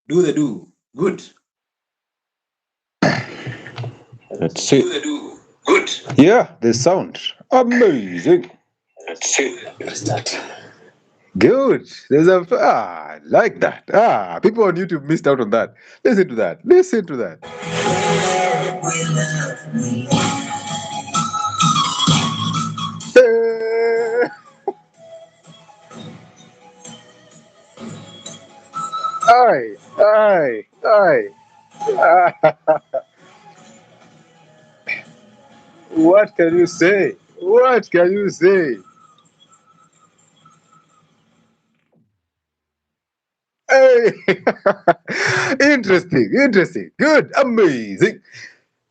Do the do. Good. Let's see. Do the do. Good. Yeah, the sound. Amazing. Let's see. Start. Good. There's a like that. People on YouTube missed out on that. Listen to that. Listen to that. Aye. What can you say? What can you say? Hey, interesting. Good, amazing.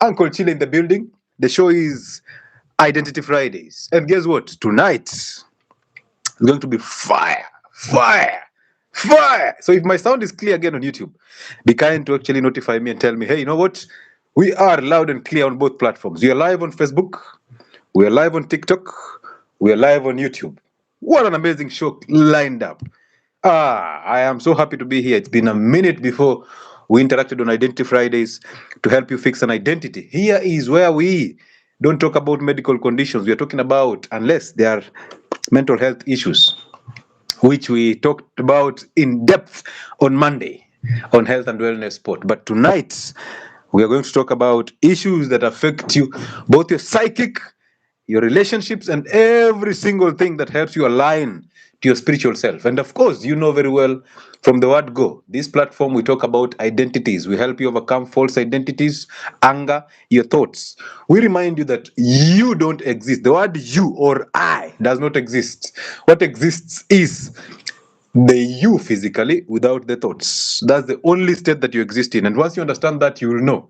Uncle Chile in the building. The show is Identity Fridays. And guess what? Tonight is going to be fire. So if my sound is clear again on YouTube, be kind to actually notify me and tell me, hey, you know what? We are loud and clear on both platforms. We are live on Facebook. We are live on TikTok. We are live on YouTube. What an amazing show lined up. I am so happy to be here. It's been a minute before we interacted on Identity Fridays to help you fix an identity. Here is where we don't talk about medical conditions. We are talking about, unless they are mental health issues, which we talked about in depth on Monday on Health and Wellness Sport. But tonight, we are going to talk about issues that affect you, both your psychic, your relationships, and every single thing that helps you align to your spiritual self. And of course, you know very well from the word go, this platform, we talk about identities. We help you overcome false identities, anger, your thoughts. We remind you that you don't exist. The word you or I does not exist. What exists is the you physically without the thoughts. That's the only state that you exist in. And once you understand that, you will know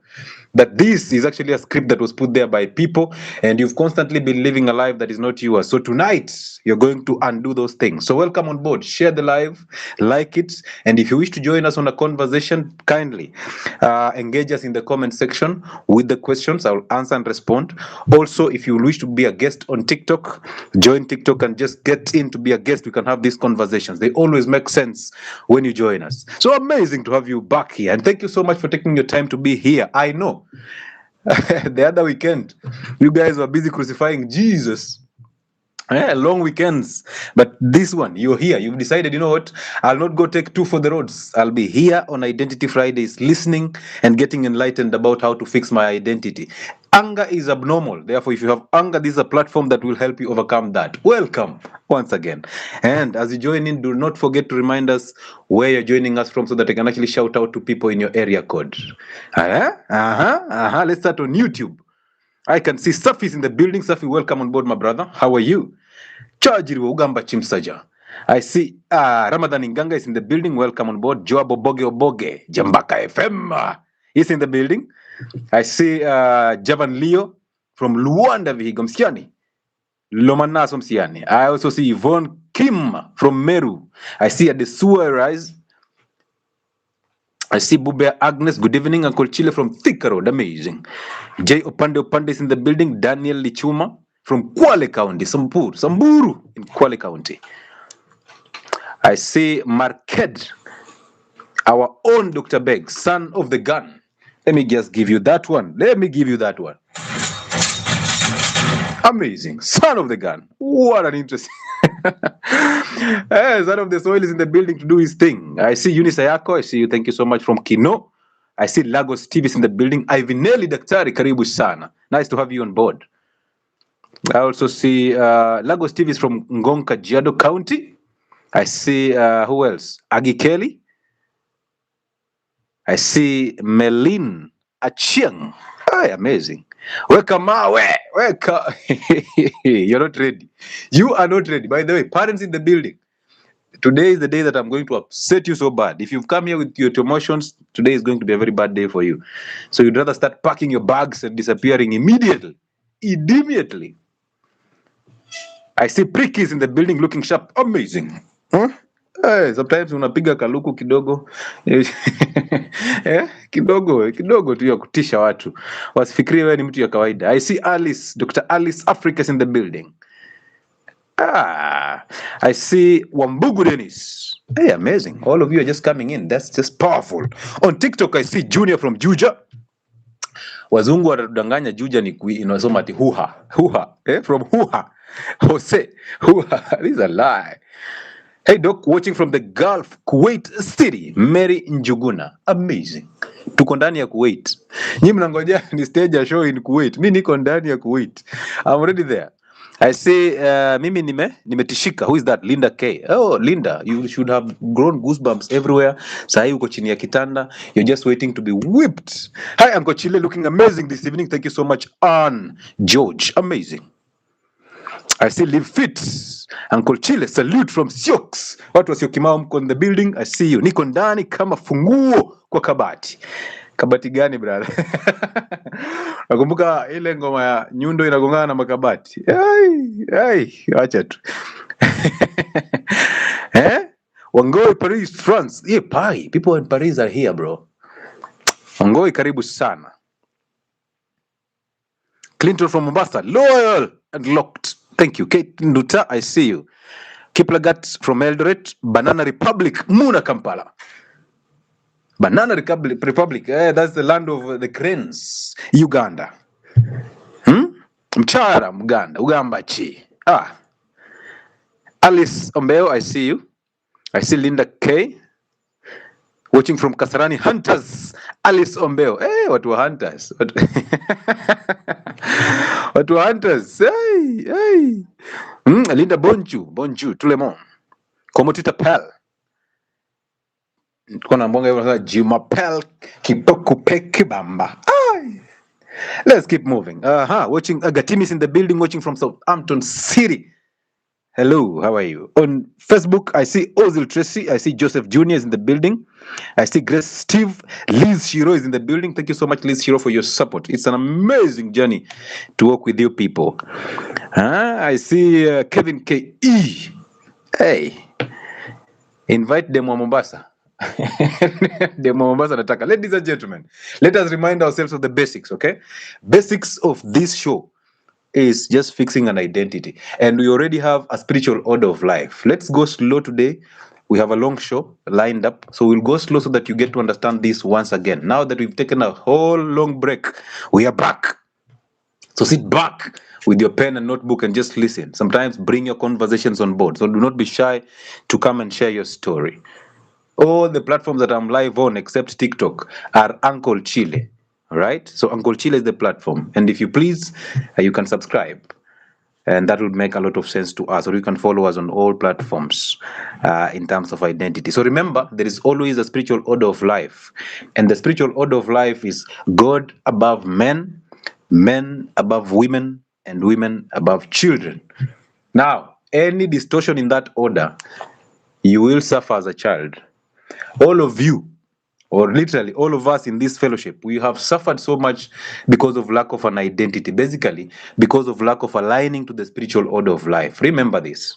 that this is actually a script that was put there by people, and you've constantly been living a life that is not yours. So tonight, you're going to undo those things. So welcome on board. Share the live, like it, and if you wish to join us on a conversation, kindly engage us in the comment section with the questions. I'll answer and respond. Also, if you wish to be a guest on TikTok, join TikTok and just get in to be a guest. We can have these conversations. They always make sense when you join us. So amazing to have you back here, and thank you so much for taking your time to be here. I know the other weekend you guys were busy crucifying Jesus. Long weekends, but this one, you're here. You've decided, you know what? I'll not go take two for the roads. I'll be here on Identity Fridays, listening and getting enlightened about how to fix my identity. Anger is abnormal. Therefore, if you have anger, this is a platform that will help you overcome that. Welcome once again. And as you join in, do not forget to remind us where you're joining us from so that I can actually shout out to people in your area code. Let's start on YouTube. I can see Safi in the building. Safi, welcome on board, my brother. How are you? Chajiri Ugamba Chimsaja. I see Ramadan Inganga is in the building. Welcome on board. Joab Oboge Jambaka FM is in the building. I see Javan Leo from Luanda Vihiga Msiani. Lomana Msiani. I also see Yvonne Kim from Meru. I see Adesua Rise. I see Bube Agnes. Good evening, Uncle Chile from Thika Road. Amazing. Jay Opande is in the building. Daniel Lichuma from Kwale County, Samburu in Kwale County. I see Marked, our own Dr. Beg, son of the gun. Let me just give you that one. Amazing. Son of the gun. What an interesting. Son of the soil is in the building to do his thing. I see Eunice Ayako. I see you. Thank you so much from Kino. I see Lagos TV is in the building. Ivinelli Daktari, karibu sana. Nice to have you on board. I also see Lagos TV is from Ngong, Kajiado County. I see who else? Agi Kelly. I see Melin Achieng. Oh, amazing. Welcome. You're not ready. You are not ready. By the way, parents in the building, today is the day that I'm going to upset you so bad. If you've come here with your emotions, today is going to be a very bad day for you. So you'd rather start packing your bags and disappearing immediately. I see Prickies in the building looking sharp. Amazing. Huh? Sometimes unapiga kaluku kidogo kidogo tu ya kutisha watu wasifikirie wewe ni mtu ya kawaida. I see Alice, Dr. Alice Africa is in the building. I see Wambugu Dennis. Hey, amazing. All of you are just coming in. That's just powerful. On TikTok, I see Junior from Juja. Wazungu wanadanganya Juja ni inasoma ati huha. Huha. From huha. Jose. Huha. This is a lie. Hey, Doc, watching from the Gulf, Kuwait City. Mary Njuguna. Amazing. Tuko ndani ya Kuwait. Nyinyi mnangojea ni stage ya show in Kuwait. Mimi niko ndani ya Kuwait. I'm already there. I say, mimi nimetishika. Who is that? Linda K. Oh, Linda, you should have grown goosebumps everywhere. Sahi uko chini ya kitanda. You're just waiting to be whipped. Hi, Uncle Chile, looking amazing this evening. Thank you so much, Ann George. Amazing. I see Live Fit. Uncle Chile, salute from Sioux. Watu wa Syokimau mko in the building. I see you. Niko ndani kama funguo kwa kabati. Kabati gani brother? Nakumbuka ile ngoma ya nyundo inagongana na makabati. Acha tu. Wangoi, Paris, France. Yeah, Paris. People in Paris are here, bro. Wangoi, karibu sana. Clinton from Mombasa, loyal and locked. Thank you. Kate Nduta, I see you. Kiplagat from Eldoret, Banana Republic, Muna Kampala. Banana Republic, that's the land of the cranes. Uganda. Mchara, Muganda, Ugambachi. Alice Ombeo, I see you. I see Linda K. Watching from Kasarani, Hunters. Alice Ombeo. Hey, what were Hunters? What were Hunters? Hey. Linda Bonju, Tulemon. Komotita Pel. Jumapel Kipoku Pekibamba. Let's keep moving. Watching Agatimis in the building, watching from Southampton City. Hello, how are you? On Facebook, I see Ozil Tracy. I see Joseph Jr. is in the building. I see Grace Steve. Liz Shiro is in the building. Thank you so much, Liz Shiro, for your support. It's an amazing journey to work with you people. I see Kevin K.E. Hey, invite them to Mombasa. Ladies and gentlemen, let us remind ourselves of the basics, okay? Basics of this show is just fixing an identity. And we already have a spiritual order of life. Let's go slow today. We have a long show lined up. So we'll go slow so that you get to understand this once again. Now that we've taken a whole long break, we are back. So sit back with your pen and notebook and just listen. Sometimes bring your conversations on board. So do not be shy to come and share your story. All the platforms that I'm live on except TikTok are Uncle Chile. All right? So Uncle Chile is the platform. And if you please, you can subscribe. And that would make a lot of sense to us. Or you can follow us on all platforms in terms of identity. So remember, there is always a spiritual order of life. And the spiritual order of life is God above men, men above women, and women above children. Now, any distortion in that order, you will suffer as a child. All of you, or literally all of us in this fellowship, we have suffered so much because of lack of an identity, basically because of lack of aligning to the spiritual order of life. Remember this,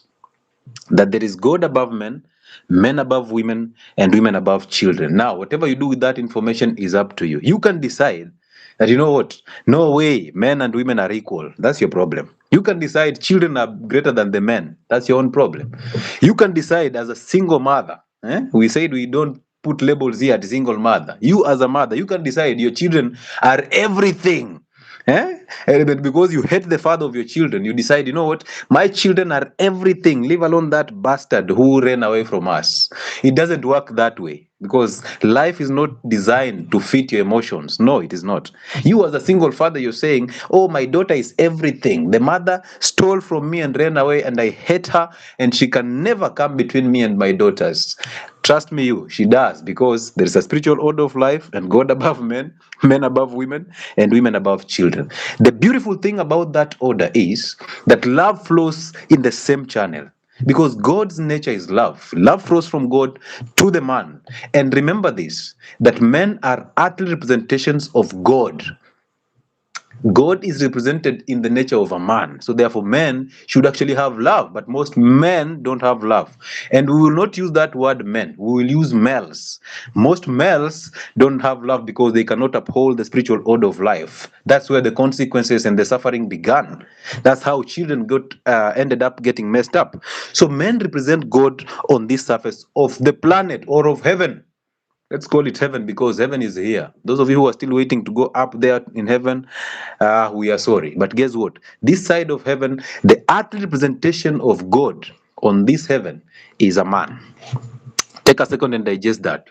that there is God above men, men above women, and women above children. Now, whatever you do with that information is up to you. You can decide that, you know what, no way, men and women are equal. That's your problem. You can decide children are greater than the men. That's your own problem. You can decide as a single mother. We said we don't put labels here at single mother. You as a mother, you can decide your children are everything. But because you hate the father of your children, you decide, you know what, my children are everything, leave alone that bastard who ran away from us. It doesn't work that way, because life is not designed to fit your emotions. No, it is not. You as a single father, you're saying, oh, my daughter is everything. The mother stole from me and ran away, and I hate her, and she can never come between me and my daughters. Trust me, she does, because there is a spiritual order of life, and God above men, men above women, and women above children. The beautiful thing about that order is that love flows in the same channel, because God's nature is love. Love flows from God to the man. And remember this, that men are earthly representations of God. God is represented in the nature of a man. So therefore, men should actually have love, but most men don't have love. And we will not use that word men. We will use males. Most males don't have love because they cannot uphold the spiritual order of life. That's where the consequences and the suffering began. That's how children ended up getting messed up. So men represent God on this surface of the planet or of heaven. Let's call it heaven because heaven is here. Those of you who are still waiting to go up there in heaven, we are sorry. But guess what? This side of heaven, the earthly representation of God on this heaven is a man. Take a second and digest that.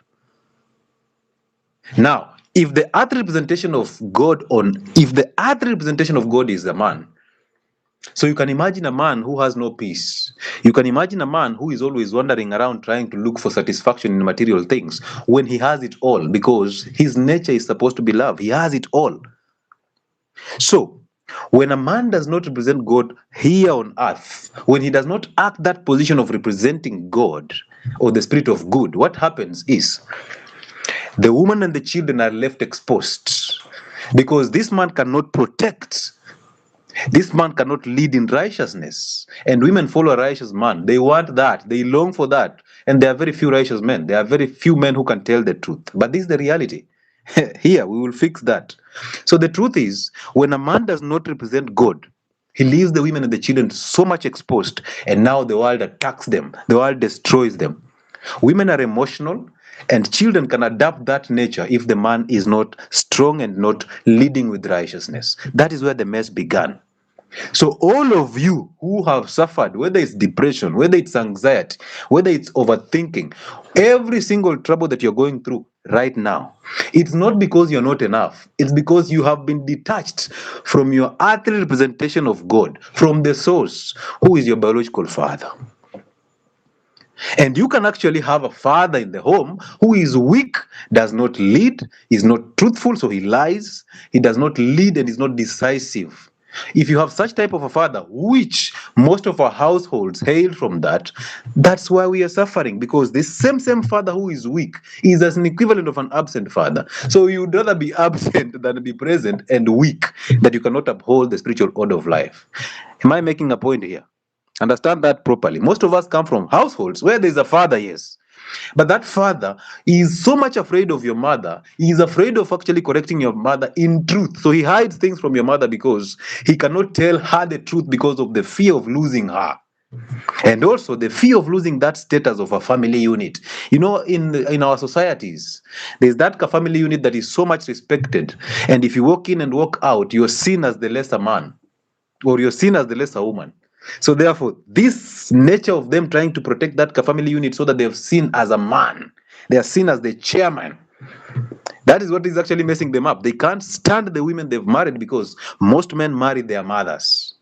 Now, if the earthly representation of God is a man, so you can imagine a man who has no peace. You can imagine a man who is always wandering around trying to look for satisfaction in material things when he has it all, because his nature is supposed to be love. He has it all. So when a man does not represent God here on earth, when he does not act that position of representing God or the spirit of good, what happens is the woman and the children are left exposed, because this man cannot protect. This man cannot lead in righteousness. And women follow a righteous man. They want that. They long for that. And there are very few righteous men. There are very few men who can tell the truth. But this is the reality. Here, we will fix that. So the truth is, when a man does not represent God, he leaves the women and the children so much exposed. And now the world attacks them. The world destroys them. Women are emotional, and children can adapt that nature if the man is not strong and not leading with righteousness. That is where the mess began. So all of you who have suffered, whether it's depression, whether it's anxiety, whether it's overthinking, every single trouble that you're going through right now, it's not because you're not enough. It's because you have been detached from your earthly representation of God, from the source, who is your biological father. And you can actually have a father in the home who is weak, does not lead, is not truthful, so he lies. He does not lead and is not decisive. If you have such type of a father, which most of our households hail from that, that's why we are suffering, because this same father who is weak is as an equivalent of an absent father. So you would rather be absent than be present and weak, that you cannot uphold the spiritual order of life. Am I making a point here? Understand that properly. Most of us come from households where there's a father, yes. But that father is so much afraid of your mother. He is afraid of actually correcting your mother in truth. So he hides things from your mother because he cannot tell her the truth because of the fear of losing her. And also the fear of losing that status of a family unit. You know, in our societies, there's that family unit that is so much respected. And if you walk in and walk out, you're seen as the lesser man, or you're seen as the lesser woman. So therefore, this nature of them trying to protect that family unit so that they're seen as a man, they are seen as the chairman. That is what is actually messing them up. They can't stand the women they've married because most men marry their mothers.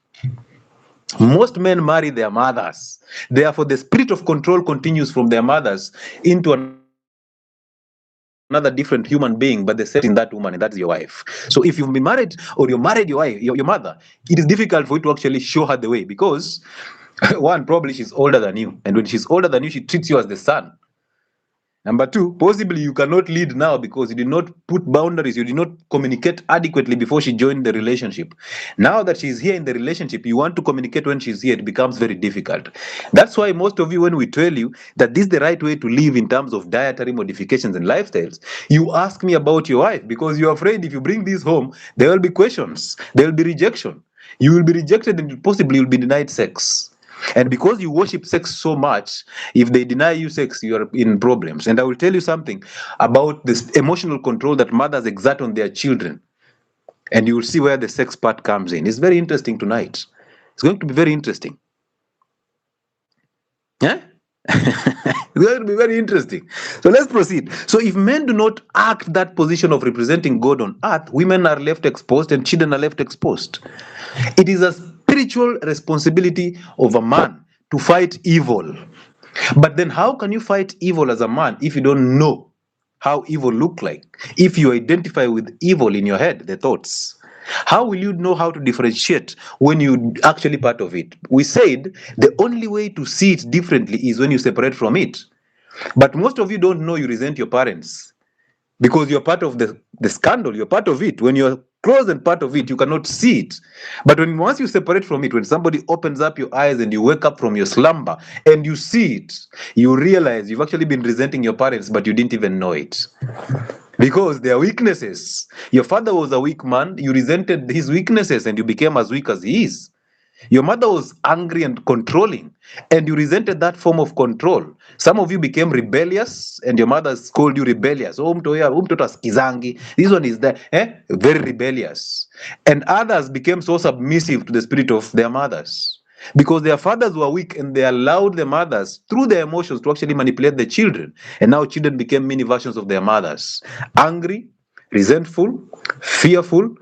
Most men marry their mothers. Therefore, the spirit of control continues from their mothers into another different human being, but they set in that woman, and that is your wife. So if you've been married or you married your wife, your mother, it is difficult for you to actually show her the way, because one, probably she's older than you, and when she's older than you, she treats you as the son. Number two, possibly you cannot lead now because you did not put boundaries, you did not communicate adequately before she joined the relationship. Now that she's here in the relationship, you want to communicate when she's here, it becomes very difficult. That's why most of you, when we tell you that this is the right way to live in terms of dietary modifications and lifestyles, you ask me about your wife because you're afraid if you bring this home, there will be questions, there will be rejection. You will be rejected and possibly you'll be denied sex. And because you worship sex so much, if they deny you sex, you are in problems. And I will tell you something about this emotional control that mothers exert on their children. And you will see where the sex part comes in. It's very interesting tonight. It's going to be very interesting. Yeah? It's going to be very interesting. So let's proceed. So if men do not act that position of representing God on earth, women are left exposed and children are left exposed. It is a spiritual responsibility of a man to fight evil. But then how can you fight evil as a man if you don't know how evil look like? If you identify with evil in your head, the thoughts, how will you know how to differentiate when you actually part of it? We said the only way to see it differently is when you separate from it. But most of you don't know you resent your parents because you're part of the scandal, you're part of it. When you're frozen part of it. You cannot see it. But once you separate from it, when somebody opens up your eyes and you wake up from your slumber and you see it, you realize you've actually been resenting your parents, but you didn't even know it. Because they are weaknesses. Your father was a weak man. You resented his weaknesses and you became as weak as he is. Your mother was angry and controlling, and you resented that form of control. Some of you became rebellious, and your mother called you rebellious. Oh, mtoto asikizangi. This one is very rebellious. And others became so submissive to the spirit of their mothers. Because their fathers were weak and they allowed their mothers, through their emotions, to actually manipulate the children. And now children became mini versions of their mothers. Angry, resentful, fearful,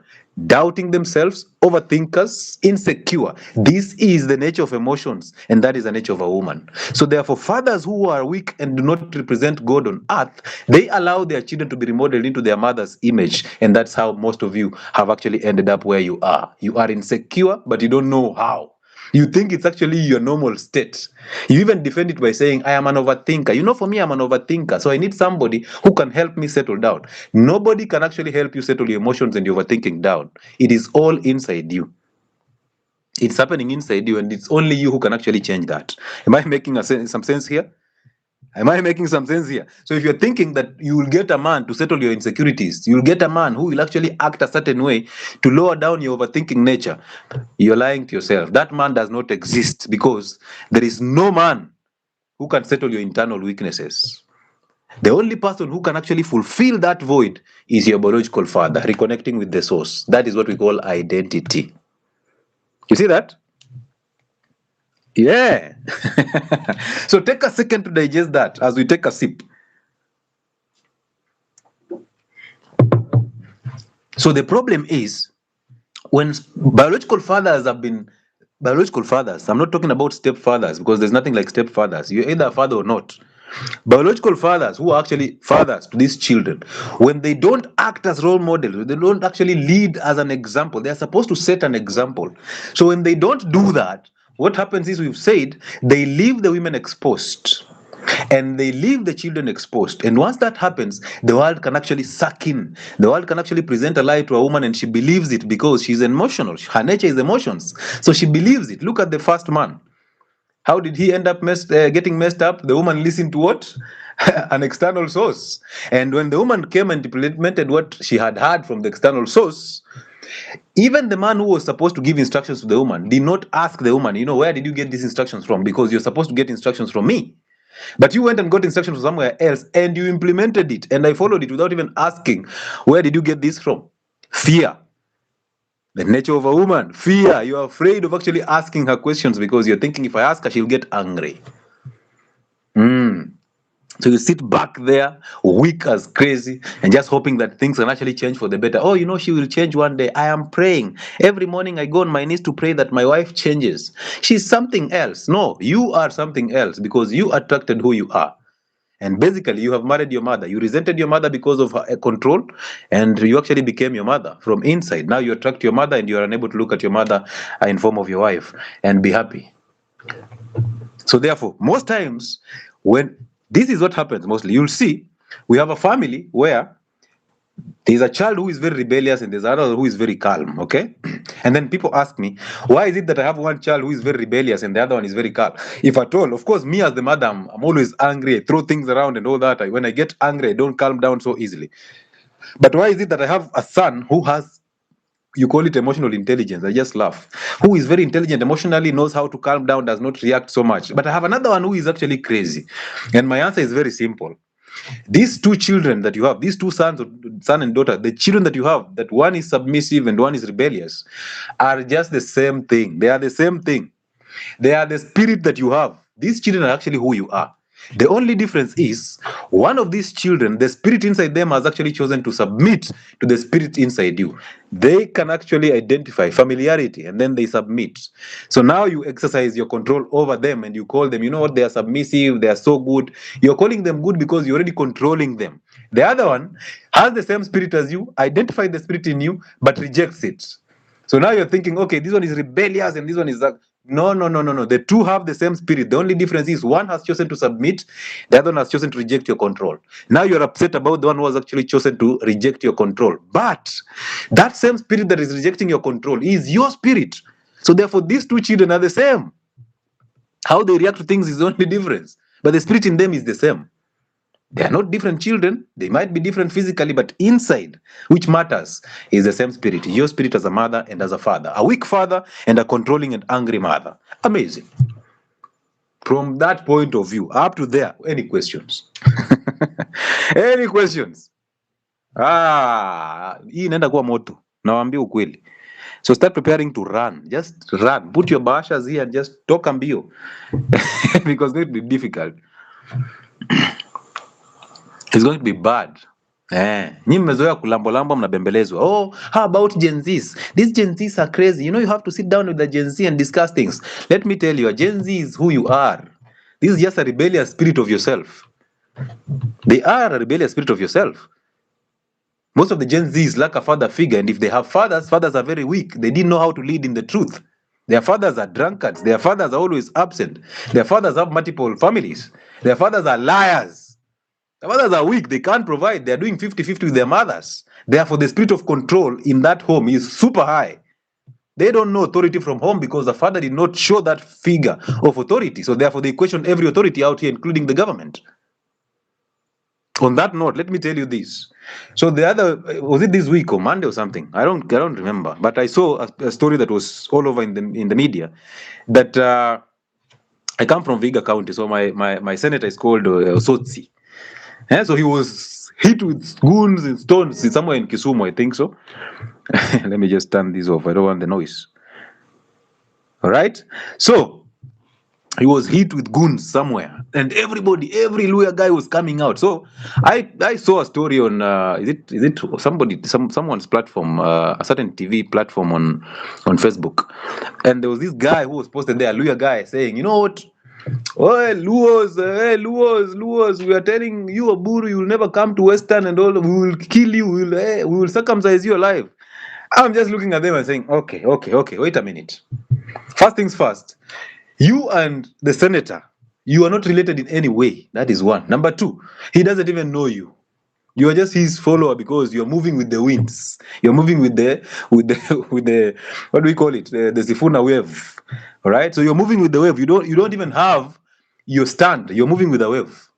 doubting themselves, overthinkers, insecure. This is the nature of emotions, and that is the nature of a woman. So therefore, fathers who are weak and do not represent God on earth, they allow their children to be remodeled into their mother's image, and that's how most of you have actually ended up where you are. You are insecure, but you don't know how. You think it's actually your normal state. You even defend it by saying, I am an overthinker. You know, for me, I'm an overthinker. So I need somebody who can help me settle down. Nobody can actually help you settle your emotions and your overthinking down. It is all inside you. It's happening inside you, and it's only you who can actually change that. Am I making some sense here? Am I making some sense here? So if you're thinking that you will get a man to settle your insecurities, you'll get a man who will actually act a certain way to lower down your overthinking nature, you're lying to yourself. That man does not exist, because there is no man who can settle your internal weaknesses. The only person who can actually fulfill that void is your biological father, reconnecting with the source. That is what we call identity. You see that? Yeah. So take a second to digest that as we take a sip. So the problem is, when biological fathers have been biological fathers, I'm not talking about stepfathers, because there's nothing like stepfathers. You're either a father or not. Biological fathers, who are actually fathers to these children, when they don't act as role models, they don't actually lead as an example. They're supposed to set an example. So when they don't do that, what happens is, we've said, they leave the women exposed and they leave the children exposed. And once that happens, the world can actually suck in. The world can actually present a lie to a woman, and she believes it because she's emotional. Her nature is emotions. So she believes it. Look at the first man. How did he end up getting messed up? The woman listened to what? An external source. And when the woman came and implemented what she had heard from the external source, even the man who was supposed to give instructions to the woman did not ask the woman, where did you get these instructions from? Because you're supposed to get instructions from me. But you went and got instructions from somewhere else, and you implemented it, and I followed it without even asking, where did you get this from? Fear. The nature of a woman, fear. You're afraid of actually asking her questions because you're thinking, if I ask her, she'll get angry. So you sit back there, weak as crazy, and just hoping that things can actually change for the better. Oh, she will change one day. I am praying. Every morning I go on my knees to pray that my wife changes. She's something else. No, you are something else, because you attracted who you are. And basically, you have married your mother. You resented your mother because of her control, and you actually became your mother from inside. Now you attract your mother, and you are unable to look at your mother in form of your wife and be happy. So therefore, most times, when this is what happens mostly, you'll see we have a family where there's a child who is very rebellious and there's another who is very calm, okay? And then people ask me, why is it that I have one child who is very rebellious and the other one is very calm? If at all, of course, me as the mother, I'm always angry, I throw things around and all that. When I get angry, I don't calm down so easily. But why is it that I have a son who has, you call it emotional intelligence, I just laugh, who is very intelligent emotionally, knows how to calm down, does not react so much. But I have another one who is actually crazy. And my answer is very simple. These two children that you have, these two son and daughter, the children that you have, that one is submissive and one is rebellious, are just the same thing. They are the same thing. They are the spirit that you have. These children are actually who you are. The only difference is, one of these children, the spirit inside them has actually chosen to submit to the spirit inside you. They can actually identify familiarity, and then they submit. So now you exercise your control over them, and you call them, they are submissive, they are so good. You're calling them good because you're already controlling them. The other one has the same spirit as you, identifies the spirit in you, but rejects it. So now you're thinking, okay, this one is rebellious and this one is that. No, no, no, no, no. The two have the same spirit. The only difference is one has chosen to submit, the other one has chosen to reject your control. Now you're upset about the one who has actually chosen to reject your control. But that same spirit that is rejecting your control is your spirit. So therefore, these two children are the same. How they react to things is the only difference. But the spirit in them is the same. They are not different children. They might be different physically, but inside, which matters, is the same spirit. Your spirit as a mother and as a father. A weak father and a controlling and angry mother. Amazing. From that point of view, up to there, any questions? Any questions? Hii inaenda kuwa moto. Nawaambia ukweli. So start preparing to run. Just run. Put your bahashas here and just talk ambio. Because it's going to be difficult. It's going to be bad. Nyi mmezoea kulambo mnabembelezwa. Oh, how about Gen Zs? These Gen Zs are crazy. You know, you have to sit down with the Gen Z and discuss things. Let me tell you, a Gen Z is who you are. This is just a rebellious spirit of yourself. They are a rebellious spirit of yourself. Most of the Gen Zs lack a father figure, and if they have fathers, fathers are very weak. They didn't know how to lead in the truth. Their fathers are drunkards. Their fathers are always absent. Their fathers have multiple families. Their fathers are liars. Their fathers are weak. They can't provide. They're doing 50-50 with their mothers. Therefore, the spirit of control in that home is super high. They don't know authority from home because the father did not show that figure of authority. So therefore, they question every authority out here, including the government. On that note, let me tell you this. So the other, was it this week or Monday or something? I don't remember. But I saw a story that was all over in the media that I come from Viga County. So my senator is called 𝗬𝗙𝗓𝗧. So he was hit with goons and stones somewhere in Kisumu, I think so. Let me just turn this off. I don't want the noise. All right. So he was hit with goons somewhere, and every lawyer guy was coming out. So I saw a story on is it someone's platform, a certain TV platform on Facebook, and there was this guy who was posted there, a lawyer guy, saying, you know what? Oh, Luos, we are telling you, Oburu, you will never come to Western and all. We will kill you. We will circumcise you alive. I'm just looking at them and saying, okay, wait a minute. First things first. You and the senator, you are not related in any way. That is one. Number two, he doesn't even know you. You are just his follower because you are moving with the winds. You're moving with the what do we call it? The Sifuna wave. All right. So you're moving with the wave. You don't even have your stand. You're moving with the wave.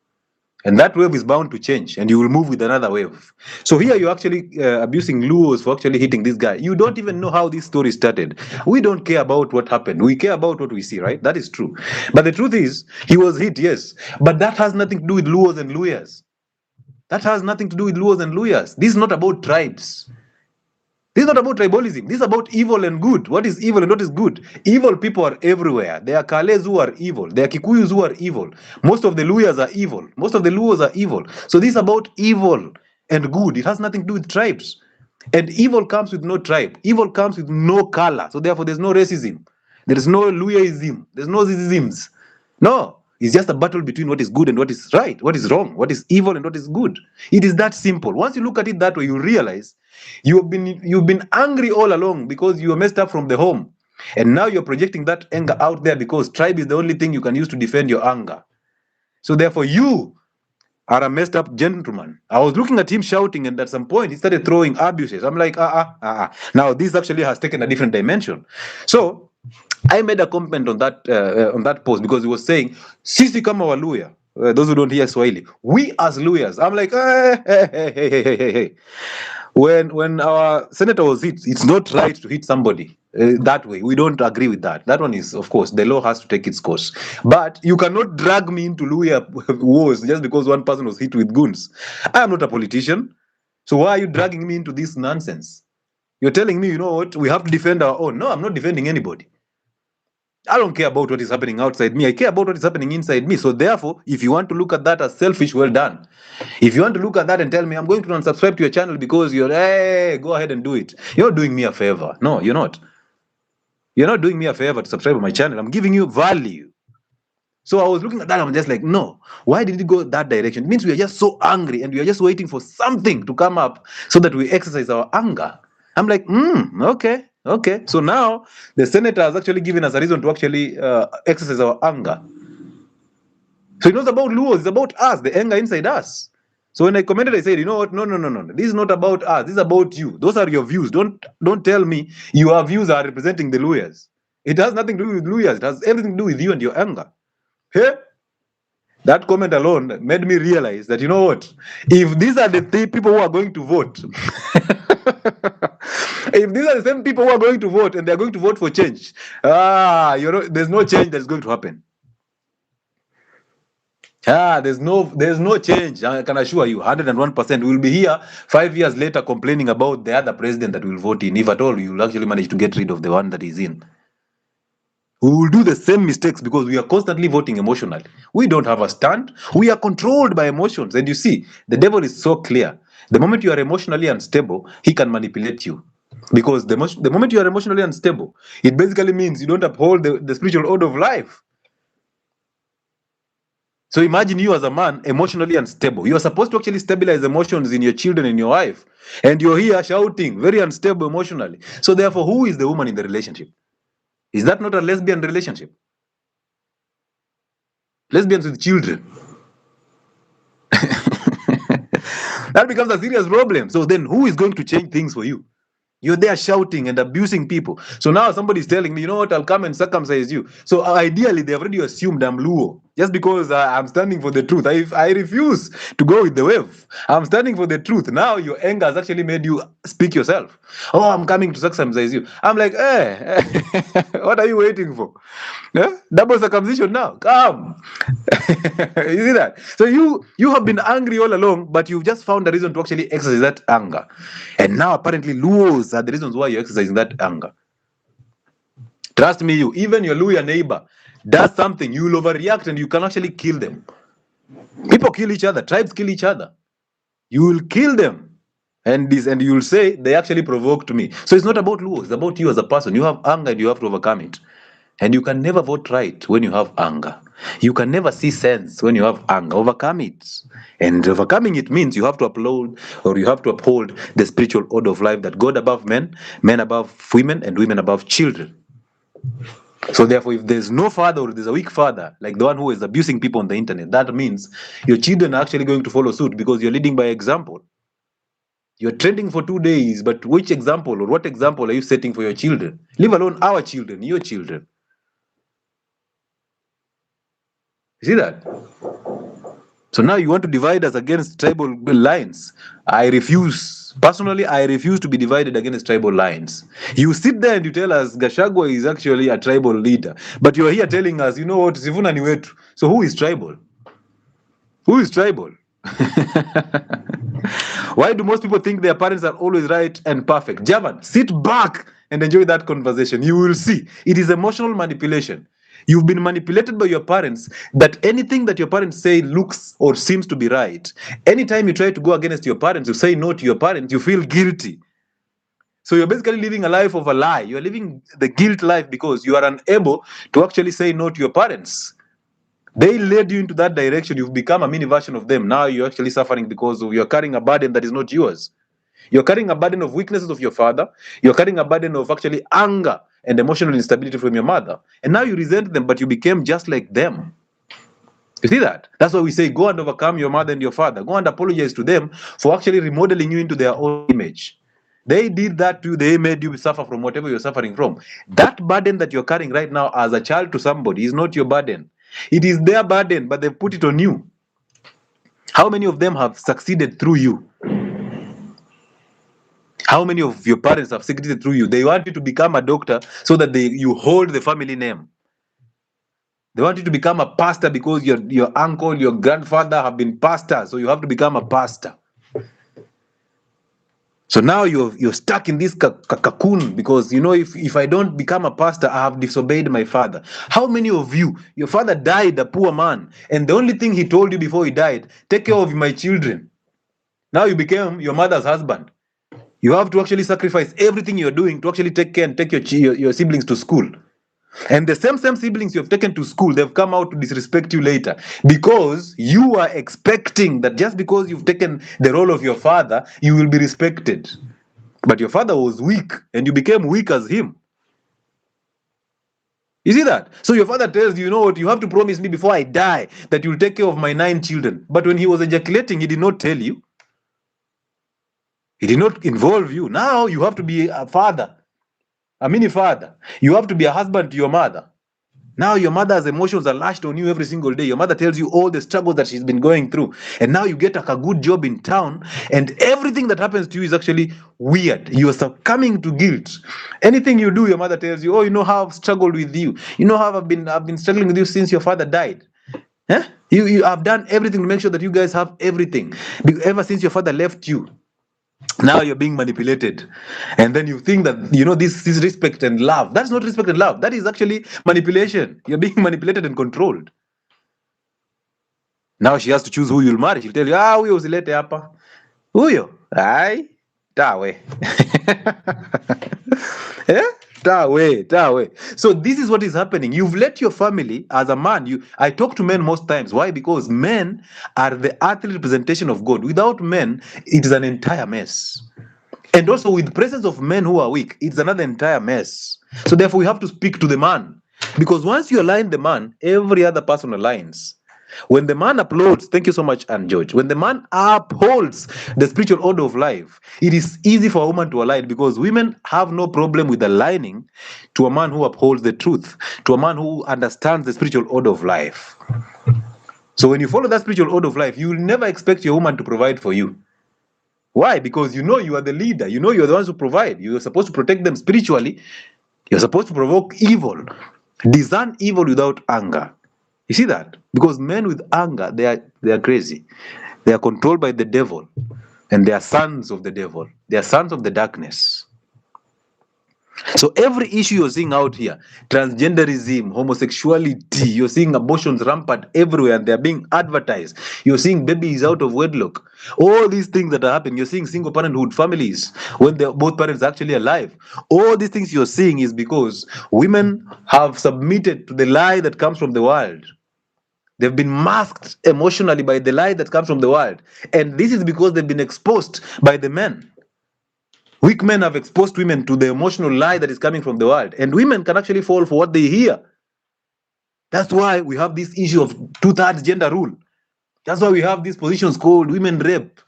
And that wave is bound to change, and you will move with another wave. So here you're actually abusing Luos for actually hitting this guy. You don't even know how this story started. We don't care about what happened. We care about what we see, right? That is true. But the truth is, he was hit, yes. But that has nothing to do with Luos and Luyas. That has nothing to do with Luos and Luyas. This is not about tribes. This is not about tribalism. This is about evil and good. What is evil and what is good? Evil people are everywhere. There are Kales who are evil. There are Kikuyus who are evil. Most of the Luyas are evil. Most of the Luos are evil. So this is about evil and good. It has nothing to do with tribes. And evil comes with no tribe. Evil comes with no color. So therefore, there's no racism. There is no Luyaism. There's no Zizisms. No. It's just a battle between what is good and what is right, what is wrong, what is evil and what is good. It is that simple. Once you look at it that way, you realize you've been angry all along because you were messed up from the home. And now you're projecting that anger out there because tribe is the only thing you can use to defend your anger. So therefore, you are a messed up gentleman. I was looking at him shouting, and at some point he started throwing abuses. I'm like, Now this actually has taken a different dimension. So I made a comment on that post because he was saying, "Sisi kama Waluya." Those who don't hear Swahili, we as Luyas. I'm like, hey. When our senator was hit, it's not right to hit somebody that way. We don't agree with that. That one is, of course, the law has to take its course. But you cannot drag me into Luya wars just because one person was hit with goons. I am not a politician. So why are you dragging me into this nonsense? You're telling me, you know what, we have to defend our own. No, I'm not defending anybody. I don't care about what is happening outside me. I care about what is happening inside me. So therefore, if you want to look at that as selfish, well done. If you want to look at that and tell me, I'm going to unsubscribe to your channel because you're, hey, go ahead and do it. You're doing me a favor. No, you're not. You're not doing me a favor to subscribe to my channel. I'm giving you value. So I was looking at that. I'm just like, no, why did it go that direction? It means we are just so angry and we are just waiting for something to come up so that we exercise our anger. I'm like, okay. Okay, so now the senator has actually given us a reason to actually exercise our anger. So it's not about Luos, it's about us, the anger inside us. So when I commented, I said, you know what? No. This is not about us. This is about you. Those are your views. Don't tell me your views are representing the lawyers. It has nothing to do with lawyers. It has everything to do with you and your anger. Hey? That comment alone made me realize that, you know what? If these are the people who are going to vote, if these are the same people who are going to vote and they're going to vote for change, there's no change that's going to happen. There's no change. I can assure you, 101%. We'll be here 5 years later complaining about the other president that will vote in. If at all, you'll actually manage to get rid of the one that is in. We will do the same mistakes because we are constantly voting emotionally. We don't have a stand. We are controlled by emotions. And you see, the devil is so clear. The moment you are emotionally unstable, he can manipulate you. Because the moment you are emotionally unstable, it basically means you don't uphold the spiritual order of life. So imagine you as a man emotionally unstable. You are supposed to actually stabilize emotions in your children and your wife. And you're here shouting, very unstable emotionally. So therefore, who is the woman in the relationship? Is that not a lesbian relationship? Lesbians with children. That becomes a serious problem. So then who is going to change things for you? You're there shouting and abusing people. So now somebody's telling me, you know what, I'll come and circumcise you. So ideally, they've already assumed I'm Luo. Just because I'm standing for the truth. I refuse to go with the wave. I'm standing for the truth. Now your anger has actually made you speak yourself. Oh, I'm coming to circumcise you. I'm like, what are you waiting for? Double circumcision now. Come. You see that? So you have been angry all along, but you've just found a reason to actually exercise that anger. And now apparently Luos are the reasons why you're exercising that anger. Trust me, even your Luya neighbor does something, you will overreact and you can actually kill them. People kill each other, tribes kill each other. You will kill them. And you will say, they actually provoked me. So it's not about Luos, it's about you as a person. You have anger and you have to overcome it. And you can never vote right when you have anger. You can never see sense when you have anger. Overcome it. And overcoming it means you have to uphold the spiritual order of life that God above men, men above women, and women above children. So therefore, if there's no father or there's a weak father, like the one who is abusing people on the internet, that means your children are actually going to follow suit because you're leading by example. You're trending for 2 days, but which example or what example are you setting for your children? Leave alone our children, your children. You see that? So now you want to divide us against tribal lines. I refuse. Personally, I refuse to be divided against tribal lines. You sit there and you tell us Gachagua is actually a tribal leader. But you're here telling us, you know what, Sifuna ni wetu. So who is tribal? Who is tribal? Why do most people think their parents are always right and perfect? Javan, sit back and enjoy that conversation. You will see. It is emotional manipulation. You've been manipulated by your parents that anything that your parents say looks or seems to be right. Anytime you try to go against your parents, you say no to your parents, you feel guilty. So you're basically living a life of a lie. You're living the guilt life because you are unable to actually say no to your parents. They led you into that direction. You've become a mini version of them. Now you're actually suffering because you're carrying a burden that is not yours. You're carrying a burden of weaknesses of your father. You're carrying a burden of actually anger and emotional instability from your mother. And now you resent them, but you became just like them. You see that? That's why we say go and overcome your mother and your father. Go and apologize to them for actually remodeling you into their own image. They did that to you. They made you suffer from whatever you're suffering from. That burden that you're carrying right now as a child to somebody is not your burden. It is their burden, but they put it on you. How many of them have succeeded through you? How many of your parents have succeeded through you? They want you to become a doctor so that you hold the family name. They want you to become a pastor because your uncle, your grandfather have been pastors, so you have to become a pastor. So now you're stuck in this cocoon because, you know, if I don't become a pastor, I have disobeyed my father. How many of you, your father died a poor man, and the only thing he told you before he died, take care of my children. Now you became your mother's husband. You have to actually sacrifice everything you're doing to actually take care and take your siblings to school. And the same siblings you have taken to school, they've come out to disrespect you later because you are expecting that just because you've taken the role of your father, you will be respected. But your father was weak, and you became weak as him. You see that? So your father tells you, you know what, you have to promise me before I die that you'll take care of my 9 children. But when he was ejaculating, he did not tell you. He did not involve you. Now you have to be a father, a mini father. You have to be a husband to your mother. Now your mother's emotions are lashed on you every single day. Your mother tells you all the struggles that she's been going through. And now you get like a good job in town, and everything that happens to you is actually weird. You are succumbing to guilt. Anything you do, your mother tells you, oh, you know how I've struggled with you. You know how I've been struggling with you since your father died. Huh? You have done everything to make sure that you guys have everything. Ever since your father left you. Now you're being manipulated, and then you think that, you know, this is respect and love. That's not respect and love. That is actually manipulation. You're being manipulated and controlled. Now she has to choose who you'll marry. She'll tell you, huyo usilete hapa, huyo ai tawe. Eh? Tawe. So this is what is happening. You've let your family as a man. I talk to men most times. Why? Because men are the earthly representation of God. Without men, it is an entire mess. And also with the presence of men who are weak, it's another entire mess. So therefore, we have to speak to the man. Because once you align the man, every other person aligns. When the man uploads, thank you so much, Anne George. When the man upholds the spiritual order of life, it is easy for a woman to align, because women have no problem with aligning to a man who upholds the truth, to a man who understands the spiritual order of life. So when you follow that spiritual order of life, you will never expect your woman to provide for you. Why? Because you know you are the leader. You know you are the ones who provide. You are supposed to protect them spiritually. You're supposed to provoke evil, discern evil without anger. You see that? Because men with anger, they are crazy. They are controlled by the devil, and they are sons of the devil. They are sons of the darkness. So every issue you're seeing out here, transgenderism, homosexuality, you're seeing abortions rampant everywhere, and they're being advertised. You're seeing babies out of wedlock. All these things that are happening, you're seeing single parenthood families when both parents are actually alive. All these things you're seeing is because women have submitted to the lie that comes from the world. They've been masked emotionally by the lie that comes from the world. And this is because they've been exposed by the men. Weak men have exposed women to the emotional lie that is coming from the world. And women can actually fall for what they hear. That's why we have this issue of 2/3 gender rule. That's why we have these positions called women rape.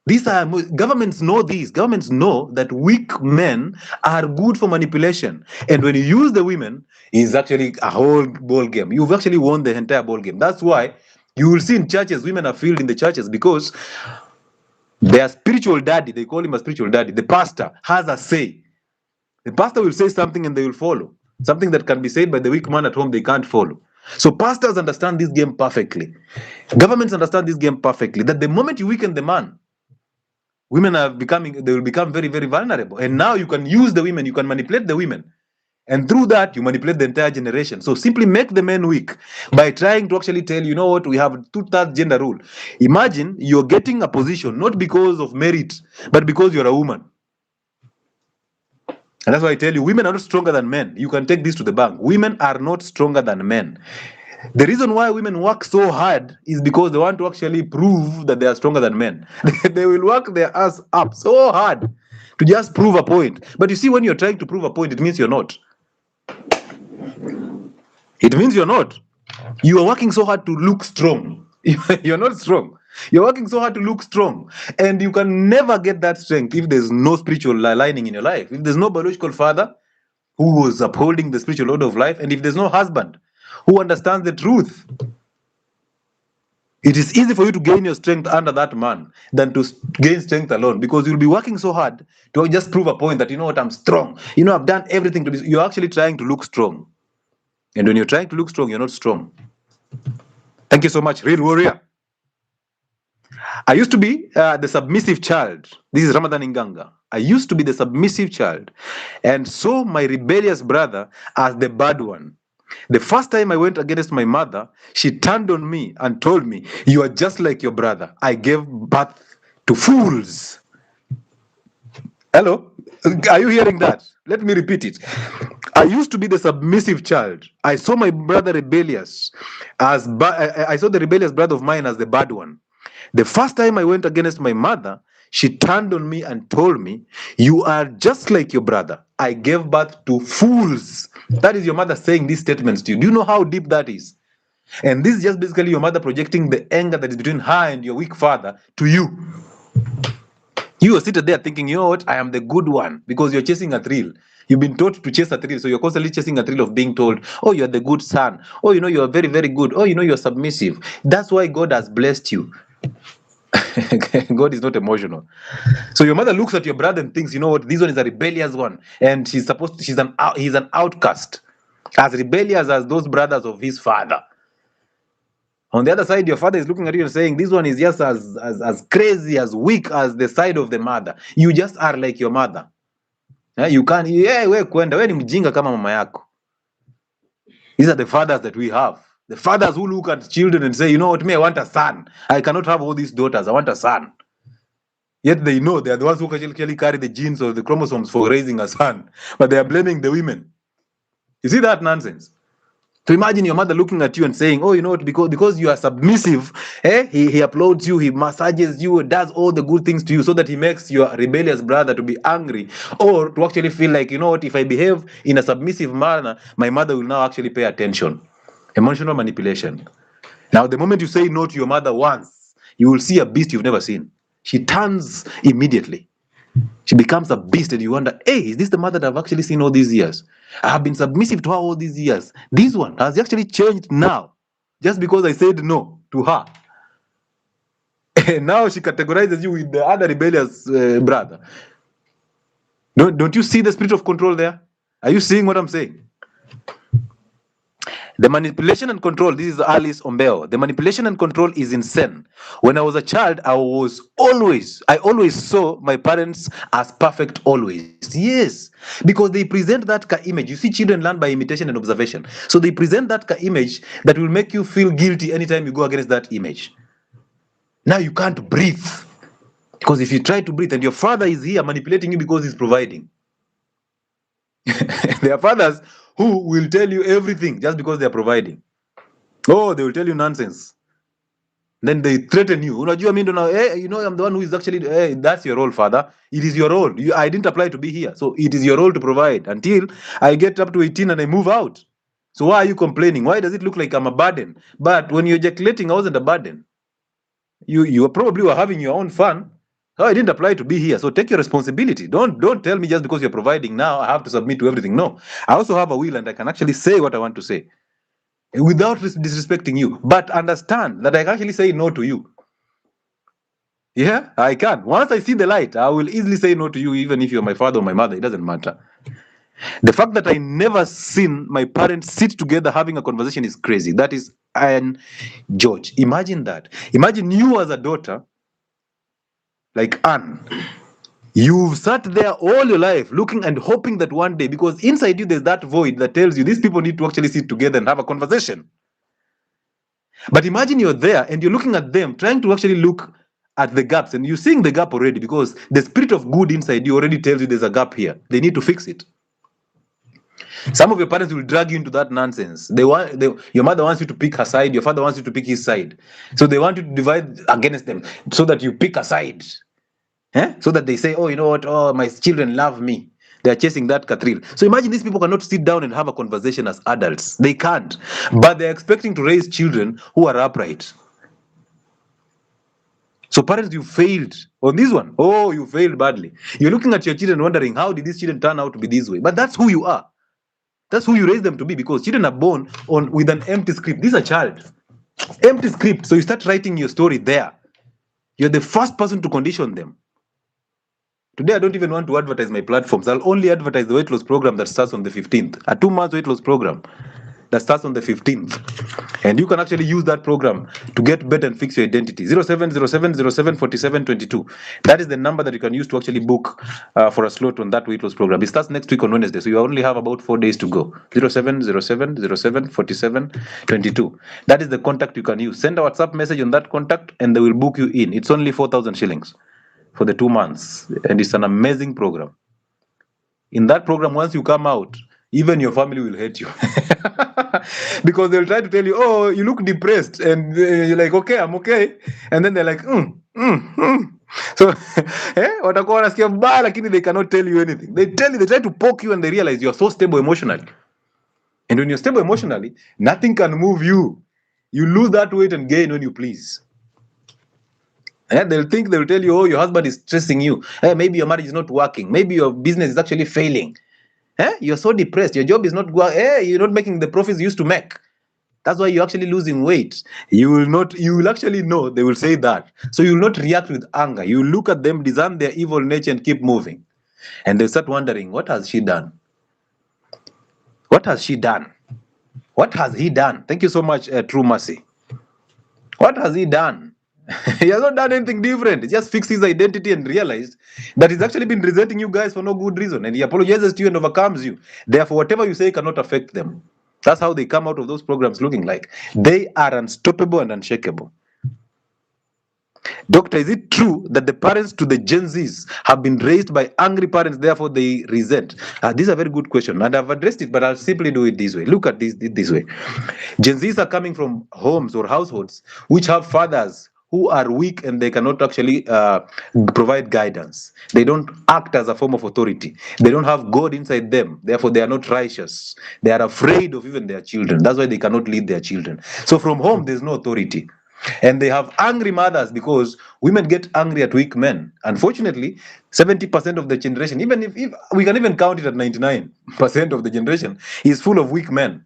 These are, governments know this. Governments know that weak men are good for manipulation. And when you use the women, it's actually a whole ball game. You've actually won the entire ball game. That's why you will see in churches, women are filled in the churches, because their spiritual daddy, they call him a spiritual daddy, the pastor, has a say. The pastor will say something and they will follow. Something that can be said by the weak man at home, they can't follow. So pastors understand this game perfectly. Governments understand this game perfectly, that the moment you weaken the man, women they will become very, very vulnerable. And now you can use the women, you can manipulate the women. And through that, you manipulate the entire generation. So simply make the men weak by trying to actually tell, you know what, we have 2/3 gender rule. Imagine you're getting a position, not because of merit, but because you're a woman. And that's why I tell you, women are not stronger than men. You can take this to the bank. Women are not stronger than men. The reason why women work so hard is because they want to actually prove that they are stronger than men. They will work their ass up so hard to just prove a point. But you see, when you're trying to prove a point, it means you're not. It means you're not. You are working so hard to look strong. You're not strong. You're working so hard to look strong. And you can never get that strength if there's no spiritual aligning in your life. If there's no biological father who was upholding the spiritual order of life, and if there's no husband who understands the truth, it is easy for you to gain your strength under that man than to gain strength alone, because you'll be working so hard to just prove a point that, you know what, I'm strong. You know, I've done everything to this. You're actually trying to look strong. And when you're trying to look strong, you're not strong. Thank you so much, Real Warrior. I used to be the submissive child. This is Ramadan Inganga. I used to be the submissive child, and saw my rebellious brother as the bad one. The first time I went against my mother, she turned on me and told me, you are just like your brother. I gave birth to fools. Hello? Are you hearing that? Let me repeat it. I used to be the submissive child. I saw my brother rebellious I saw the rebellious brother of mine as the bad one. The first time I went against my mother, She turned on me and told me, "You are just like your brother. I gave birth to fools." That is your mother saying these statements to you. Do you know how deep that is? And this is just basically your mother projecting the anger that is between her and your weak father to you. You are seated there thinking, you know what, I am the good one, because you're chasing a thrill. You've been taught to chase a thrill, so you're constantly chasing a thrill of being told, oh, you're the good son. Oh, you know, you're very, very good. Oh, you know, you're submissive. That's why God has blessed you. God is not emotional. So your mother looks at your brother and thinks, you know what, this one is a rebellious one, and he's an outcast, as rebellious as those brothers of his father. On the other side, your father is looking at you and saying, this one is just as crazy, as weak as the side of the mother. You just are like your mother. You can't, we kwenda, we ni mjinga kama mama yako. These are the fathers that we have. The fathers who look at children and say, you know what, me, I want a son. I cannot have all these daughters. I want a son. Yet they know they are the ones who actually carry the genes or the chromosomes for raising a son. But they are blaming the women. You see that nonsense? So imagine your mother looking at you and saying, oh, you know what, because you are submissive, he applauds you, he massages you, does all the good things to you so that he makes your rebellious brother to be angry, or to actually feel like, you know what, if I behave in a submissive manner, my mother will now actually pay attention. Emotional manipulation. Now, the moment you say no to your mother once, you will see a beast you've never seen. She turns immediately. She becomes a beast, and you wonder, hey, is this the mother that I've actually seen all these years? I have been submissive to her all these years. This one has actually changed now, just because I said no to her. And now she categorizes you with the other rebellious brother. Don't you see the spirit of control there? Are you seeing what I'm saying? The manipulation and control, this is Alice Ombeo. The manipulation and control is insane. When I was a child, I always saw my parents as perfect always. Yes, because they present that image. You see, children learn by imitation and observation. So they present that image that will make you feel guilty anytime you go against that image. Now you can't breathe. Because if you try to breathe and your father is here manipulating you because he's providing. There are fathers who will tell you everything just because they are providing. Oh, they will tell you nonsense. Then they threaten you. You know, I'm the one who is actually, that's your role, father. It is your role. I didn't apply to be here. So it is your role to provide until I get up to 18 and I move out. So why are you complaining? Why does it look like I'm a burden? But when you're ejaculating, I wasn't a burden. You probably were having your own fun. Oh, I didn't apply to be here. So take your responsibility. Don't tell me just because you're providing now I have to submit to everything. No. I also have a will and I can actually say what I want to say without disrespecting you. But understand that I can actually say no to you. Yeah, I can. Once I see the light, I will easily say no to you, even if you're my father or my mother. It doesn't matter. The fact that I never seen my parents sit together having a conversation is crazy. That is Ian George. Imagine that. Imagine you as a daughter, like Anne. You've sat there all your life looking and hoping that one day, because inside you there's that void that tells you these people need to actually sit together and have a conversation. But imagine you're there and you're looking at them, trying to actually look at the gaps, and you're seeing the gap already because the spirit of good inside you already tells you there's a gap here. They need to fix it. Some of your parents will drag you into that nonsense. Your mother wants you to pick her side, your father wants you to pick his side. So they want you to divide against them so that you pick a side. So that they say, oh, you know what, oh, my children love me. They are chasing that cathedral. So imagine these people cannot sit down and have a conversation as adults. They can't. But they're expecting to raise children who are upright. So parents, you failed on this one. Oh, you failed badly. You're looking at your children wondering, how did these children turn out to be this way? But that's who you are. That's who you raise them to be, because children are born with an empty script. This is a child. Empty script. So you start writing your story there. You're the first person to condition them. Today, I don't even want to advertise my platforms. I'll only advertise the weight loss program that starts on the 15th. A 2-month weight loss program that starts on the 15th. And you can actually use that program to get better and fix your identity. 0707074722. That is the number that you can use to actually book for a slot on that weight loss program. It starts next week on Wednesday, so you only have about 4 days to go. 0707074722. That is the contact you can use. Send a WhatsApp message on that contact and they will book you in. It's only 4,000 shillings. For the 2 months, and it's an amazing program. In that program, once you come out, even your family will hate you. Because they'll try to tell you, oh, you look depressed, and you're like, okay, I'm okay. And then they're like, So watakuwa wanasikia mbaya, lakini they cannot tell you anything. They try to poke you, and they realize you are so stable emotionally. And when you're stable emotionally, nothing can move you. You lose that weight and gain when you please. They'll tell you, oh, your husband is stressing you. Maybe your marriage is not working. Maybe your business is actually failing. You're so depressed. Your job is not going. You're not making the profits you used to make. That's why you're actually losing weight. You will actually know they will say that. So you will not react with anger. You look at them, discern their evil nature, and keep moving. And they start wondering, what has she done? What has she done? What has he done? Thank you so much, True Mercy. What has he done? He has not done anything different. He just fixed his identity and realized that he's actually been resenting you guys for no good reason. And he apologizes to you and overcomes you. Therefore, whatever you say cannot affect them. That's how they come out of those programs looking like. They are unstoppable and unshakable. Doctor, is it true that the parents to the Gen Zs have been raised by angry parents, therefore they resent? This is a very good question, and I've addressed it, but I'll simply do it this way. Look at this way. Gen Zs are coming from homes or households which have fathers who are weak and they cannot actually provide guidance. They don't act as a form of authority. They don't have God inside them. Therefore, they are not righteous. They are afraid of even their children. That's why they cannot lead their children. So from home, there's no authority. And they have angry mothers because women get angry at weak men. Unfortunately, 70% of the generation, even if we can even count it at 99% of the generation, is full of weak men.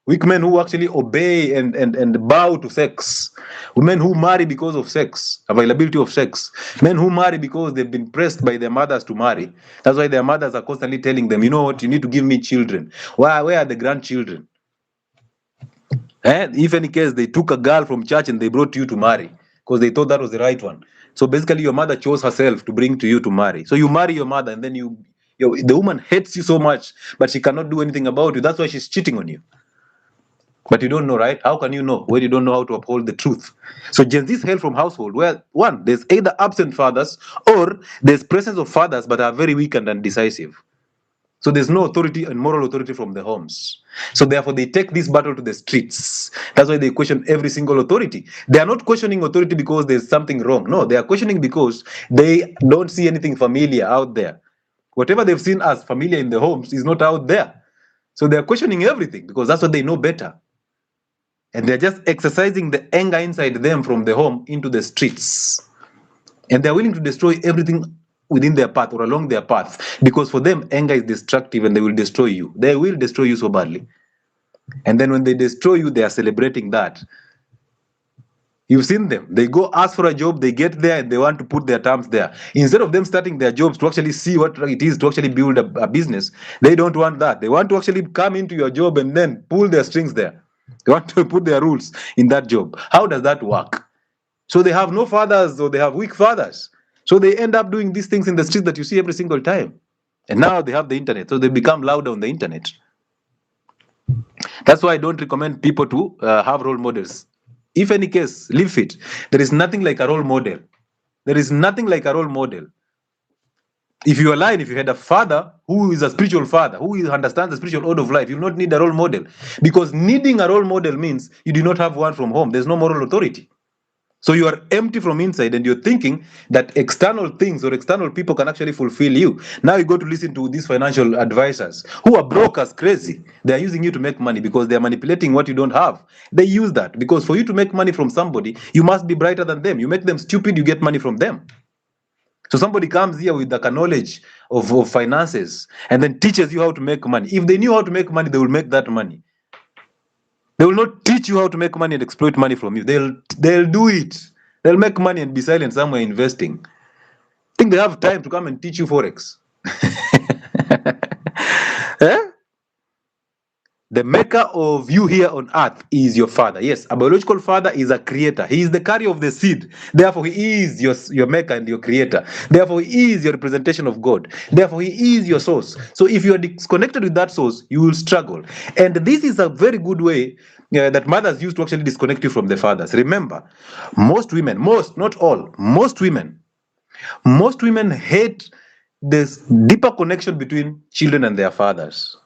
Weak men who actually obey and bow to sex. Women who marry because of sex, availability of sex. Men who marry because they've been pressed by their mothers to marry. That's why their mothers are constantly telling them, you know what, you need to give me children. Where are the grandchildren? If any case, they took a girl from church and they brought you to marry because they thought that was the right one. So basically, your mother chose herself to bring to you to marry. So you marry your mother, and then the woman hates you so much, but she cannot do anything about you. That's why she's cheating on you. But you don't know, right? How can you know when you don't know how to uphold the truth? So Gen Zs hail from household where, one, there's either absent fathers or there's presence of fathers but are very weak and undecisive. So there's no authority and moral authority from the homes. So therefore, they take this battle to the streets. That's why they question every single authority. They are not questioning authority because there's something wrong. No, they are questioning because they don't see anything familiar out there. Whatever they've seen as familiar in the homes is not out there. So they're questioning everything because that's what they know better. And they're just exercising the anger inside them from the home into the streets. And they're willing to destroy everything within their path or along their path because for them, anger is destructive and they will destroy you. They will destroy you so badly. And then when they destroy you, they are celebrating that. You've seen them. They go ask for a job, they get there, and they want to put their terms there. Instead of them starting their jobs to actually see what it is to actually build a business, they don't want that. They want to actually come into your job and then pull their strings there. They want to put their rules in that job. How does that work? So they have no fathers or they have weak fathers. So they end up doing these things in the streets that you see every single time. And now they have the internet, so they become louder on the internet. That's why I don't recommend people to have role models. If any case, leave it. There is nothing like a role model. There is nothing like a role model. If you are lying, if you had a father who is a spiritual father, who understands the spiritual order of life, you will not need a role model. Because needing a role model means you do not have one from home. There's no moral authority. So you are empty from inside and you're thinking that external things or external people can actually fulfill you. Now you go to listen to these financial advisors who are broke as crazy. They are using you to make money because they are manipulating what you don't have. They use that because for you to make money from somebody, you must be brighter than them. You make them stupid, you get money from them. So somebody comes here with like a knowledge of finances and then teaches you how to make money. If they knew how to make money, they will make that money. They will not teach you how to make money and exploit money from you. They'll do it. They'll make money and be silent somewhere investing. Think they have time to come and teach you Forex. The maker of you here on earth is your father. Yes, a biological father is a creator. He is the carrier of the seed. Therefore, he is your maker and your creator. Therefore, he is your representation of God. Therefore, he is your source. So if you are disconnected with that source, you will struggle. And this is a very good way that mothers use to actually disconnect you from the fathers. Remember, most women, not all, most women hate this deeper connection between children and their fathers.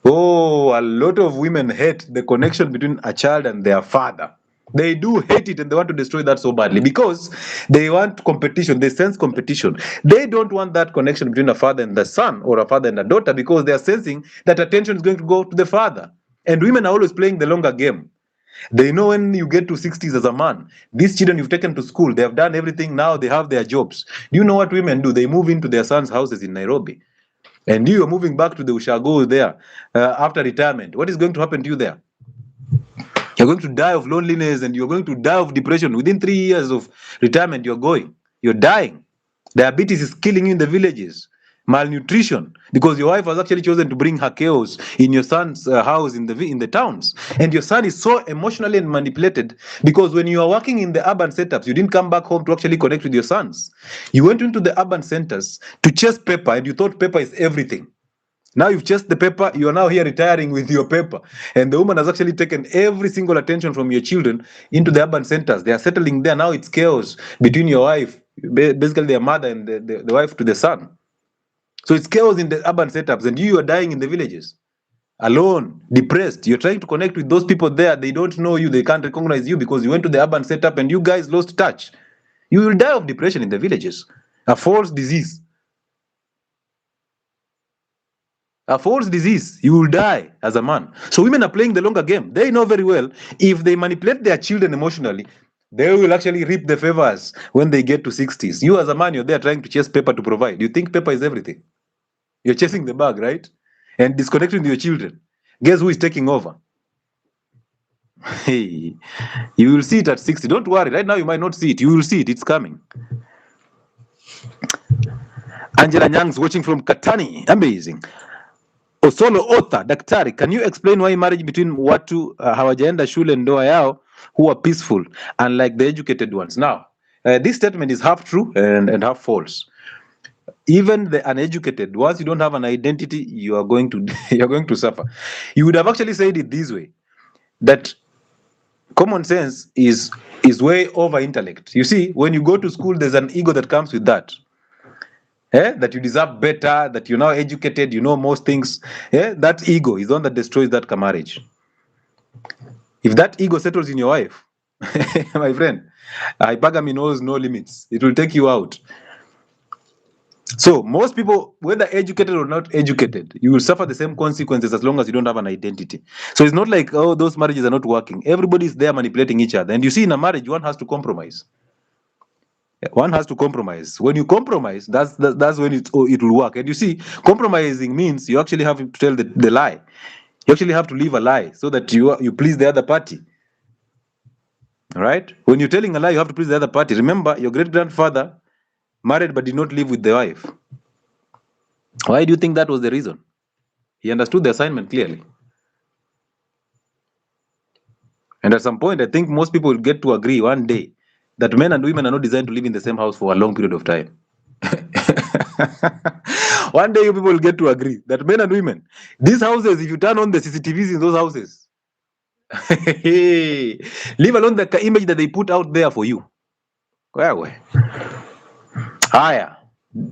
Oh, a lot of women hate the connection between a child and their father. They do hate it and they want to destroy that so badly because they want competition. They sense competition. They don't want that connection between a father and the son or a father and a daughter because they are sensing that attention is going to go to the father. And women are always playing the longer game. They know when you get to 60s as a man, these children you've taken to school, they have done everything, now they have their jobs. Do you know what women do? They move into their sons' houses in Nairobi. And you are moving back to the 𝗬𝗙𝗡𝗧 there after retirement. What is going to happen to you there? You're going to die of loneliness and you're going to die of depression. Within 3 years of retirement, you're dying. Diabetes is killing you in the villages. Malnutrition, because your wife has actually chosen to bring her chaos in your son's house in the towns. And your son is so emotionally manipulated because when you are working in the urban setups, you didn't come back home to actually connect with your sons. You went into the urban centers to chase paper and you thought paper is everything. Now you've chased the paper, you are now here retiring with your paper. And the woman has actually taken every single attention from your children into the urban centers. They are settling there. Now it's chaos between your wife, basically their mother and the wife to the son. So it's chaos in the urban setups and you are dying in the villages. Alone, depressed. You're trying to connect with those people there. They don't know you. They can't recognize you because you went to the urban setup and you guys lost touch. You will die of depression in the villages. A false disease. A false disease, you will die as a man. So women are playing the longer game. They know very well if they manipulate their children emotionally, they will actually reap the favors when they get to 60s. You as a man, you're there trying to chase paper to provide. You think paper is everything. You're chasing the bag, right? And disconnecting your children. Guess who is taking over? Hey, you will see it at 60. Don't worry. Right now, you might not see it. You will see it. It's coming. Angela Nyang's watching from Katani. Amazing. Osolo author, daktari, can you explain why marriage between watu hawajaenda shule ndoa yao who are peaceful unlike the educated ones? Now, this statement is half true and half false. Even the uneducated, once you don't have an identity, you are going to you're going to suffer. You would have actually said it this way, that common sense is way over intellect. You see, when you go to school, there's an ego that comes with that. That you deserve better, that you're now educated, you know most things. That ego is the one that destroys that marriage. If that ego settles in your wife, my friend, hypergamy knows no limits. It will take you out. So most people, whether educated or not educated, you will suffer the same consequences as long as you don't have an identity. So it's not like, oh, those marriages are not working. Everybody's there manipulating each other. And you see, in a marriage, one has to compromise. One has to compromise. When you compromise, that's when it will work. And you see, compromising means you actually have to tell the lie. You actually have to live a lie so that you please the other party. All right? When you're telling a lie, you have to please the other party. Remember, your great-grandfather married but did not live with the wife. Why do you think that was the reason? He understood the assignment clearly. And at some point, I think most people will get to agree one day that men and women are not designed to live in the same house for a long period of time. One day you people will get to agree that men and women, these houses, if you turn on the CCTVs in those houses, leave alone the image that they put out there for you. Where? Higher.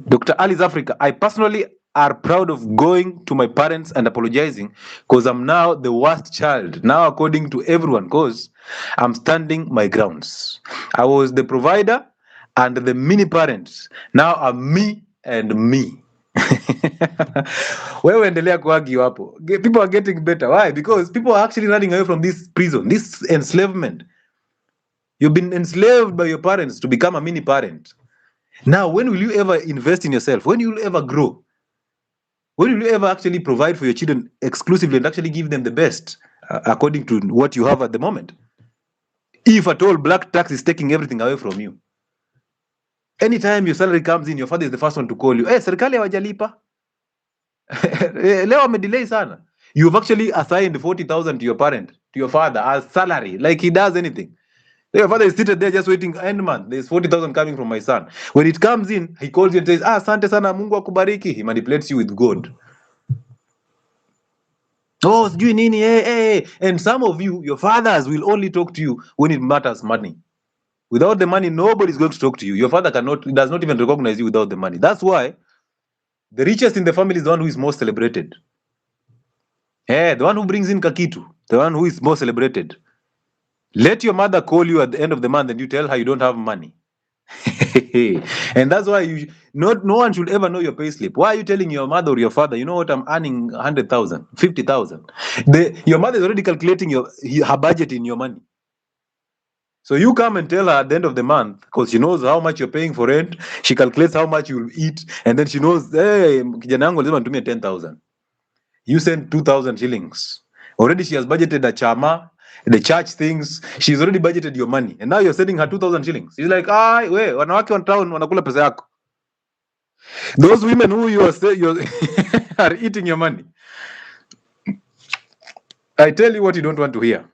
Dr. Ali's Africa, I personally are proud of going to my parents and apologizing because I'm now the worst child, now according to everyone, because I'm standing my grounds. I was the provider and the mini parents. Now I'm me and me. Wewe endelea kuargue hapo. People are getting better. Why? Because people are actually running away from this prison, this enslavement. You've been enslaved by your parents to become a mini parent. Now, when will you ever invest in yourself? When will you ever grow? When will you ever actually provide for your children exclusively and actually give them the best according to what you have at the moment? If at all black tax is taking everything away from you. Anytime your salary comes in, your father is the first one to call you. Hey, serikali hawajalipa. Leo amedelay sana. You've actually assigned 40,000 to your parent, to your father as salary, like he does anything. Your father is seated there just waiting end month. There's 40,000 coming from my son. When it comes in, he calls you and says, asante sana, Mungu akubariki. He manipulates you with God. Oh, sijui nini, hey. And some of you, your fathers will only talk to you when it matters money. Without the money, nobody's going to talk to you. Your father does not even recognize you without the money. That's why the richest in the family is the one who is most celebrated. The one who brings in kakitu, the one who is most celebrated. Let your mother call you at the end of the month and you tell her you don't have money. And that's why no one should ever know your payslip. Why are you telling your mother or your father, you know what, I'm earning 100,000, 50,000? Your mother is already calculating her budget in your money. So you come and tell her at the end of the month, because she knows how much you're paying for rent, she calculates how much you'll eat, and then she knows, hey, kijana yangu lazima nitumie 10,000. You send 2,000 shillings. Already she has budgeted a chama, the church things. She's already budgeted your money, and now you're sending her 2,000 shillings. She's like, wanawake wa town wanakula pesa yako. Those women who you are eating your money. I tell you what you don't want to hear.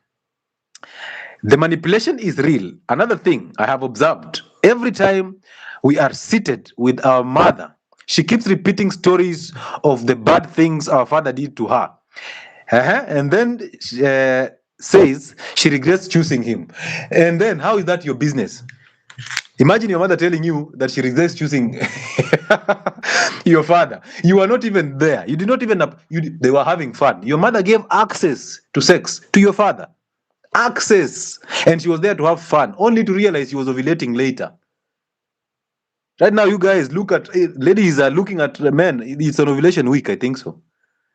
The manipulation is real. Another thing I have observed, every time we are seated with our mother, she keeps repeating stories of the bad things our father did to her. And then says she regrets choosing him. And then how is that your business? Imagine your mother telling you that she regrets choosing your father. You are not even there. You did not even, they were having fun. Your mother gave access to sex to your father. Access. And she was there to have fun, only to realize she was ovulating later. Right now, you guys look at, ladies are looking at men. It's an ovulation week, I think so.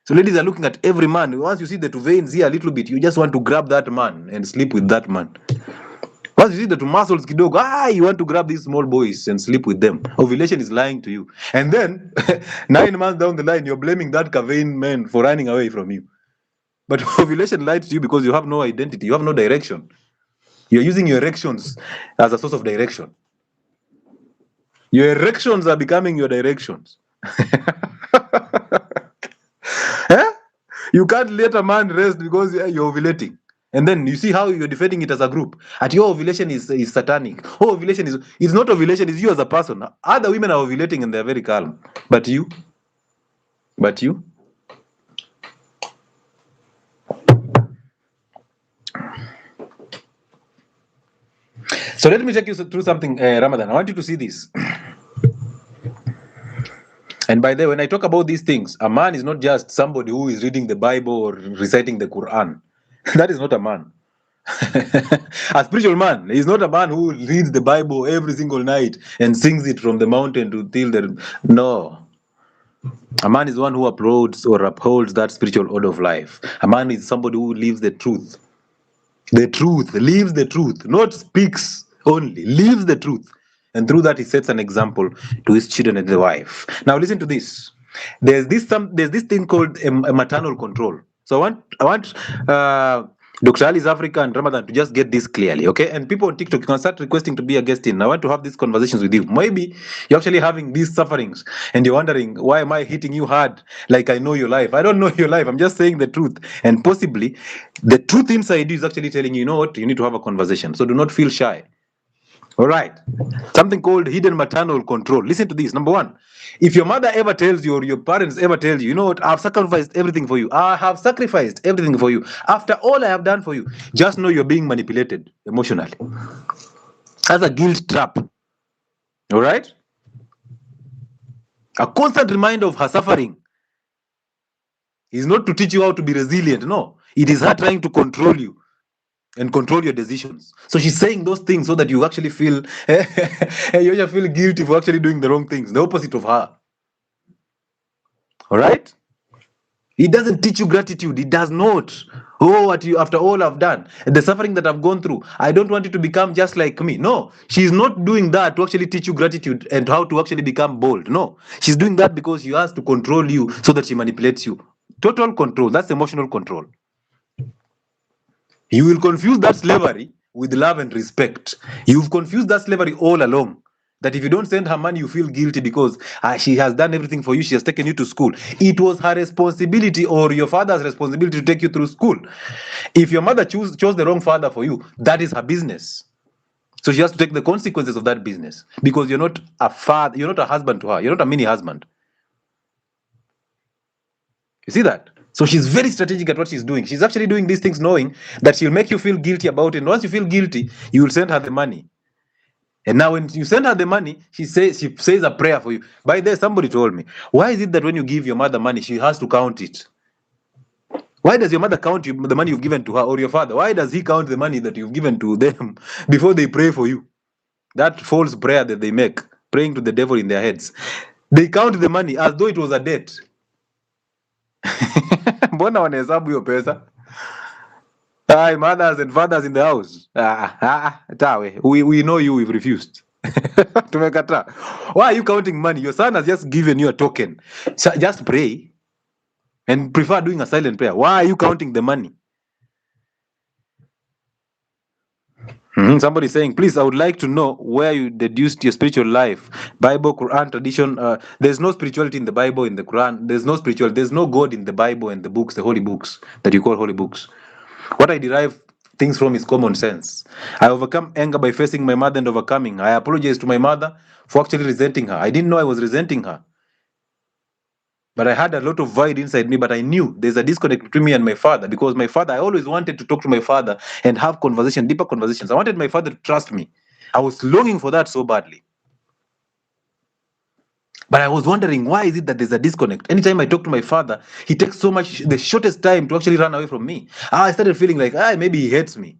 So ladies are looking at every man. Once you see the two veins here a little bit, you just want to grab that man and sleep with that man. Once you see the two muscles kidogo, you want to grab these small boys and sleep with them. Ovulation is lying to you. And then 9 months down the line, you're blaming that vein man for running away from you. But ovulation lied to you because you have no identity. You have no direction. You're using your erections as a source of direction. Your erections are becoming your directions. You can't let a man rest because you're ovulating. And then you see how you're defending it as a group. At your ovulation is satanic. Oh, ovulation it's not ovulation, it's you as a person. Other women are ovulating and they're very calm. But you? So let me take you through something, Ramadan. I want you to see this. And by the way, when I talk about these things, a man is not just somebody who is reading the Bible or reciting the Quran. That is not a man. A spiritual man is not a man who reads the Bible every single night and sings it from the mountain to till the... No. A man is one who upholds that spiritual order of life. A man is somebody who lives the truth. The truth, lives the truth, not speaks only, lives the truth. And through that, he sets an example to his children and the wife. Now, listen to this. There's this thing called a maternal control. So I want Dr. Ali's Africa and Ramadan to just get this clearly, okay? And people on TikTok, you can start requesting to be a guest in. I want to have these conversations with you. Maybe you're actually having these sufferings and you're wondering, why am I hitting you hard like I know your life? I don't know your life. I'm just saying the truth. And possibly the truth inside you is actually telling you, you know what? You need to have a conversation. So do not feel shy. All right. Something called hidden maternal control. Listen to this. Number one, if your mother ever tells you or your parents ever tell you, you know what, I've sacrificed everything for you. I have sacrificed everything for you. After all I have done for you, just know you're being manipulated emotionally. That's a guilt trap. All right? A constant reminder of her suffering is not to teach you how to be resilient. No, it is her trying to control you and control your decisions. So she's saying those things so that you actually feel guilty for actually doing the wrong things, the opposite of her. All right? It doesn't teach you gratitude. It does not. Oh, after all I've done, the suffering that I've gone through, I don't want you to become just like me. No, she's not doing that to actually teach you gratitude and how to actually become bold. No, she's doing that because she has to control you so that she manipulates you. Total control. That's emotional control. You will confuse that slavery with love and respect. You've confused that slavery all along. That if you don't send her money, you feel guilty because she has done everything for you. She has taken you to school. It was her responsibility or your father's responsibility to take you through school. If your mother chose the wrong father for you, that is her business. So she has to take the consequences of that business because you're not a father, you're not a husband to her. You're not a mini husband. You see that? So she's very strategic at what she's doing. She's actually doing these things knowing that she'll make you feel guilty about it. And once you feel guilty, you will send her the money. And now when you send her the money, she says a prayer for you. By the way, somebody told me, why is it that when you give your mother money, she has to count it? Why does your mother count the money you've given to her, or your father? Why does he count the money that you've given to them before they pray for you? That false prayer that they make, praying to the devil in their heads. They count the money as though it was a debt. Mbona wanahesabu hiyo pesa? Hi, mothers and fathers in the house. Tawe, we know you, we've refused. Tumekata. Why are you counting money? Your son has just given you a token. So just pray and prefer doing a silent prayer. Why are you counting the money? Somebody saying, please, I would like to know where you deduced your spiritual life. Bible, Quran, tradition. There's no spirituality in the Bible, in the Quran. There's no God in the Bible and the books, the holy books that you call holy books. What I derive things from is common sense. I overcome anger by facing my mother and overcoming. I apologize to my mother for actually resenting her. I didn't know I was resenting her. But I had a lot of void inside me, but I knew there's a disconnect between me and my father, because my father, I always wanted to talk to my father and have deeper conversations. I wanted my father to trust me. I was longing for that so badly. But I was wondering, why is it that there's a disconnect? Anytime I talk to my father, he takes the shortest time to actually run away from me. I started feeling like, maybe he hates me.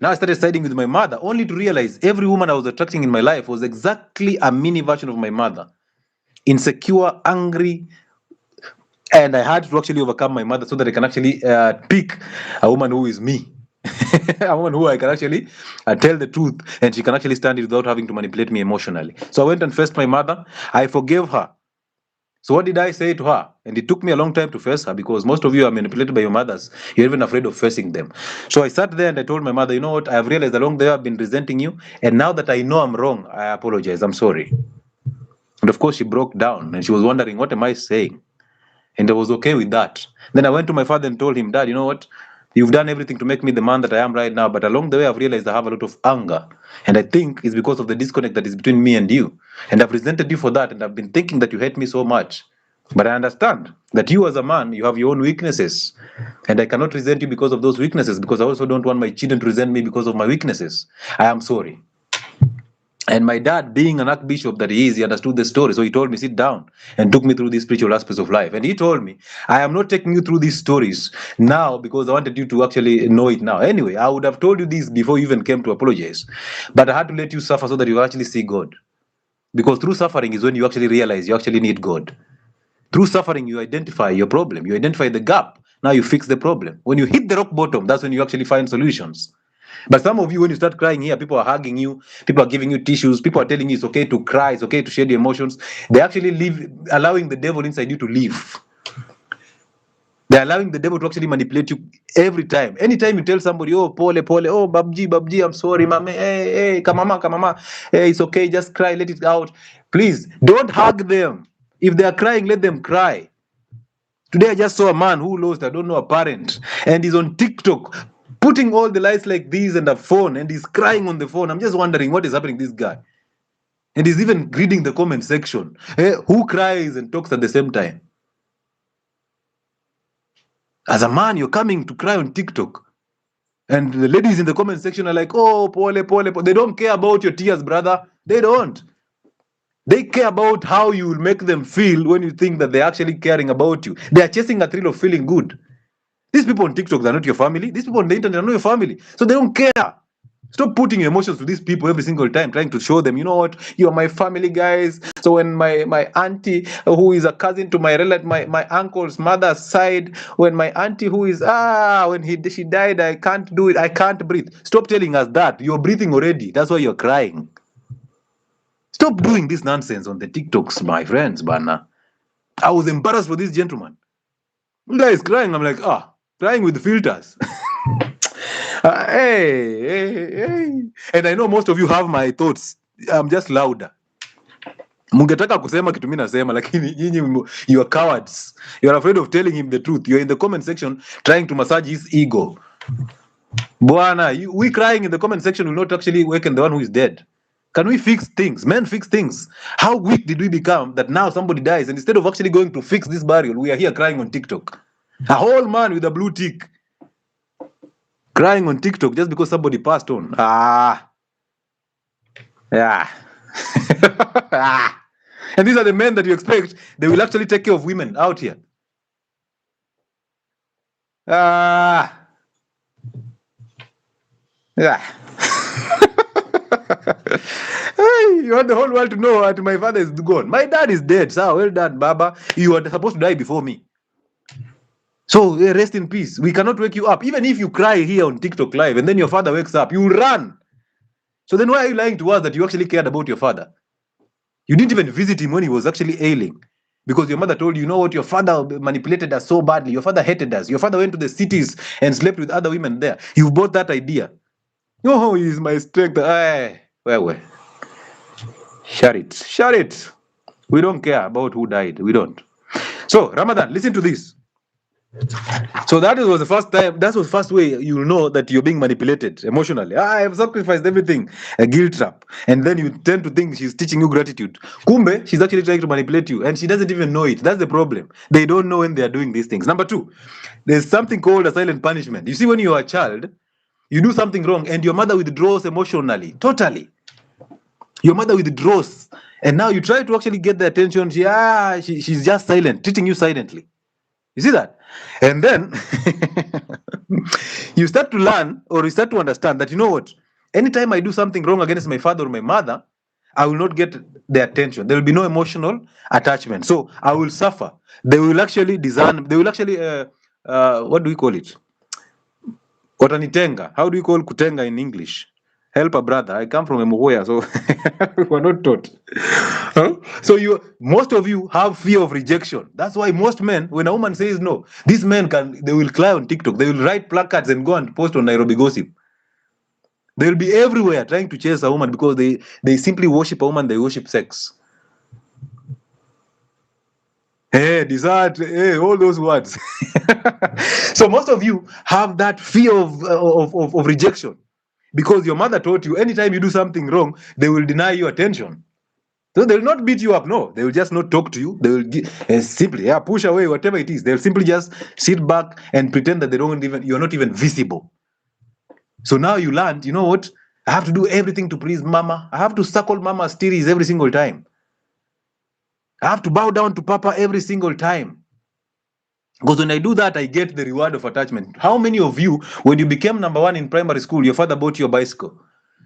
Now I started siding with my mother, only to realize every woman I was attracting in my life was exactly a mini version of my mother. Insecure, angry, and I had to actually overcome my mother so that I can actually pick a woman who is me. A woman who I can actually tell the truth, and she can actually stand it without having to manipulate me emotionally. So I went and faced my mother. I forgave her. So what did I say to her? And it took me a long time to face her, because most of you are manipulated by your mothers. You're even afraid of facing them. So I sat there and I told my mother, you know what? I have realized along the way I've been resenting you. And now that I know I'm wrong, I apologize. I'm sorry. And of course, she broke down and she was wondering, what am I saying? And I was okay with that. Then I went to my father and told him, Dad, you know what? You've done everything to make me the man that I am right now, but along the way I've realized I have a lot of anger. And I think it's because of the disconnect that is between me and you. And I've resented you for that, and I've been thinking that you hate me so much. But I understand that you as a man, you have your own weaknesses. And I cannot resent you because of those weaknesses, because I also don't want my children to resent me because of my weaknesses. I am sorry. And my dad, being an archbishop that he is, he understood the story. So he told me, sit down, and took me through these spiritual aspects of life. And he told me, I am not taking you through these stories now because I wanted you to actually know it now. Anyway, I would have told you this before you even came to apologize. But I had to let you suffer so that you actually see God. Because through suffering is when you actually realize you actually need God. Through suffering, you identify your problem. You identify the gap. Now you fix the problem. When you hit the rock bottom, that's when you actually find solutions. But some of you, when you start crying here, people are hugging you, people are giving you tissues, people are telling you it's okay to cry, it's okay to share your emotions. They actually allowing the devil inside you to live. They're allowing the devil to actually manipulate you every time. Anytime you tell somebody, oh, pole, oh, babji, I'm sorry, mama, hey, kamama, hey, it's okay, just cry, let it out. Please, don't hug them. If they are crying, let them cry. Today, I just saw a man who lost, I don't know, a parent, and he's on TikTok, putting all the lights like these and a phone, and he's crying on the phone. I'm just wondering what is happening to this guy. And he's even reading the comment section. Who cries and talks at the same time? As a man, you're coming to cry on TikTok. And the ladies in the comment section are like, oh, pole. They don't care about your tears, brother. They don't. They care about how you will make them feel when you think that they're actually caring about you. They are chasing a thrill of feeling good. These people on TikTok, they're not your family. These people on the internet are not your family. So they don't care. Stop putting your emotions to these people every single time, trying to show them, you know what, you're my family, guys. So when my auntie, who is a cousin to my relative, my uncle's mother's side, when my auntie who is, when she died, I can't do it, I can't breathe. Stop telling us that. You're breathing already. That's why you're crying. Stop doing this nonsense on the TikToks, my friends, Bana. I was embarrassed for this gentleman. The guy is crying. I'm like, crying with filters. Hey. And I know most of you have my thoughts. I'm just louder. Mungetaka kusema kitu mimi nasema, lakini nyinyi you are cowards. You are afraid of telling him the truth. You are in the comment section trying to massage his ego. Bwana, we crying in the comment section will not actually awaken the one who is dead. Can we fix things? Men fix things. How weak did we become that now somebody dies, and instead of actually going to fix this burial, we are here crying on TikTok? A whole man with a blue tick crying on TikTok just because somebody passed on. Yeah. And these are the men that you expect they will actually take care of women out here. Ah, yeah. Hey, you want the whole world to know that my father is gone. My dad is dead. So well done, Baba. You are supposed to die before me. So rest in peace. We cannot wake you up. Even if you cry here on TikTok live and then your father wakes up, you run. So then why are you lying to us that you actually cared about your father? You didn't even visit him when he was actually ailing. Because your mother told you, you know what, your father manipulated us so badly. Your father hated us. Your father went to the cities and slept with other women there. You bought that idea. Oh, he is my strength. Hey, well. Shut it. Shut it. We don't care about who died. We don't. So, Ramadan, listen to this. So that was the first time, that was the first way you'll know that you're being manipulated emotionally. I have sacrificed everything, a guilt trap. And then you tend to think she's teaching you gratitude. Kumbe, she's actually trying to manipulate you and she doesn't even know it. That's the problem. They don't know when they are doing these things. Number two, there's something called a silent punishment. You see, when you're a child, you do something wrong and your mother withdraws emotionally, totally. Your mother withdraws. And now you try to actually get the attention. She's just silent, treating you silently. You see that? And then you start to learn or you start to understand that, you know what? Anytime I do something wrong against my father or my mother, I will not get the attention. There will be no emotional attachment. So I will suffer. They will actually discern. They will actually, what do we call it? Watanitenga. How do we call kutenga in English? Help a brother. I come from Emuhoya, so we're not taught. Huh? So most of you have fear of rejection. That's why most men, when a woman says no, these men they will cry on TikTok. They will write placards and go and post on Nairobi Gossip. They will be everywhere trying to chase a woman because they simply worship a woman. They worship sex. Hey, desert, hey, all those words. So most of you have that fear of rejection. Because your mother taught you, anytime you do something wrong, they will deny you attention. So they will not beat you up, no. They will just not talk to you. They will simply push away whatever it is. They'll simply just sit back and pretend that you're not even visible. So now you learned, you know what? I have to do everything to please mama. I have to suckle mama's titties every single time. I have to bow down to papa every single time. Because when I do that, I get the reward of attachment. How many of you, when you became number one in primary school, your father bought you a bicycle?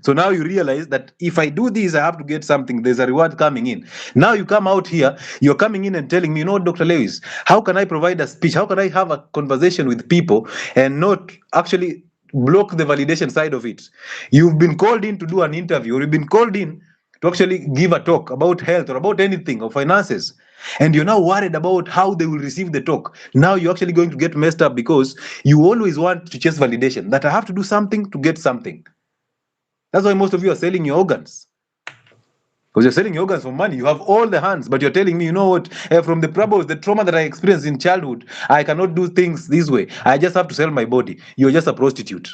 So now you realize that if I do this, I have to get something. There's a reward coming in. Now you come out here, you're coming in and telling me, you know, Dr. Lewis, how can I provide a speech? How can I have a conversation with people and not actually block the validation side of it? You've been called in to do an interview, or you've been called in to actually give a talk about health or about anything or finances. And you're now worried about how they will receive the talk. Now you're actually going to get messed up because you always want to chase validation, that I have to do something to get something. That's why most of you are selling your organs. Because you're selling your organs for money. You have all the hands, but you're telling me, you know what, from the troubles, the trauma that I experienced in childhood, I cannot do things this way. I just have to sell my body. You're just a prostitute.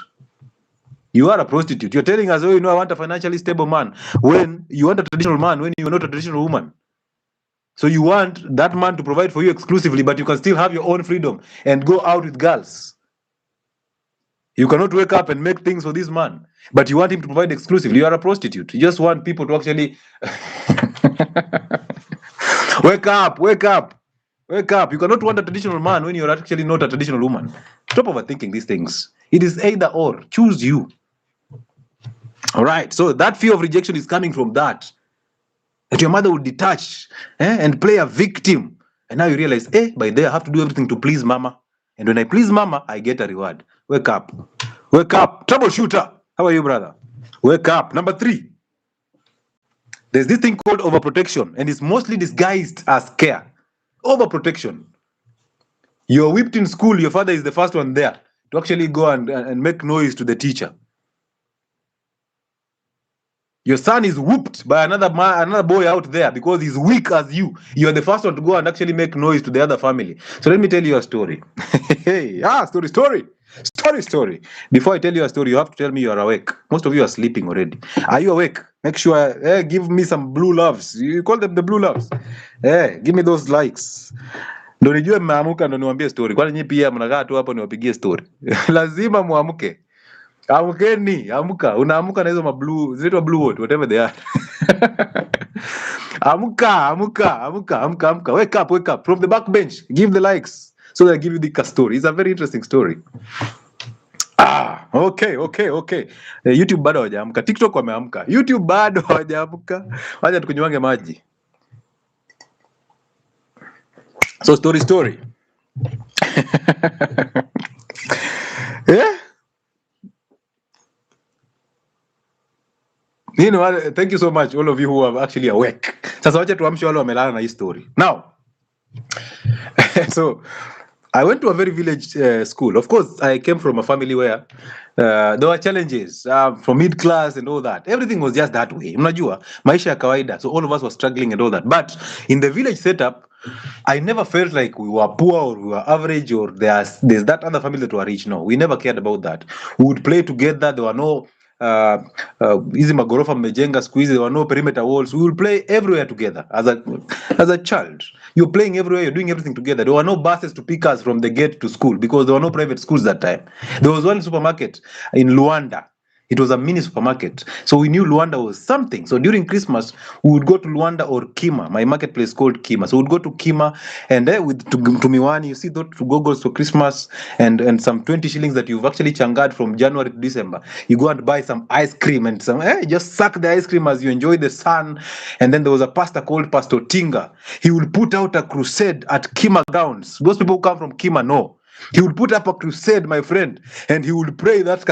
You are a prostitute. You're telling us, oh, you know, I want a financially stable man. When you want a traditional man, when you're not a traditional woman. So you want that man to provide for you exclusively, but you can still have your own freedom and go out with girls. You cannot wake up and make things for this man, but you want him to provide exclusively. You are a prostitute. You just want people to actually wake up, wake up, wake up. You cannot want a traditional man when you're actually not a traditional woman. Stop overthinking these things. It is either or. Choose you. All right. So that fear of rejection is coming from that your mother would detach and play a victim. And now you realize, by there I have to do everything to please mama. And when I please mama, I get a reward. Wake up. Wake up. Troubleshooter. How are you, brother? Wake up. Number 3. There's this thing called overprotection, and it's mostly disguised as care. Overprotection. You're whipped in school, your father is the first one there to actually go and make noise to the teacher. Your son is whooped by another boy out there because he's weak as you. You're the first one to go and actually make noise to the other family. So let me tell you a story. Story. Before I tell you a story, you have to tell me you are awake. Most of you are sleeping already. Are you awake? Make sure, give me some blue loves. You call them the blue loves. Give me those likes. Ndo nijue mmeamuka ndo niwaambie story. Kwani nyinyi pia mnakaa tu hapo niwapigie story. Lazima muamuke. Amkeni, amka. Unaamuka na hizo mablue, zinaitwa blue what, whatever they are. Amka. Wake up. From the back bench. Give the likes. So I give you the story. It's a very interesting story. Okay. YouTube bado hawajaamka. TikTok wameamka. YouTube bado hawajaamka. Wacha tukunywange maji. So story. Yeah. You know, thank you so much, all of you who are actually awake. Sasa wacha tuamshe wale wamelala na hii story. Now, so I went to a very village school. Of course, I came from a family where there were challenges from mid class and all that. Everything was just that way. Mnajua, maisha ya kawaida. So all of us were struggling and all that. But in the village setup, I never felt like we were poor or we were average or there's that other family that were rich. No, we never cared about that. We would play together. There were no hizi magorofa mmejenga siku hizi, there were no perimeter walls. We will play everywhere together as a child. You're playing everywhere, you're doing everything together. There were no buses to pick us from the gate to school because there were no private schools that time. There was one supermarket in Luanda. It was a mini supermarket. So we knew Luanda was something. So during Christmas, we would go to Luanda or Kima, my marketplace called Kima. So we'd go to Kima and there with to Miwani, you see those to goggles for Christmas and some 20 shillings that you've actually changad from January to December. You go and buy some ice cream and some, just suck the ice cream as you enjoy the sun. And then there was a pastor called Pastor Tinga. He would put out a crusade at Kima grounds. Those people who come from Kima know. He would put up a crusade, my friend, and he would pray that,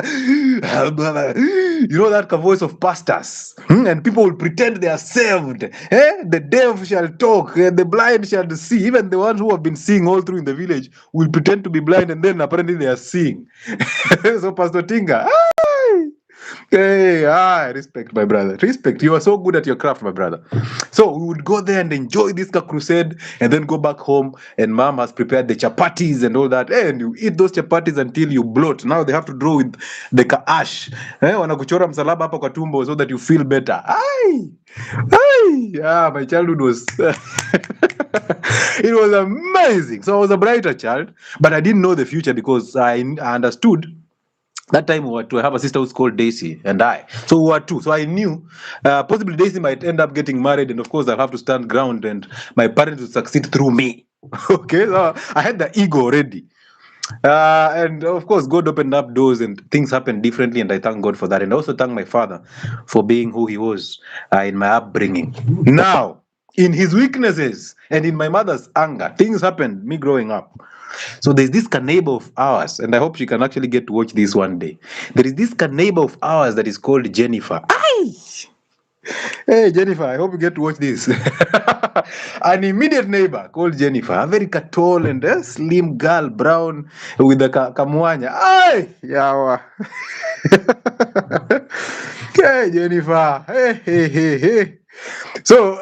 you know, that voice of pastors. And people will pretend they are saved. The deaf shall talk, the blind shall see. Even the ones who have been seeing all through in the village will pretend to be blind, and then apparently they are seeing. So Pastor Tinga, hey, respect, my brother. Respect. You are so good at your craft, my brother. So we would go there and enjoy this crusade and then go back home and mom has prepared the chapatis and all that. And you eat those chapatis until you bloat. Now they have to draw with the kaash. Wanakuchora msalaba hapa kwa tumbo so that you feel better. My childhood was... it was amazing. So I was a brighter child, but I didn't know the future because I understood. That time we were to have a sister who's called Daisy and I. So we were two. So I knew possibly Daisy might end up getting married and of course I'll have to stand ground and my parents would succeed through me. Okay, so I had the ego already. And of course God opened up doors and things happened differently and I thank God for that. And I also thank my father for being who he was in my upbringing. Now, in his weaknesses and in my mother's anger, things happened me growing up. So there's this neighbor of ours, and I hope she can actually get to watch this one day. There is this neighbor of ours that is called Jennifer. Hey, Jennifer, I hope you get to watch this. An immediate neighbor called Jennifer, a very tall and slim girl, brown, with the kamwanya. Yawa. Hey, Jennifer. Hey. So,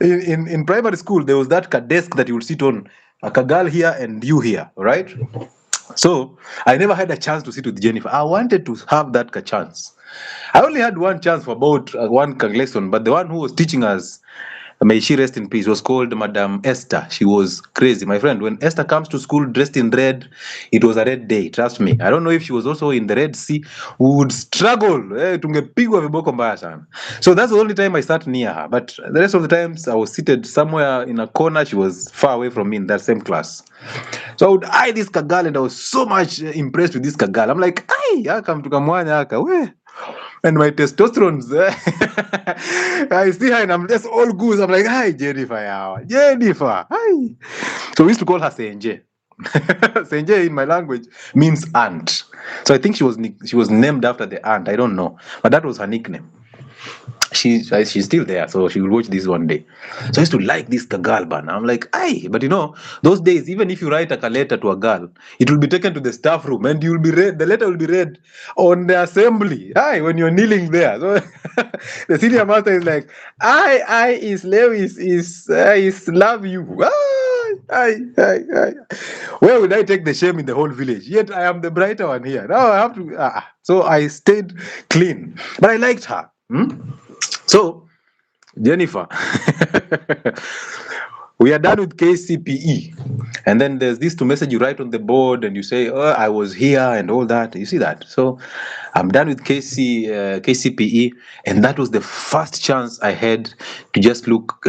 in primary school, there was that desk that you would sit on. A girl here and you here, right? So I never had a chance to sit with Jennifer. I wanted to have that chance. I only had one chance for about one lesson, but the one who was teaching us, may she rest in peace, was called Madam Esther. She was crazy, my friend. When Esther comes to school dressed in red, it was a red day, trust me. I don't know if she was also in the Red Sea. We would struggle. Tungepigwa viboko mbaya sana. So that's the only time I sat near her. But the rest of the times I was seated somewhere in a corner. She was far away from me in that same class. So I would eye this girl and I was so much impressed with this girl. I'm like, come to Kamwanya aka, we. And my testosterone's I see her and I'm just all goose. I'm like, hi, Jennifer. Hi. So we used to call her Senje. Senje in my language means aunt. So I think she was named after the aunt. I don't know. But that was her nickname. She's still there, so she will watch this one day. So I used to like this girl, man. I'm like, but you know, those days, even if you write a letter to a girl, it will be taken to the staff room and you will be read. The letter will be read on the assembly. When you're kneeling there. So the senior master is like, is Lewis is love you. Where would I take the shame in the whole village? Yet I am the brighter one here. Now I have to. So I stayed clean, but I liked her. So, Jennifer, we are done with KCPE. And then there's this to message you write on the board and you say, I was here and all that. You see that? So, I'm done with KCPE. And that was the first chance I had to just look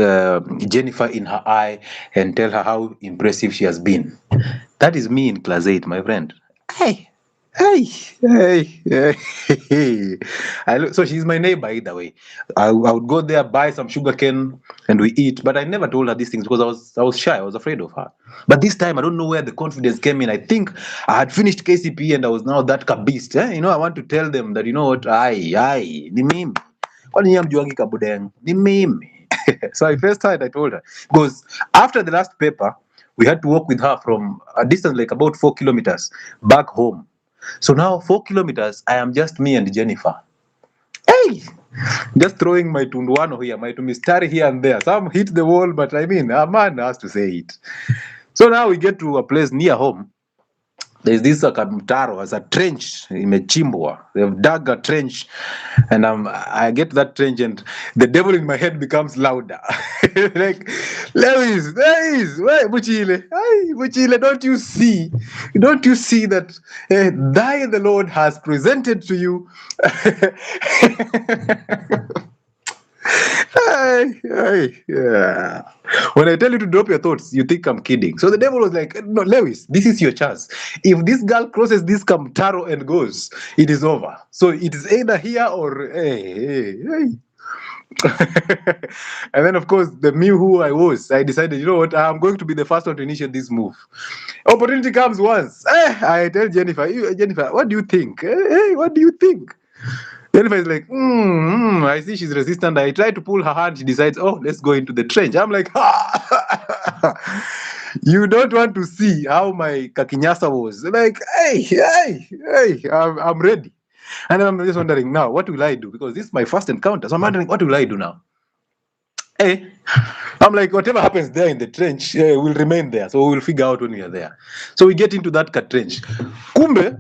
Jennifer in her eye and tell her how impressive she has been. That is me in class 8, my friend. Hey, hey, hey, hey. So she's my neighbor either way. I would go there, buy some sugar cane, and we eat. But I never told her these things because I was shy. I was afraid of her. But this time, I don't know where the confidence came in. I think I had finished KCP and I was now that beast. You know, I want to tell them that, you know what, ni mimi. Kwani nyinyi hamjuangi kabudeng? Ni mimi. So I first time I told her. Because after the last paper, we had to walk with her from a distance like about 4 kilometers back home. So now 4 kilometers, I am just me and Jennifer. Hey! Just throwing my tunduano here, my tumistari here and there. Some hit the wall, but I mean, a man has to say it. So now we get to a place near home. There's this mtaro as a trench imechimbwa. They've dug a trench, and I get that trench, and the devil in my head becomes louder. Like, Lewis, wait, Buchile, don't you see? Don't you see that thy the Lord has presented to you? Yeah. When I tell you to drop your thoughts, you think I'm kidding. So the devil was like, no, Lewis, this is your chance. If this girl crosses this Kamtaro and goes, it is over. So it is either here or hey. And then, of course, me who I was, I decided, you know what, I'm going to be the first one to initiate this move. Opportunity comes once. I tell Jennifer, what do you think? Hey, what do you think? Jennifer is like, I see she's resistant. I try to pull her hand. She decides, oh, let's go into the trench. I'm like, you don't want to see how my kakinyasa was. Like, hey, I'm ready. And I'm just wondering now, what will I do? Because this is my first encounter. So I'm wondering, what will I do now? Hey, I'm like, whatever happens there in the trench will remain there. So we'll figure out when we are there. So we get into that trench. Kumbe,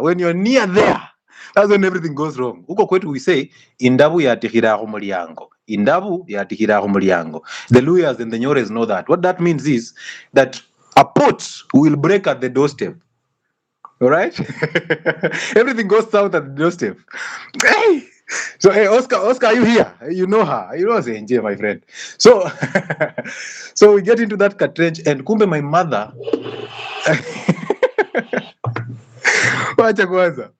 when you're near there, that's when everything goes wrong. Huko kwetu we say, indabu yatihiraho mulyango. Indabu yatihiraho mulyango. The Luyas and the Nyores know that. What that means is that a pot will break at the doorstep. All right? Everything goes south at the doorstep. Hey! So, hey, Oscar, are you here? You know her. You know Zenje, my friend. So, so we get into that trench, and kumbe my mother. Wacha kwanza.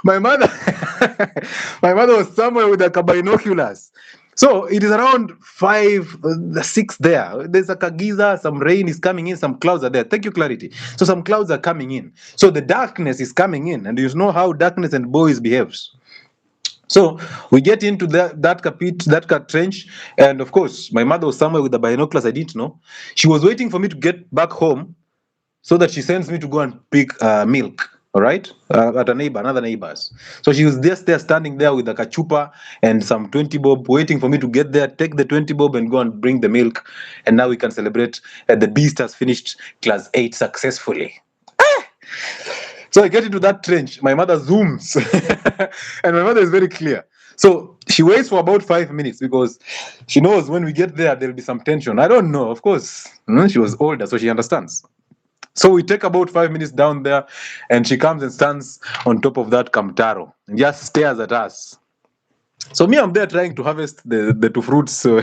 My mother was somewhere with the binoculars. So it is around 5, 6 there. There's a kagiza, some rain is coming in, some clouds are there. Thank you, Clarity. So some clouds are coming in. So the darkness is coming in, and you know how darkness and boys behaves. So we get into that trench, and of course, my mother was somewhere with the binoculars. I didn't know. She was waiting for me to get back home so that she sends me to go and pick milk. All right, at another neighbor's. So she was just there standing there with a kachupa and some 20 bob, waiting for me to get there, take the 20 bob and go and bring the milk. And now we can celebrate that the beast has finished class 8 successfully. So I get into that trench. My mother zooms, and my mother is very clear. So she waits for about 5 minutes because she knows when we get there, there'll be some tension. I don't know, of course. She was older, so she understands. So we take about 5 minutes down there, and she comes and stands on top of that kamtaro and just stares at us. So me, I'm there trying to harvest the 2 fruits. So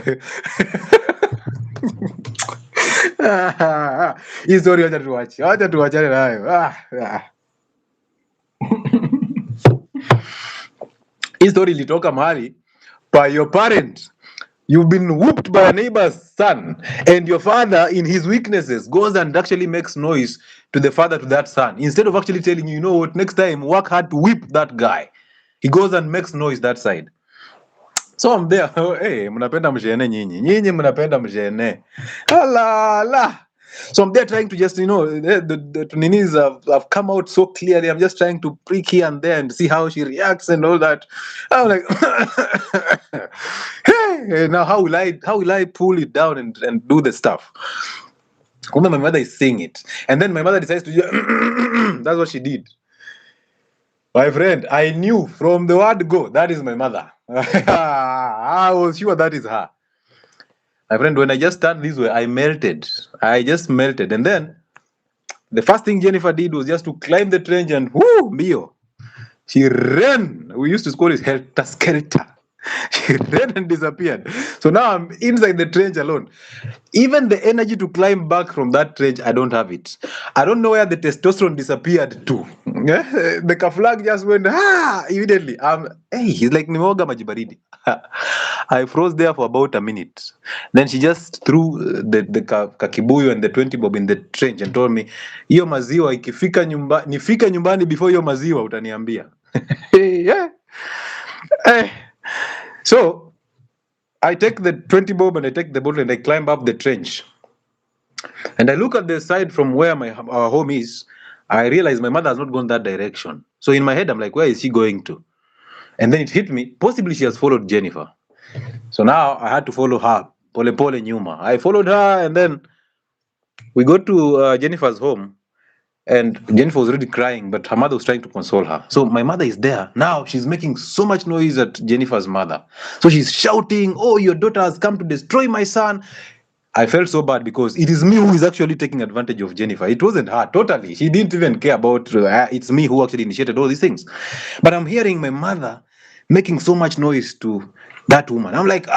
hii story wacha tuachane nayo. Hii story ilitoka mahali by your parent. You've been whooped by a neighbor's son, and your father, in his weaknesses, goes and actually makes noise to the father to that son. Instead of actually telling you, you know what, next time work hard to whip that guy, he goes and makes noise that side. So I'm there. Hey, mnapenda mjene nyinyi mnapenda mjene. La. So I'm there trying to just, the Tuninis have come out so clearly. I'm just trying to prick here and there and see how she reacts and all that. I'm like, hey, now how will I pull it down and do the stuff? My mother is saying it, and then my mother decides to do. That's what she did. My friend, I knew from the word go, that is my mother. I was sure that is her. My friend, when I just turned this way, I melted. I just melted. And then the first thing Jennifer did was just to climb the trench and whoo, Mio. She ran. We used to call it 𝗓𝗙𝗡𝗧. She ran and disappeared. So now I'm inside the trench alone. Even the energy to climb back from that trench, I don't have it. I don't know where the testosterone disappeared to. The flag just went immediately. Hey, he's like nimeoga maji baridi. I froze there for about a minute. Then she just threw the kakibuyu and the 20 bob in the trench and told me, hiyo maziwa ikifika nifika nyumbani before hiyo maziwa utaniambia. Yeah. So I take the 20 bob and I take the bottle and I climb up the trench. And I look at the side from where our home is. I realize my mother has not gone that direction. So in my head, I'm like, where is she going to? And then it hit me, possibly she has followed Jennifer. So now I had to follow her. Pole pole nyuma. I followed her and then we go to Jennifer's home. And Jennifer was already crying, but her mother was trying to console her. So my mother is there. Now she's making so much noise at Jennifer's mother. So she's shouting, oh, your daughter has come to destroy my son. I felt so bad because it is me who is actually taking advantage of Jennifer. It wasn't her, totally. She didn't even care about, it's me who actually initiated all these things. But I'm hearing my mother making so much noise to that woman. I'm like,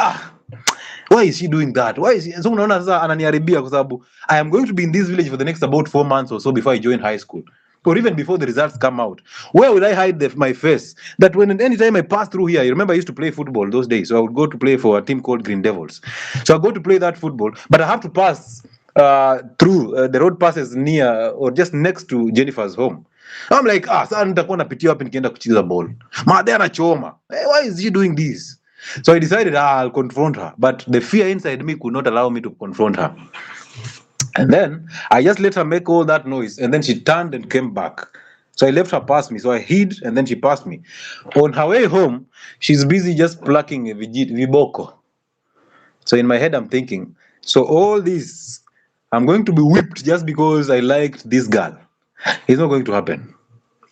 why is she doing that? Why is she? So unaona sasa ananiharibia kwa sababu I am going to be in this village for the next about 4 months or so before I join high school, or even before the results come out. Where will I hide my face? That when anytime I pass through here, you remember I used to play football those days, so I would go to play for a team called Green Devils. So I go to play that football, but I have to pass through the road passes near or just next to Jennifer's home. I'm like, sasa nitakuwa napitia wapi nikienda kucheza ball? Mada anachoma. Hey, why is she doing this? So I decided I'll confront her, but the fear inside me could not allow me to confront her. And then I just let her make all that noise, and then she turned and came back. So I left her past me, so I hid, and then she passed me. On her way home, she's busy just plucking a viboko. So in my head, I'm thinking, so all this, I'm going to be whipped just because I liked this girl. It's not going to happen.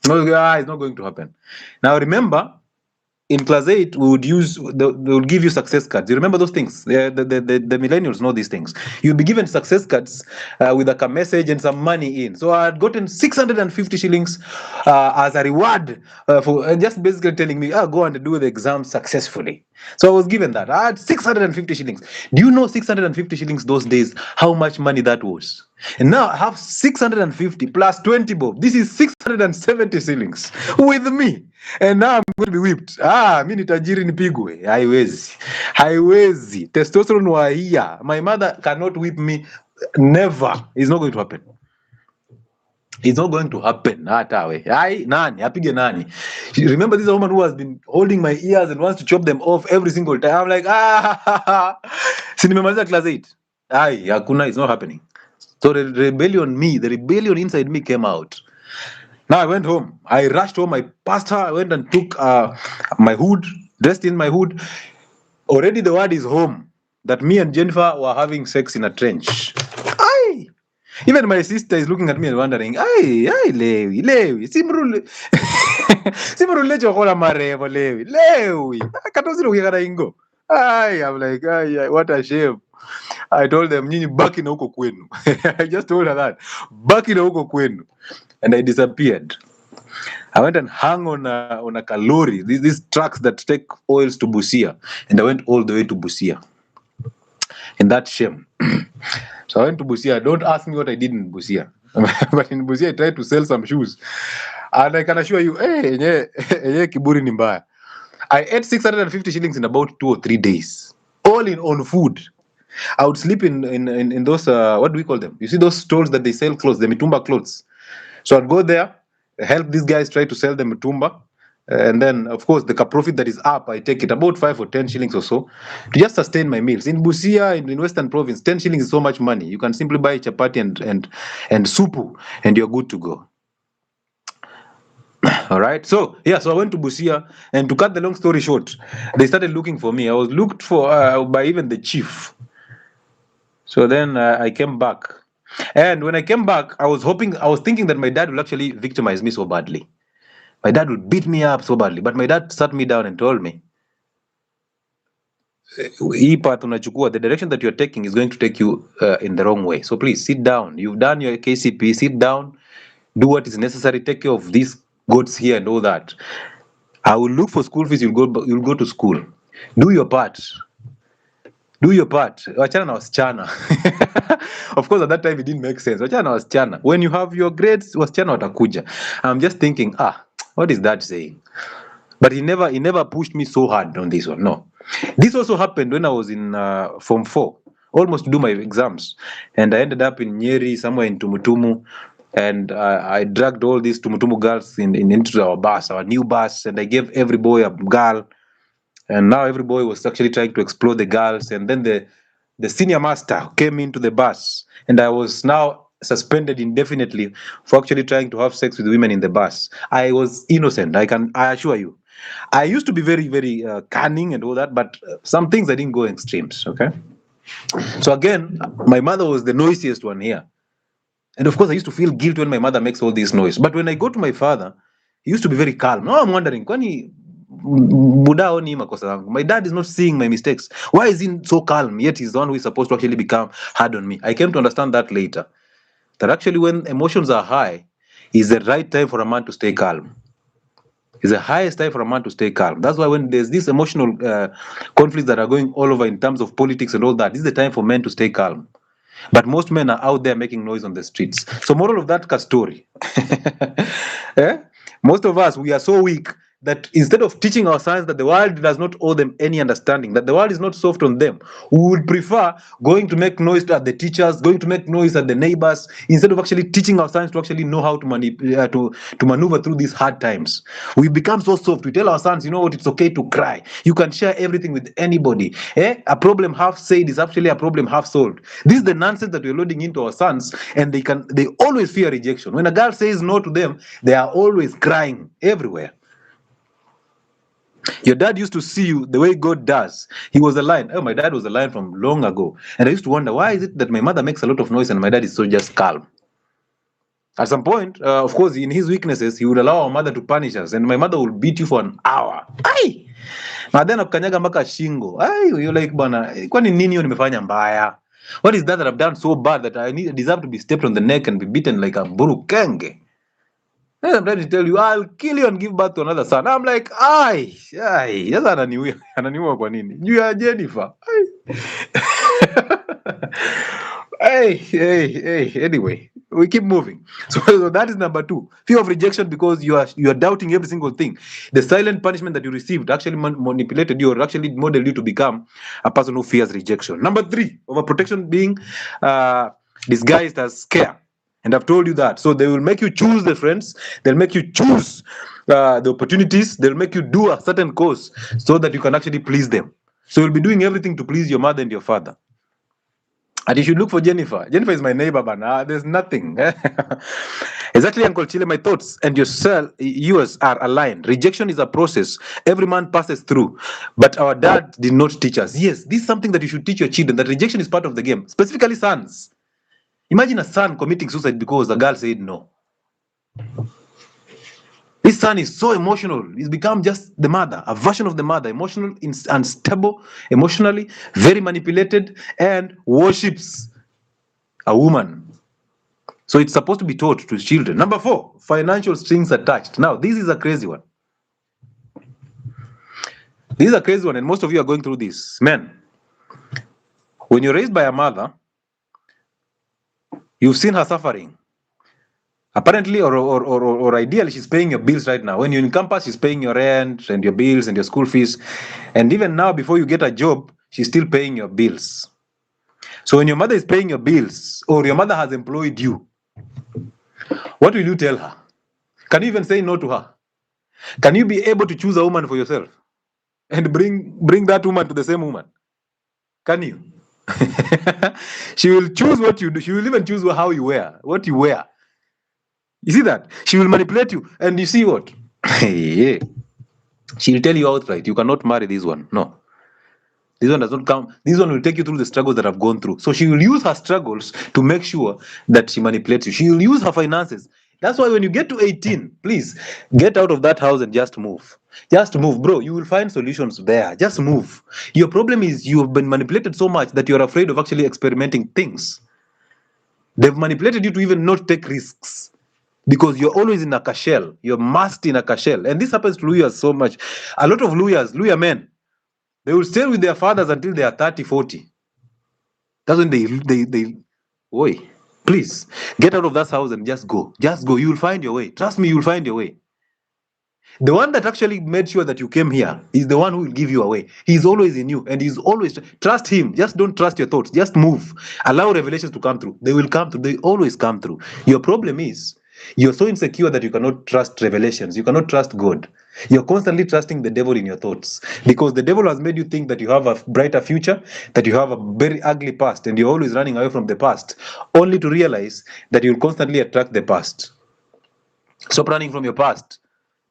No, it's not going to happen. Now remember, in class 8, we would they would give you success cards. You remember those things? The millennials know these things. You'll be given success cards with a message and some money in. So I had gotten 650 shillings as a reward for just basically telling me, go and do the exam successfully. So I was given that. I had 650 shillings. Do you know 650 shillings those days, how much money that was? And now I have 650 plus 20 bob. This is 670 shillings with me. And now I'm going to be whipped. Mi ni tajiri nipigwe. Haiwezi. Testosterone wa here. My mother cannot whip me. Never. It's not going to happen. It's not going to happen. Nani? Apige nani? Remember this woman who has been holding my ears and wants to chop them off every single time. I'm like, Si nimemaliza class 8. Hakuna, it's not happening. So the rebellion inside me came out. Now I went home. I rushed home. I passed her. I went and took my hood, dressed in my hood. Already the word is home that me and Jennifer were having sex in a trench. Even my sister is looking at me and wondering, Lewi, simrule chokola marevo, Lewi, katosilo kikara ingo. I'm like, what a shame. I told them, nyinyi baki na huko kwenu. I just told her that, baki na huko kwenu. And I disappeared. I went and hung on a lorry, these trucks that take oils to Busia. And I went all the way to Busia. In that shame. So I went to Busia. Don't ask me what I did in Busia. But in Busia, I tried to sell some shoes. And I can assure you, kiburi ni mbaya. I ate 650 shillings in about 2 or 3 days. All on food. I would sleep in those, what do we call them? You see those stores that they sell clothes, the mitumba clothes. So I'd go there, help these guys try to sell the mitumba. And then, of course, the profit that is up, I take it about 5 or 10 shillings or so to just sustain my meals. In Busia, in Western Province, 10 shillings is so much money. You can simply buy chapati and supu, and you're good to go. All right. So I went to Busia, and to cut the long story short, they started looking for me. I was looked for by even the chief. So then I came back. And when I came back, I was thinking that my dad will actually victimize me so badly. My dad would beat me up so badly, but my dad sat me down and told me, hii path unachukua, the direction that you're taking is going to take you in the wrong way. So please sit down. You've done your KCP, sit down, do what is necessary, take care of these goats here and all that. I will look for school fees, you'll go to school. Do your part. Do your part. Wachana na wasichana. Of course, at that time it didn't make sense. Wachana na wasichana. When you have your grades, wasichana watakuja. I'm just thinking, what is that saying? But he never pushed me so hard on this one. No. This also happened when I was in Form 4, almost to do my exams. And I ended up in Nyeri, somewhere in Tumutumu. And I dragged all these Tumutumu girls into our bus, our new bus. And I gave every boy a girl. And now every boy was actually trying to explore the girls. And then the senior master came into the bus. And I was now suspended indefinitely for actually trying to have sex with women in the bus. I was innocent, I assure you. I used to be very, very cunning and all that, but some things I didn't go extremes, okay? So again, my mother was the noisiest one here. And of course, I used to feel guilt when my mother makes all this noise. But when I go to my father, he used to be very calm. Now I'm wondering, kwani Buddha oni makosa yangu? My dad is not seeing my mistakes. Why is he so calm? Yet he's the one who is supposed to actually become hard on me. I came to understand that later. That actually when emotions are high, is the right time for a man to stay calm. It's the highest time for a man to stay calm. That's why when there's these emotional conflicts that are going all over in terms of politics and all that, this is the time for men to stay calm. But most men are out there making noise on the streets. So moral of that story. Most of us, we are so weak that instead of teaching our sons that the world does not owe them any understanding, that the world is not soft on them, we would prefer going to make noise at the teachers, going to make noise at the neighbors, instead of actually teaching our sons to actually know how to maneuver through these hard times. We become so soft. We tell our sons, you know what, it's okay to cry. You can share everything with anybody. A problem half said is actually a problem half solved. This is the nonsense that we're loading into our sons, and they always fear rejection. When a girl says no to them, they are always crying everywhere. Your dad used to see you the way God does. He was a lion. Oh, my dad was a lion from long ago. And I used to wonder, why is it that my mother makes a lot of noise and my dad is so just calm? At some point, of course, in his weaknesses, he would allow our mother to punish us. And my mother would beat you for an hour. Ay! Na then akukanyaga mpaka shingo. Ay, you're like, bana, kwani nini hiyo nimefanya mbaya? What is that I've done so bad that I deserve to be stepped on the neck and be beaten like a burukenge? And I'm trying to tell you, I'll kill you and give birth to another son. I'm like, sasa ananiua kwa nini? You are Jennifer. Anyway, we keep moving. So that is number 2. Fear of rejection because you are doubting every single thing. The silent punishment that you received actually manipulated you or actually modeled you to become a person who fears rejection. Number 3, overprotection being disguised as care. And I've told you that. So they will make you choose the friends. They'll make you choose the opportunities. They'll make you do a certain course so that you can actually please them. So you'll be doing everything to please your mother and your father. And you should look for Jennifer. Jennifer is my neighbor, but there's nothing. Exactly, Uncle Chile. My thoughts and yours are aligned. Rejection is a process every man passes through. But our dad did not teach us. Yes, this is something that you should teach your children, that rejection is part of the game, specifically sons. Imagine a son committing suicide because a girl said no. This son is so emotional. He's become just the mother, a version of the mother, emotional, unstable, emotionally, very manipulated, and worships a woman. So it's supposed to be taught to children. Number 4, financial strings attached. Now, this is a crazy one. This is a crazy one, and most of you are going through this. Men, when you're raised by a mother, you've seen her suffering. Apparently, or ideally, she's paying your bills right now. When you're in campus, she's paying your rent and your bills and your school fees. And even now, before you get a job, she's still paying your bills. So when your mother is paying your bills, or your mother has employed you, what will you tell her? Can you even say no to her? Can you be able to choose a woman for yourself and bring that woman to the same woman? Can you? She will choose what you do. She will even choose how you wear, what you wear. You see that? She will manipulate you. And you see what? She will tell you outright, you cannot marry this one. No. This one does not come. This one will take you through the struggles that I've gone through. So she will use her struggles to make sure that she manipulates you. She will use her finances. That's why when you get to 18, please get out of that house and just move. Just move, bro. You will find solutions there. Just move. Your problem is you have been manipulated so much that you're afraid of actually experimenting things. They've manipulated you to even not take risks. Because you're always in a cashel. You're masked in a cashel. And this happens to lawyers so much. A lot of lawyers, lawyer men, They will stay with their fathers until they are 30, 40. That's when they oi, please get out of that house and just go. Just go. You will find your way. Trust me, you will find your way. The one that actually made sure that you came here is the one who will give you away. He's always in you, and he's always trust him. Just don't trust your thoughts. Just move. Allow revelations to come through. They will come through. They always come through. Your problem is you're so insecure that you cannot trust revelations. You cannot trust God. You're constantly trusting the devil in your thoughts because the devil has made you think that you have a brighter future, that you have a very ugly past, and you're always running away from the past, only to realize that you'll constantly attract the past. Stop running from your past.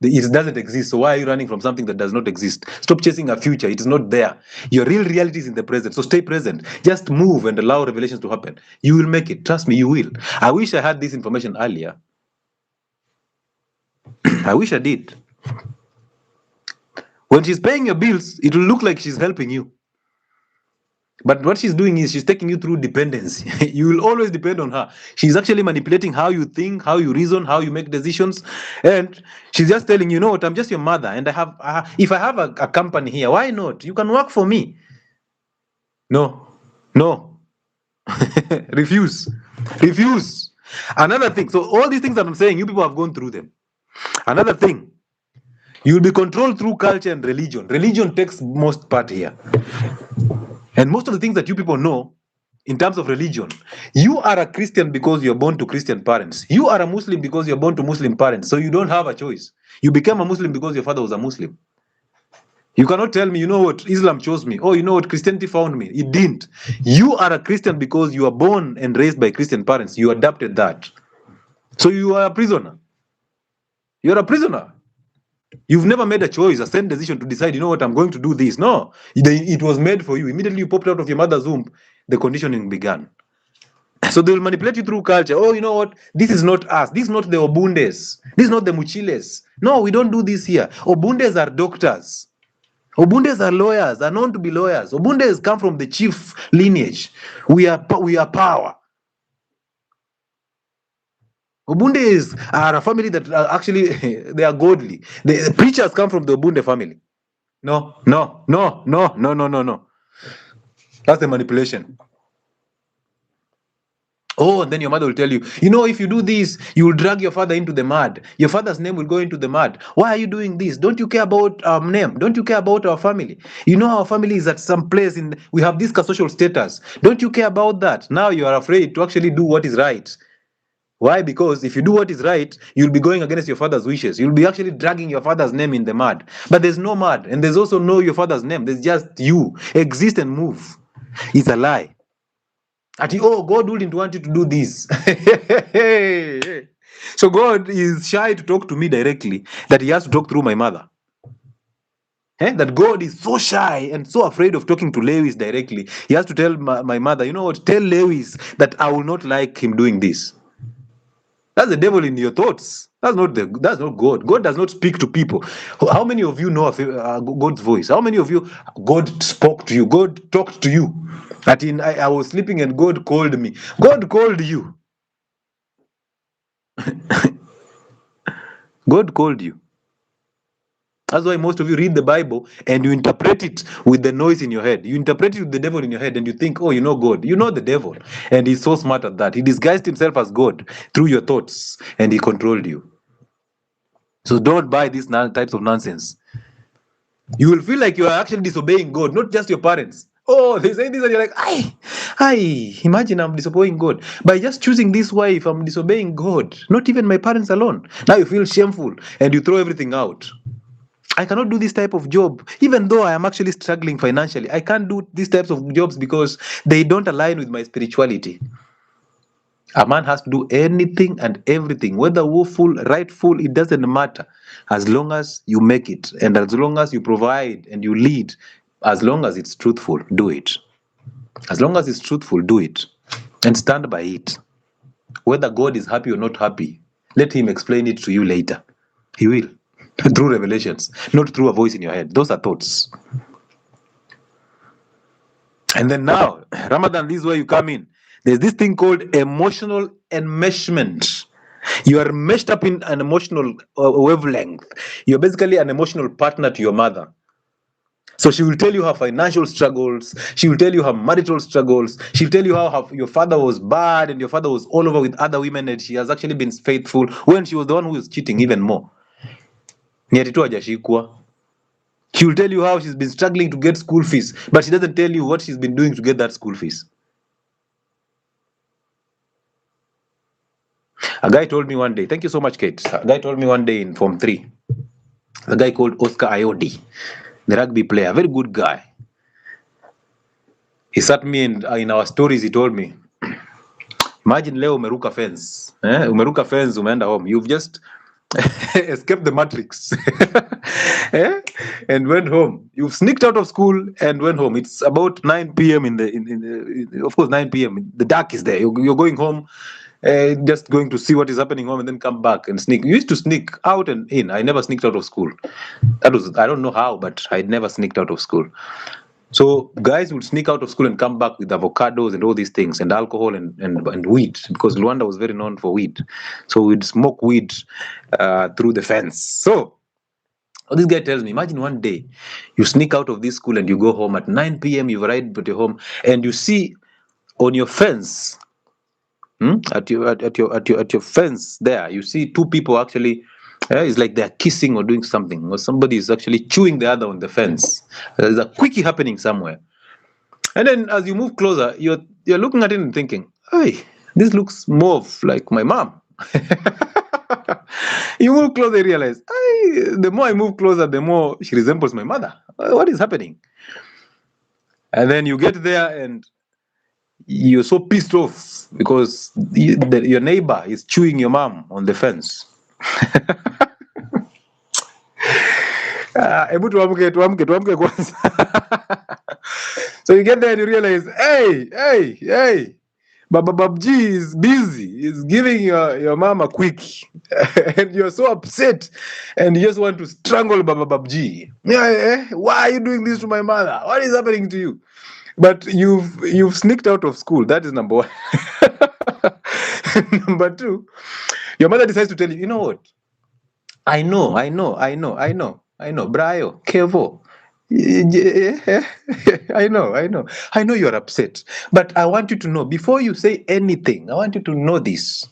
It doesn't exist. So why are you running from something that does not exist? Stop chasing a future. It is not there. Your real reality is in the present. So stay present. Just move and allow revelations to happen. You will make it. Trust me, you will. I wish I had this information earlier. I wish I did. When she's paying your bills, it will look like she's helping you. But what she's doing is she's taking you through dependency. You will always depend on her. She's actually manipulating how you think, how you reason, how you make decisions. And she's just telling you, know what, I'm just your mother. And if I have a company here, why not? You can work for me. No. Refuse. Another thing. So all these things that I'm saying, you people have gone through them. Another thing. You'll be controlled through culture and religion. Religion takes most part here. And most of the things that you people know in terms of religion, you are a Christian because you're born to Christian parents. You are a Muslim because you're born to Muslim parents. So you don't have a choice. You became a Muslim because your father was a Muslim. You cannot tell me, you know what, Islam chose me. Oh, you know what, Christianity found me. It didn't. You are a Christian because you are born and raised by Christian parents. You adapted that. So you are a prisoner. You're a prisoner. You've never made a choice, a same decision to decide, you know what, I'm going to do this. No, it was made for you. Immediately you popped out of your mother's womb, the conditioning began. So they will manipulate you through culture. Oh, you know what, this is not us. This is not the Obundes. This is not the Muchiles. No, we don't do this here. Obundes are doctors. Obundes are lawyers, are known to be lawyers. Obundes come from the chief lineage. We are power. Obundes are a family that are actually, they are godly. The preachers come from the Obunde family. No. That's the manipulation. Oh, and then your mother will tell you, you know, if you do this, you will drag your father into the mud. Your father's name will go into the mud. Why are you doing this? Don't you care about our name? Don't you care about our family? You know, our family is at some place we have this social status. Don't you care about that? Now you are afraid to actually do what is right. Why? Because if you do what is right, you'll be going against your father's wishes. You'll be actually dragging your father's name in the mud. But there's no mud, and there's also no your father's name. There's just you. Exist and move. It's a lie. Oh, God wouldn't want you to do this. So God is shy to talk to me directly, that he has to talk through my mother. That God is so shy and so afraid of talking to Lewis directly. He has to tell my mother, you know what, tell Lewis that I will not like him doing this. That's the devil in your thoughts. That's not God. God does not speak to people. How many of you know God's voice? How many of you, God spoke to you? God talked to you. I was sleeping and God called me. God called you. God called you. That's why most of you read the Bible and you interpret it with the noise in your head. You interpret it with the devil in your head and you think, oh, you know God. You know the devil. And he's so smart at that. He disguised himself as God through your thoughts and he controlled you. So don't buy these types of nonsense. You will feel like you are actually disobeying God, not just your parents. Oh, they say this and you're like, imagine I'm disobeying God. By just choosing this wife, I'm disobeying God. Not even my parents alone. Now you feel shameful and you throw everything out. I cannot do this type of job, even though I am actually struggling financially. I can't do these types of jobs because they don't align with my spirituality. A man has to do anything and everything, whether woeful, rightful, it doesn't matter. As long as you make it, and as long as you provide and you lead, as long as it's truthful, do it. As long as it's truthful, do it. And stand by it. Whether God is happy or not happy, let him explain it to you later. He will. Through revelations, not through a voice in your head. Those are thoughts. And then now, Ramadan, this is where you come in. There's this thing called emotional enmeshment. You are meshed up in an emotional wavelength. You're basically an emotional partner to your mother. So she will tell you her financial struggles. She will tell you her marital struggles. She'll tell you how your father was bad and your father was all over with other women and she has actually been faithful when she was the one who was cheating even more. She will tell you how she's been struggling to get school fees, but she doesn't tell you what she's been doing to get that school fees. A guy told me one day, thank you so much, Kate. A guy told me one day in Form 3, a guy called 𝗬𝗙𝗡𝗧𝗏, the rugby player, very good guy. He sat me in our stories, he told me, imagine leo umeruka fence. Umeruka fence, umeenda home. You've just escaped the matrix and went home. You've sneaked out of school and went home. It's about 9 p.m. Of course, 9 p.m. The dark is there. You're going home, just going to see what is happening home and then come back and sneak. You used to sneak out and in. I never sneaked out of school. I don't know how, but I never sneaked out of school. So guys would sneak out of school and come back with avocados and all these things and alcohol and weed, because Luanda was very known for weed. So we'd smoke weed through the fence. So this guy tells me, imagine one day you sneak out of this school and you go home at 9 p.m. You've arrived at your home and you see on your fence, at your fence there, you see two people actually. It's like they're kissing or doing something, or somebody is actually chewing the other on the fence. There's a quickie happening somewhere. And then as you move closer, you're looking at it and thinking, hey, this looks more like my mom. You move closer, you realize, hey, the more I move closer, the more she resembles my mother. What is happening? And then you get there and you're so pissed off because your neighbor is chewing your mom on the fence. Tuamke kwanza. So you get there and you realize, hey, Baba Babji is busy. He's giving your mom a quick. And you're so upset and you just want to strangle Baba Babji. Why are you doing this to my mother? What is happening to you? But you've sneaked out of school. That is number one. Number two, your mother decides to tell you, you know what? I know, Brayo, Kevo. I know you're upset. But I want you to know, before you say anything, I want you to know this.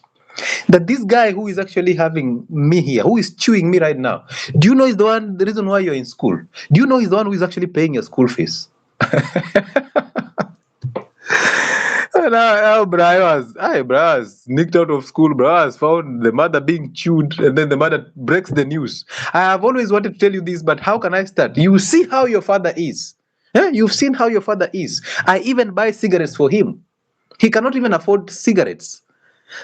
That this guy who is actually having me here, who is chewing me right now, do you know he's the reason why you're in school? Do you know he's the one who is actually paying your school fees? Now Brayo has sneaked out of school. Brayo has found the mother being chewed, and then the mother breaks the news. I have always wanted to tell you this, but how can I start? You see how your father is. You've seen how your father is. I even buy cigarettes for him. He cannot even afford cigarettes.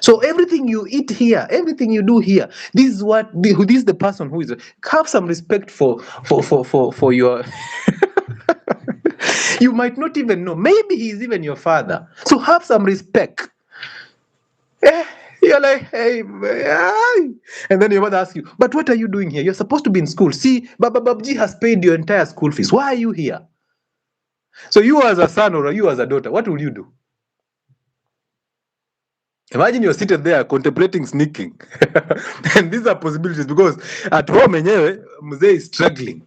So everything you eat here, everything you do here, this is the person who is. Have some respect for your. You might not even know. Maybe he's even your father. So have some respect. You're like, hey, and then your mother asks you, but what are you doing here? You're supposed to be in school. See, Baba Babji has paid your entire school fees. Why are you here? So you as a son or you as a daughter, what will you do? Imagine you're seated there contemplating sneaking. And these are possibilities because at home, Mzee is struggling.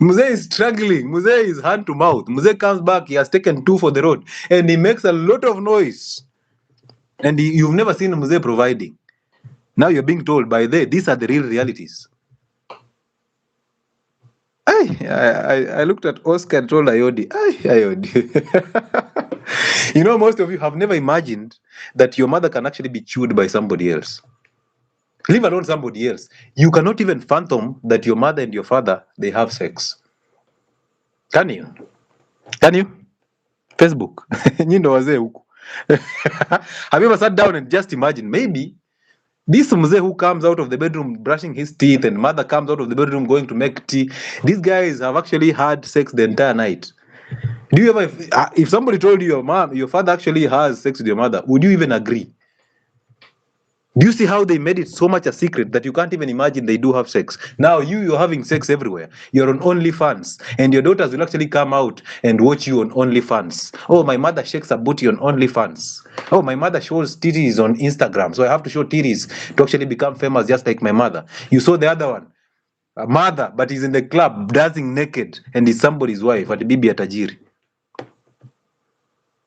Mzee is hand to mouth. Mzee comes back, he has taken 2 for the road, and he makes a lot of noise. And you've never seen Mzee providing. Now you're being told by these are the real realities. I looked at Oscar and told Ayodi. You know, most of you have never imagined that your mother can actually be chewed by somebody else. Leave alone somebody else. You cannot even fathom that your mother and your father, they have sex. Can you? Facebook. Have you ever sat down and just imagine, maybe this Mzee who comes out of the bedroom brushing his teeth and mother comes out of the bedroom going to make tea, these guys have actually had sex the entire night. Do you ever, if somebody told you your father actually has sex with your mother, would you even agree? Do you see how they made it so much a secret that you can't even imagine they do have sex? Now you're having sex everywhere. You're on OnlyFans, and your daughters will actually come out and watch you on OnlyFans. Oh, my mother shakes her booty on OnlyFans. Oh, my mother shows titties on Instagram, so I have to show titties to actually become famous just like my mother. You saw the other one. a mother, but he's in the club dancing naked and is somebody's wife at Bibi Atajiri.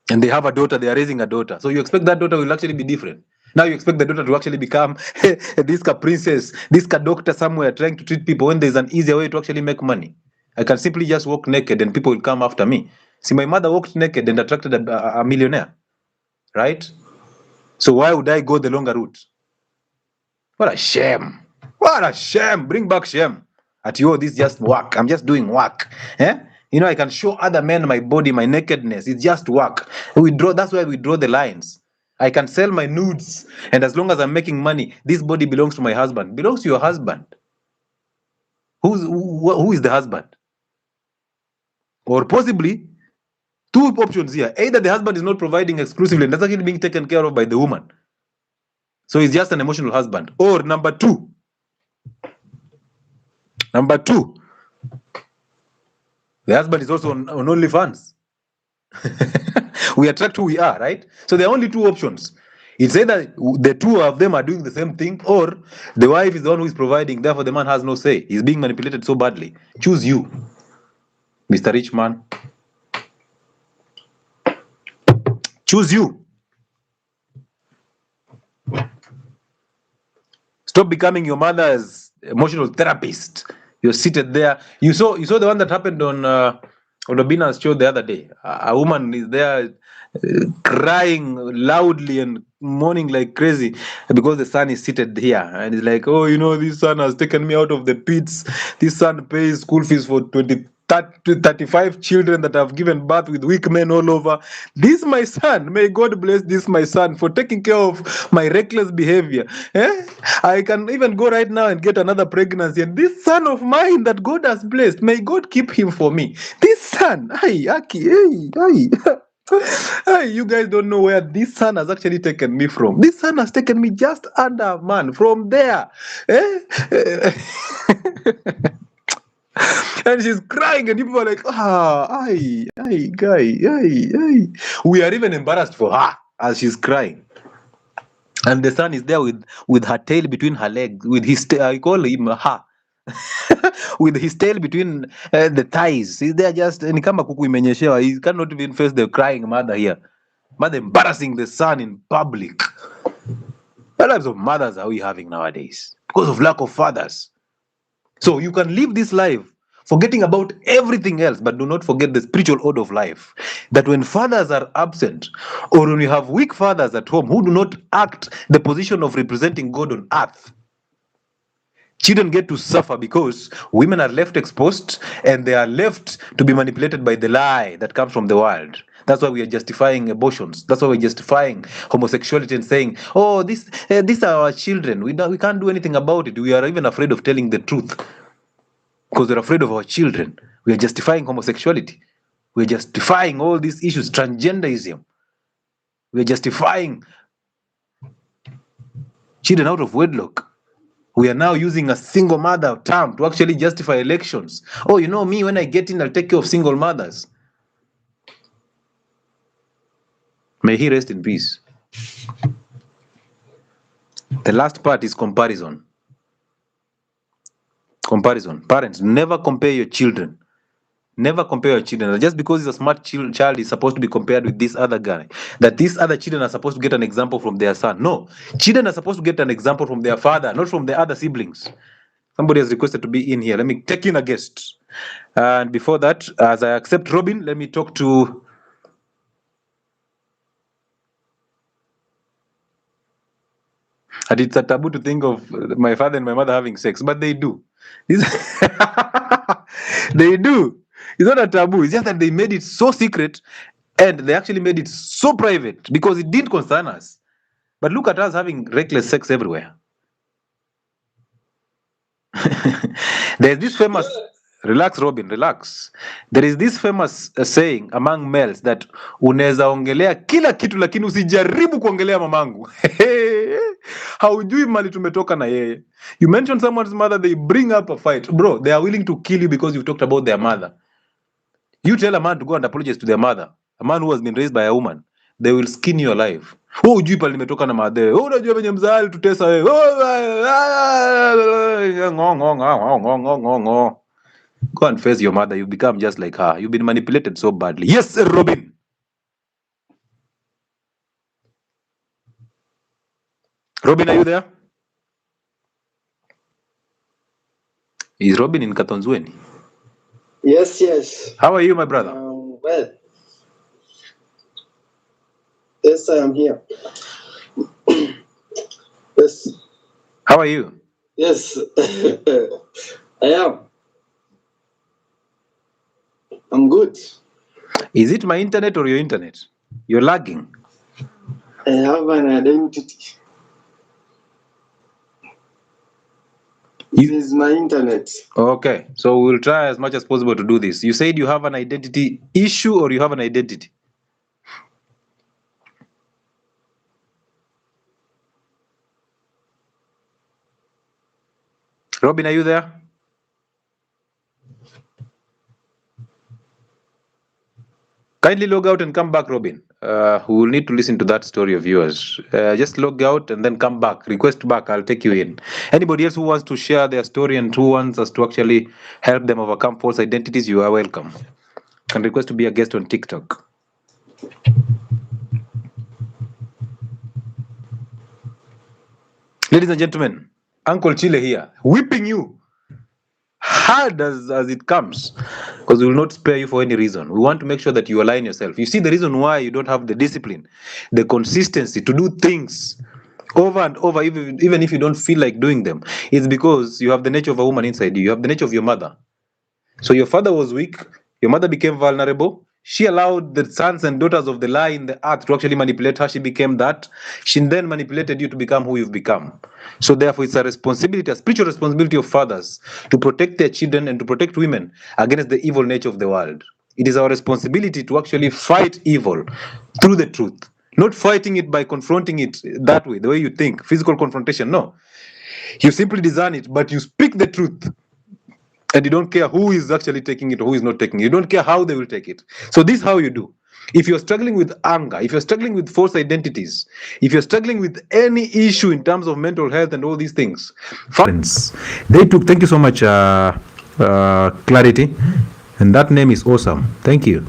And they have a daughter, they are raising a daughter. So you expect that daughter will actually be different. Now you expect the daughter to actually become this princess, this doctor somewhere trying to treat people when there's an easier way to actually make money. I can simply just walk naked and people will come after me. See, my mother walked naked and attracted a millionaire, right? So why would I go the longer route? What a shame. What a shame. Bring back shame. At you, this is just work. I'm just doing work. Eh? You know, I can show other men my body, my nakedness. It's just work. That's why we draw the lines. I can sell my nudes, and as long as I'm making money, this body belongs to my husband. It belongs to your husband. Who is the husband? Or possibly, two options here. Either the husband is not providing exclusively and that's actually being taken care of by the woman. So he's just an emotional husband. Or number two, the husband is also on OnlyFans. We attract who we are, right? So there are only two options. It's either the two of them are doing the same thing, or the wife is the one who is providing, therefore the man has no say. He's being manipulated so badly. Choose you, Mr. Rich Man. Choose you. Stop becoming your mother's emotional therapist. You're seated there. You saw the one that happened on Obina's show the other day. A woman is there crying loudly and mourning like crazy because the son is seated here, and he's like, oh, you know, this son has taken me out of the pits. This son pays school fees for 35 children that have given birth with weak men all over. This my son, may God bless this my son for taking care of my reckless behavior. I can even go right now and get another pregnancy, and this son of mine that God has blessed, may God keep him for me. This son, hey, you guys don't know where this son has actually taken me from. This son has taken me just under a man from there. And she's crying, and people are like, guy. We are even embarrassed for her as she's crying. And the son is there with her tail between her legs, with his I call him her. With his tail between the thighs. He's there just, he cannot even face the crying mother here. Mother embarrassing the son in public. What types of mothers are we having nowadays? Because of lack of fathers. So you can live this life forgetting about everything else, but do not forget the spiritual order of life. That when fathers are absent, or when you have weak fathers at home who do not act the position of representing God on earth, children get to suffer because women are left exposed and they are left to be manipulated by the lie that comes from the world. That's why we are justifying abortions. That's why we're justifying homosexuality and saying, oh, these are our children. We can't do anything about it. We are even afraid of telling the truth because we're afraid of our children. We are justifying homosexuality. We're justifying all these issues, transgenderism. We're justifying children out of wedlock. We are now using a single mother term to actually justify elections. Oh, you know me, when I get in, I'll take care of single mothers. May he rest in peace. The last part is comparison. Comparison. Parents, never compare your children. Never compare your children. Just because he's a smart child is supposed to be compared with this other guy. That these other children are supposed to get an example from their son. No. Children are supposed to get an example from their father, not from the other siblings. Somebody has requested to be in here. Let me take in a guest. And before that, as I accept Robin, let me talk to... And it's a taboo to think of my father and my mother having sex, but they do. They do. It's not a taboo. It's just that they made it so secret and they actually made it so private because it didn't concern us. But look at us having reckless sex everywhere. There's this famous... Relax, Robin, relax. There is this famous saying among males that unaweza ongelea kila kitu lakini usijaribu kuongelea mamangu. Haujui mali tumetoka na yeye. You mention someone's mother, they bring up a fight. Bro, they are willing to kill you because you've talked about their mother. You tell a man to go and apologize to their mother, a man who has been raised by a woman. they will skin you alive. Oh, ujui pale nimetoka na madhe. Oh, unajua venye mzali tutesa wewe. Oh, go and face your mother. You become just like her. You've been manipulated so badly. Yes, Robin. Robin, are you there? Is Robin in Katonzweni? Yes, yes. How are you, my brother? Well, yes, I am here. Yes. How are you? Yes, I am. I'm good. Is it my internet or your internet? You're lagging. I have an identity. This is my internet. Okay, so we'll try as much as possible to do this. You said you have an identity issue or you have an identity? Robin, are you there? Kindly log out and come back, Robin. We will need to listen to that story of yours. Just log out and then come back. Request back. I'll take you in. Anybody else who wants to share their story and who wants us to actually help them overcome false identities, you are welcome. Can request to be a guest on TikTok. Ladies and gentlemen, Uncle Chile here, whipping you hard as it comes, because we will not spare you for any reason. We want to make sure that you align yourself. You see, the reason why you don't have the discipline, the consistency to do things over and over, even if you don't feel like doing them, is because you have the nature of a woman inside you. You have the nature of your mother. So your father was weak, your mother became vulnerable. She allowed the sons and daughters of the lie in the earth to actually manipulate her. She became that. She then manipulated you to become who you've become. So therefore, it's a responsibility, a spiritual responsibility of fathers to protect their children and to protect women against the evil nature of the world. It is our responsibility to actually fight evil through the truth, not fighting it by confronting it that way, the way you think, physical confrontation. No, you simply discern it, but you speak the truth. And you don't care who is actually taking it or who is not taking it. You don't care how they will take it. So this is how you do. If you're struggling with anger, if you're struggling with false identities, if you're struggling with any issue in terms of mental health and all these things, friends, they took, thank you so much, Clarity. And that name is awesome. Thank you.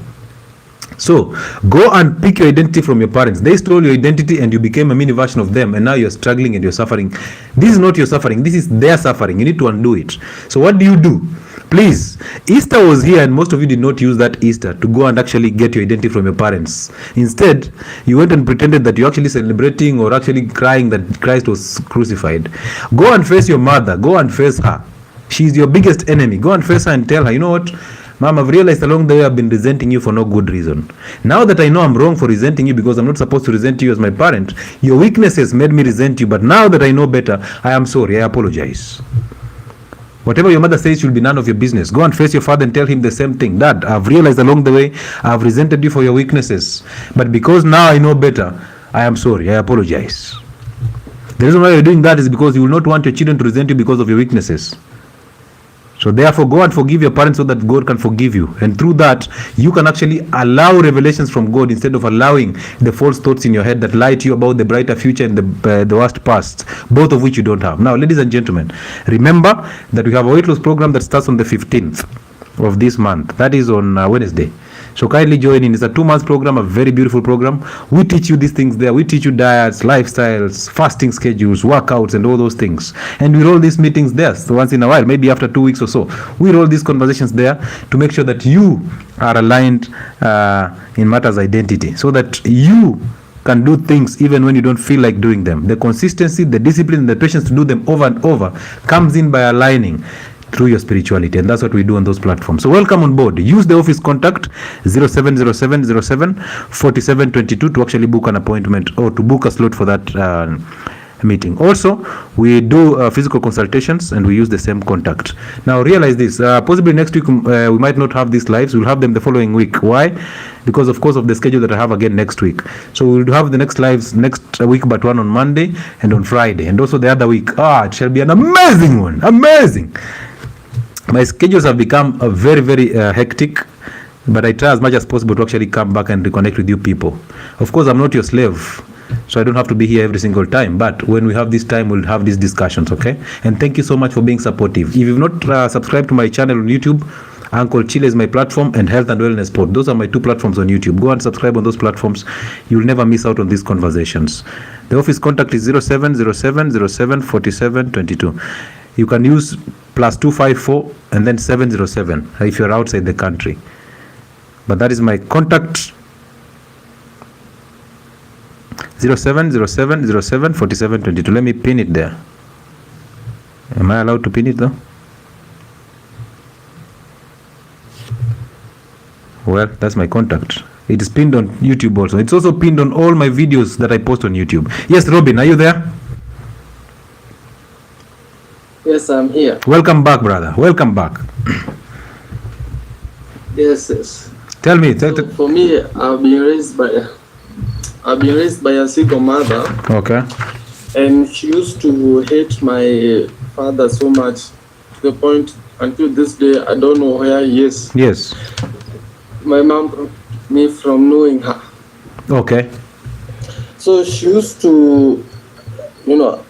So go and pick your identity from your parents. They stole your identity and you became a mini version of them, and now you're struggling and you're suffering. This is not your suffering, this is their suffering. You need to undo it. So what do? Please, Easter was here and most of you did not use that Easter to go and actually get your identity from your parents. Instead, you went and pretended that you're actually celebrating or actually crying that Christ was crucified. Go and face your mother. Go and face her. She's your biggest enemy. Go and face her and tell her, you know what? Mom, I've realized along the way I've been resenting you for no good reason. Now that I know I'm wrong for resenting you because I'm not supposed to resent you as my parent, your weaknesses made me resent you, but now that I know better, I am sorry, I apologize. Whatever your mother says should be none of your business. Go and face your father and tell him the same thing. Dad, I've realized along the way I've resented you for your weaknesses, but because now I know better, I am sorry, I apologize. The reason why you're doing that is because you will not want your children to resent you because of your weaknesses. So therefore, go and forgive your parents so that God can forgive you. And through that, you can actually allow revelations from God instead of allowing the false thoughts in your head that lie to you about the brighter future and the worst past, both of which you don't have. Now, ladies and gentlemen, remember that we have a weight loss program that starts on the 15th of this month. That is on Wednesday. So kindly join in. It's a 2-month program, a very beautiful program. We teach you these things there. We teach you diets, lifestyles, fasting schedules, workouts, and all those things. And we roll these meetings there. So once in a while, maybe after 2 weeks or so, we roll these conversations there to make sure that you are aligned in matters identity, so that you can do things even when you don't feel like doing them. The consistency, the discipline, and the patience to do them over and over comes in by aligning through your spirituality, and that's what we do on those platforms. So welcome on board. Use the office contact 0707074722 to actually book an appointment or to book a slot for that meeting. Also, we do physical consultations and we use the same contact. Now realize this, possibly next week we might not have these lives. We'll have them the following week. Why? Because of course of the schedule that I have again next week. So we'll have the next lives next week, but one on Monday and on Friday, and also the other week. It shall be an amazing one. Amazing. My schedules have become very hectic, But I try as much as possible to actually come back and reconnect with you people. Of course, I'm not your slave, so I don't have to be here every single time. But when we have this time, we'll have these discussions, okay? And thank you so much for being supportive. If you've not subscribed to my channel on YouTube, Uncle Chile is my platform, and Health and Wellness Pod. Those are my two platforms on YouTube. Go and subscribe on those platforms. You'll never miss out on these conversations. The office contact is 0707074722. You can use +254 and then 707 if you're outside the country. But that is my contact, 0707074722. Let me pin it there. Am I allowed to pin it though? Well, that's my contact. It is pinned on YouTube also. It's also pinned on all my videos that I post on YouTube. Yes, Robin, are you there? Yes, I'm here. Welcome back, brother. Welcome back. Yes. Tell me. So for me, I've been raised by a single mother. Okay. And she used to hate my father so much to the point until this day I don't know where he is. Yes. My mom brought me from knowing her. Okay. So she used to,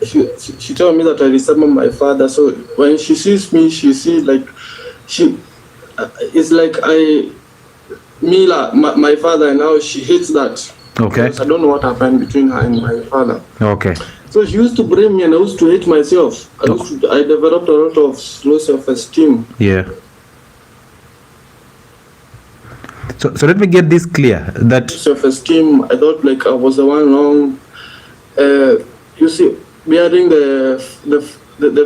she told me that I resemble my father. So when she sees me, she sees like it's like my father, and now she hates that. Okay. Because I don't know what happened between her and my father. Okay. So she used to blame me, and I used to hate myself. I developed a lot of low self-esteem. Yeah. So let me get this clear. That self-esteem, I thought like I was the one wrong. You see, bearing the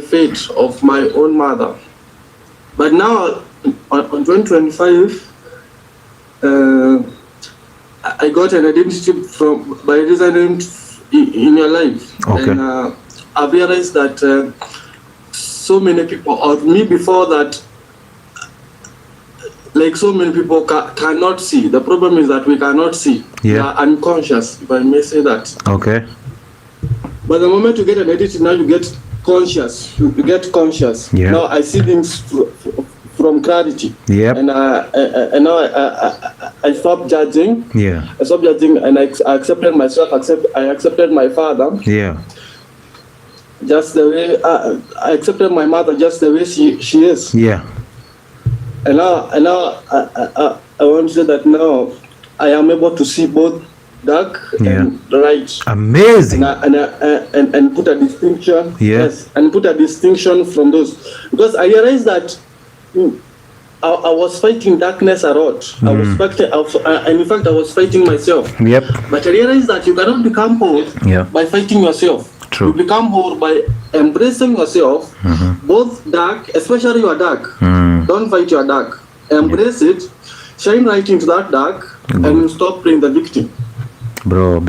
fate of my own mother. But now, on 2025, I got an identity by residing in your life. Okay. And I've realized that so many people, or me before that, like so many people cannot see. The problem is that we cannot see. Yeah. We are unconscious, if I may say that. Okay. But the moment you get an identity, now you get conscious. You get conscious. Yeah. Now I see things from clarity. Yep. And now I stopped judging. Yeah. I stopped judging, and I accepted myself. I accepted my father. Yeah. Just the way I accepted my mother, just the way she is. Yeah. And now I want to say that now I am able to see both dark and light. Amazing. And put a distinction. Yeah. Yes, and put a distinction from those, because I realized that I was fighting darkness a lot. I was fighting, and in fact I was fighting myself. Yep. But I realized that you cannot become whole by fighting yourself. True. You become whole by embracing yourself, both dark, especially your dark. Don't fight your dark. Embrace it, shine right into that dark, and stop playing the victim. Bro.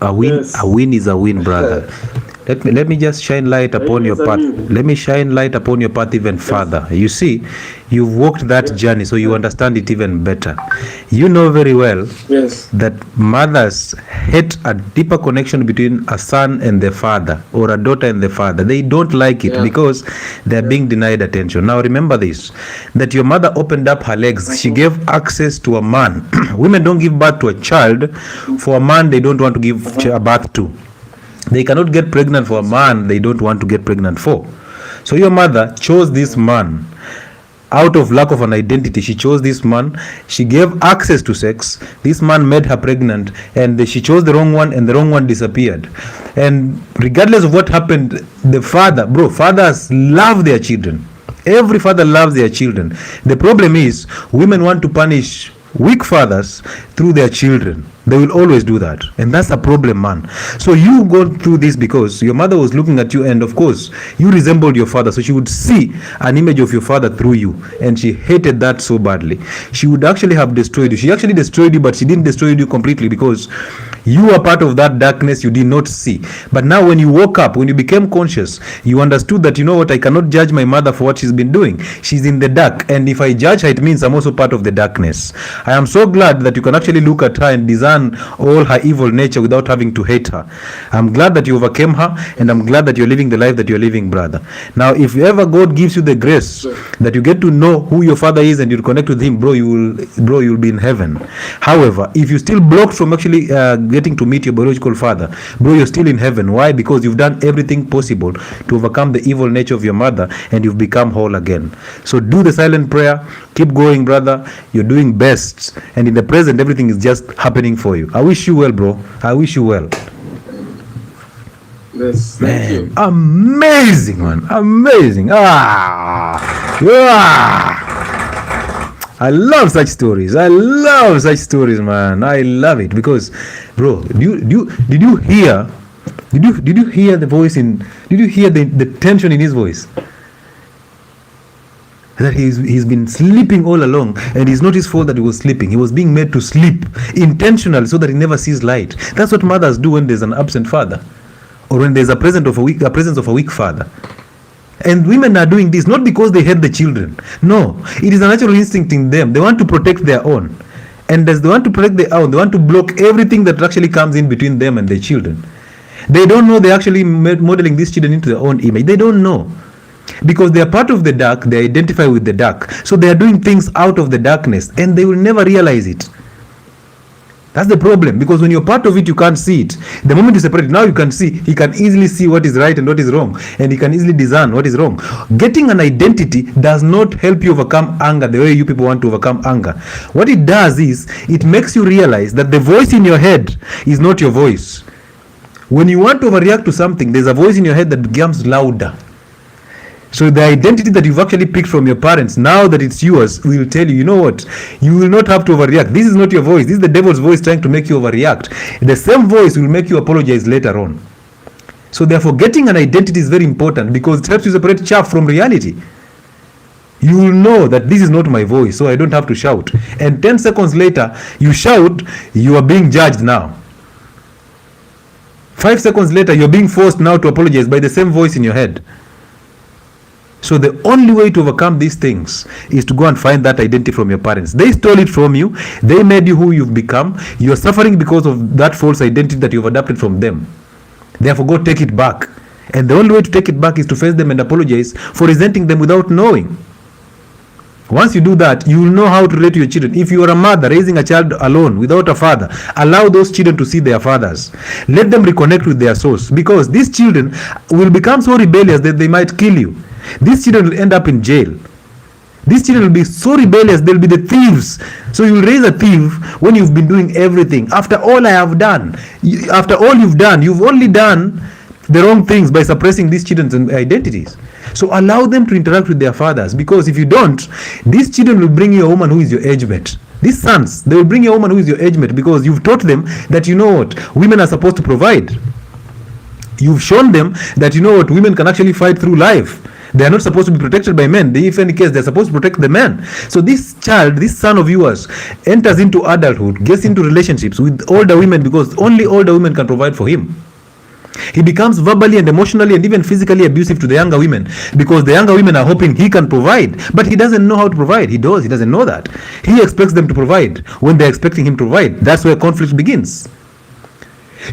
A win is a win, brother. Let me just shine light upon your path. Let me shine light upon your path even further. You see, you've walked that journey, so you understand it even better. You know very well that mothers hate a deeper connection between a son and the father, or a daughter and the father. They don't like it because they're being denied attention. Now remember this, that your mother opened up her legs. She gave access to a man. Women don't give birth to a child for a man they don't want to give birth to. They cannot get pregnant for a man they don't want to get pregnant for. So your mother chose this man out of lack of an identity. She chose this man. She gave access to sex. This man made her pregnant, and she chose the wrong one, and the wrong one disappeared. And regardless of what happened, the fathers love their children. Every father loves their children. The problem is women want to punish weak fathers through their children. They will always do that, and that's a problem, man. So you go through this because your mother was looking at you, and of course you resembled your father, so she would see an image of your father through you, and she hated that so badly. She would actually have destroyed you. She actually destroyed you, but she didn't destroy you completely, because you were part of that darkness you did not see. But now when you woke up, when you became conscious, you understood that, you know what, I cannot judge my mother for what she's been doing. She's in the dark, and if I judge her, it means I'm also part of the darkness. I am so glad that you can actually look at her and discern understand all her evil nature without having to hate her. I'm glad that you overcame her, and I'm glad that you're living the life that you're living, brother. Now, if ever God gives you the grace that you get to know who your father is and you connect with him, bro, you'll be in heaven. However, if you're still blocked from actually getting to meet your biological father, bro, you're still in heaven. Why? Because you've done everything possible to overcome the evil nature of your mother, and you've become whole again. So do the silent prayer. Keep going, brother. You're doing best, and in the present, everything is just happening for you. I wish you well, bro. I wish you well. Yes, thank you. Amazing, man. Amazing. I love such stories. I love such stories, man. I love it because, bro, did you hear the voice in? Did you hear the tension in his voice? That he's been sleeping all along, and it's not his fault that he was sleeping. He was being made to sleep intentionally so that he never sees light. That's what mothers do when there's an absent father, or when there's a presence of a weak father. And women are doing this not because they hate the children. No, it is a natural instinct in them. They want to protect their own, and as they want to protect their own, they want to block everything that actually comes in between them and their children. They don't know they're actually modeling these children into their own image. They don't know. Because they are part of the dark, they identify with the dark. So they are doing things out of the darkness, and they will never realize it. That's the problem, because when you're part of it, you can't see it. The moment you separate it, now you can see. He can easily see what is right and what is wrong, and he can easily discern what is wrong. Getting an identity does not help you overcome anger the way you people want to overcome anger. What it does is, it makes you realize that the voice in your head is not your voice. When you want to overreact to something, there's a voice in your head that becomes louder. So the identity that you've actually picked from your parents, now that it's yours, will tell you, you know what, you will not have to overreact. This is not your voice. This is the devil's voice trying to make you overreact. The same voice will make you apologize later on. So therefore, getting an identity is very important, because it helps you separate chaff from reality. You will know that this is not my voice, so I don't have to shout. And 10 seconds later, you shout, you are being judged now. 5 seconds later, you're being forced now to apologize by the same voice in your head. So the only way to overcome these things is to go and find that identity from your parents. They stole it from you. They made you who you've become. You're suffering because of that false identity that you've adopted from them. Therefore, go take it back. And the only way to take it back is to face them and apologize for resenting them without knowing. Once you do that, you will know how to relate to your children. If you are a mother raising a child alone without a father, allow those children to see their fathers. Let them reconnect with their source, because these children will become so rebellious that they might kill you. These children will end up in jail. These children will be so rebellious, they'll be the thieves. So you will raise a thief when you've been doing everything. After all I have done, after all you've done, you've only done the wrong things by suppressing these children's identities. So allow them to interact with their fathers, because if you don't, these children will bring you a woman who is your age mate. These sons, they will bring you a woman who is your age mate, because you've taught them that, you know what, women are supposed to provide. You've shown them that, you know what, women can actually fight through life. They are not supposed to be protected by men. If any case, they're supposed to protect the men. So this child, this son of yours, enters into adulthood, gets into relationships with older women, because only older women can provide for him. He becomes verbally and emotionally and even physically abusive to the younger women, because the younger women are hoping he can provide, but he doesn't know how to provide. He doesn't know that. He expects them to provide when they're expecting him to provide. That's where conflict begins.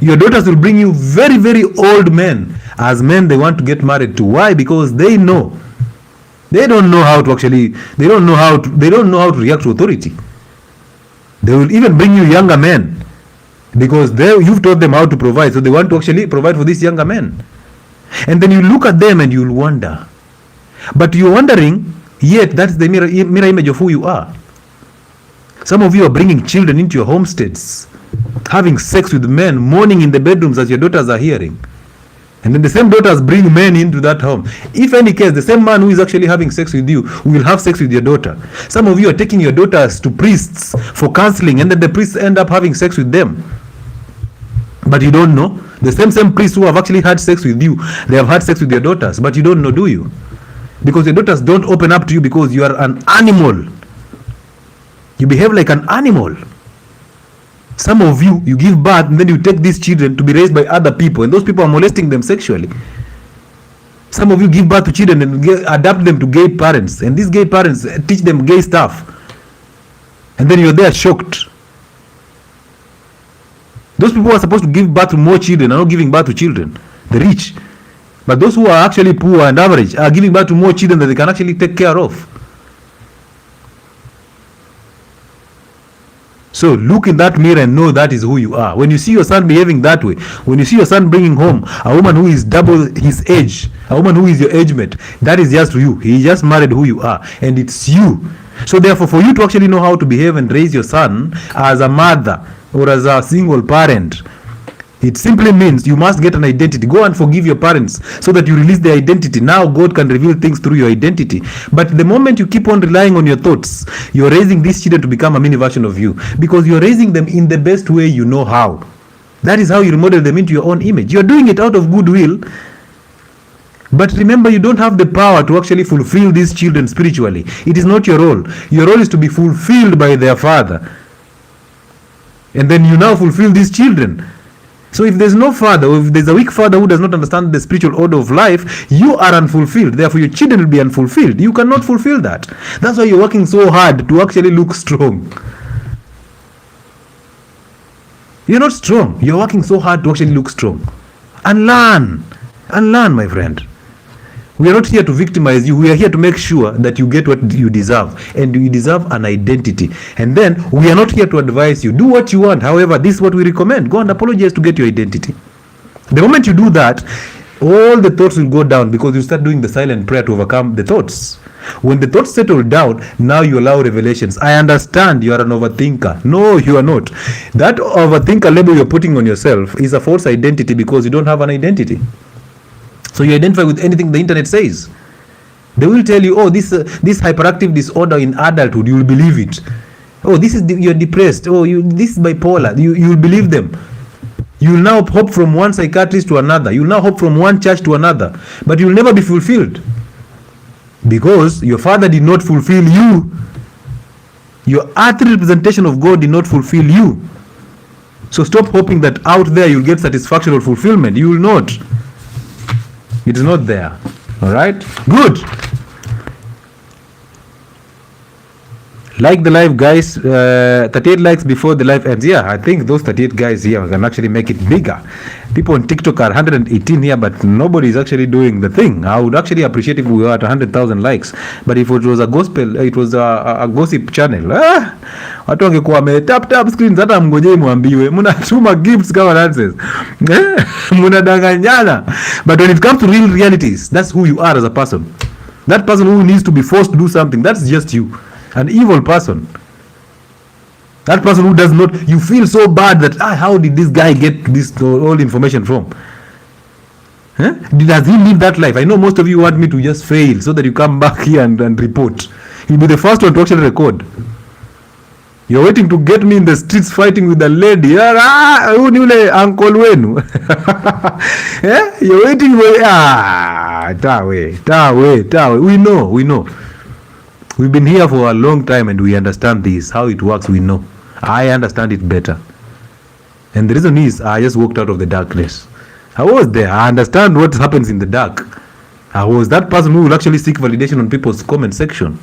Your daughters will bring you very, very old men as men they want to get married to. Why? Because they know. They don't know how to actually, they don't know how to react to authority. They will even bring you younger men, because you've taught them how to provide, so they want to actually provide for these younger men. And then you look at them and you'll wonder. But you're wondering, yet that's the mirror image of who you are. Some of you are bringing children into your homesteads, having sex with men, mourning in the bedrooms as your daughters are hearing. And then the same daughters bring men into that home. If any case, the same man who is actually having sex with you will have sex with your daughter. Some of you are taking your daughters to priests for counseling, and then the priests end up having sex with them. But you don't know. The same priests who have actually had sex with you, they have had sex with your daughters, but you don't know, do you? Because your daughters don't open up to you, because you are an animal. You behave like an animal. Some of you give birth and then you take these children to be raised by other people, and those people are molesting them sexually. Some of you give birth to children and adapt them to gay parents, and these gay parents teach them gay stuff. And then you're there shocked. Those people who are supposed to give birth to more children are not giving birth to children, the rich. But those who are actually poor and average are giving birth to more children that they can actually take care of. So look in that mirror and know that is who you are. When you see your son behaving that way, when you see your son bringing home a woman who is double his age, a woman who is your age mate, that is just you. He just married who you are, and it's you. So therefore, for you to actually know how to behave and raise your son as a mother or as a single parent, it simply means you must get an identity. Go and forgive your parents so that you release their identity. Now God can reveal things through your identity. But the moment you keep on relying on your thoughts, you're raising these children to become a mini version of you, because you're raising them in the best way you know how. That is how you remodel them into your own image. You're doing it out of goodwill. But remember, you don't have the power to actually fulfill these children spiritually. It is not your role. Your role is to be fulfilled by their father. And then you now fulfill these children. So if there's no father, or if there's a weak father who does not understand the spiritual order of life, you are unfulfilled. Therefore, your children will be unfulfilled. You cannot fulfill that. That's why you're working so hard to actually look strong. You're not strong. You're working so hard to actually look strong. And learn. And learn, my friend. We are not here to victimize you. We are here to make sure that you get what you deserve. And you deserve an identity. And then we are not here to advise you. Do what you want. However, this is what we recommend. Go and apologize to get your identity. The moment you do that, all the thoughts will go down, because you start doing the silent prayer to overcome the thoughts. When the thoughts settle down, now you allow revelations. I understand you are an overthinker. No, you are not. That overthinker label you're putting on yourself is a false identity, because you don't have an identity. So you identify with anything the internet says. They will tell you, oh, this hyperactive disorder in adulthood, you will believe it. Oh, this is you're depressed. Oh, this is bipolar. You will believe them. You will now hop from one psychiatrist to another. You will now hop from one church to another. But you will never be fulfilled, because your father did not fulfill you. Your earthly representation of God did not fulfill you. So stop hoping that out there you'll get satisfaction or fulfillment. You will not. It is not there. All right? Good. Like the live, guys. 38 likes before the live ends. Yeah, I think those 38 guys here can actually make it bigger. People on TikTok are 118 here, but nobody is actually doing the thing. I would actually appreciate if we were at 100,000 likes. But if it was a gospel, it was a gossip channel. Watu wangekuwa wame tap screens, hata mngojei mwambiwe. Mnatuma gifts kama nonsense. Mnadanganyana. But when it comes to real realities, that's who you are as a person. That person who needs to be forced to do something, that's just you. An evil person. That person who does not, you feel so bad that, how did this guy get this all information from? Does he live that life? I know most of you want me to just fail so that you come back here and report. You'll be the first one to actually record. You're waiting to get me in the streets fighting with the lady. Uncle wenu. You're waiting for, tawe. We know. We've been here for a long time and we understand this. How it works, we know. I understand it better. And the reason is, I just walked out of the darkness. I was there. I understand what happens in the dark. I was that person who will actually seek validation on people's comment section.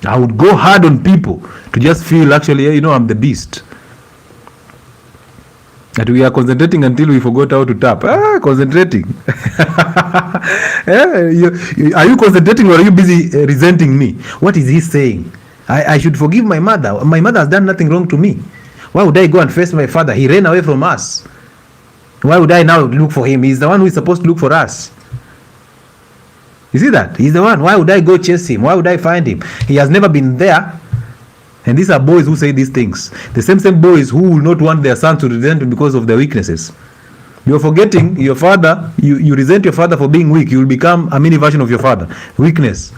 I would go hard on people to just feel actually, I'm the beast. That we are concentrating until we forgot how to tap. Concentrating. Are you concentrating or are you busy resenting me? What is he saying? I should forgive my mother. My mother has done nothing wrong to me. Why would I go and face my father? He ran away from us. Why would I now look for him? He's the one who is supposed to look for us. You see that? He's the one. Why would I go chase him? Why would I find him? He has never been there. And these are boys who say these things. The same boys who will not want their son to resent because of their weaknesses. You're forgetting your father. You resent your father for being weak. You will become a mini version of your father. Weakness.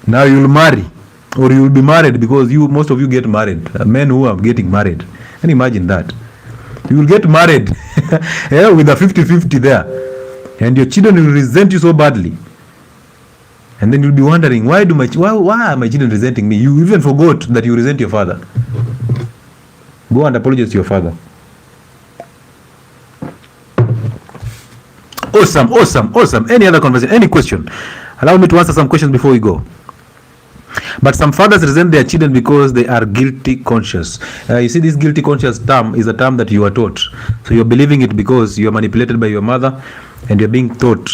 Now you'll marry. Or you'll be married, because most of you get married. Men who are getting married. Can you imagine that? You will get married with a 50-50 there. And your children will resent you so badly. And then you'll be wondering, why are my children resenting me? You even forgot that you resent your father. Go and apologize to your father. Awesome. Any other conversation? Any question? Allow me to answer some questions before we go. But some fathers resent their children because they are guilty conscious. You see, this guilty conscious term is a term that you are taught. So you're believing it because you're manipulated by your mother and you're being taught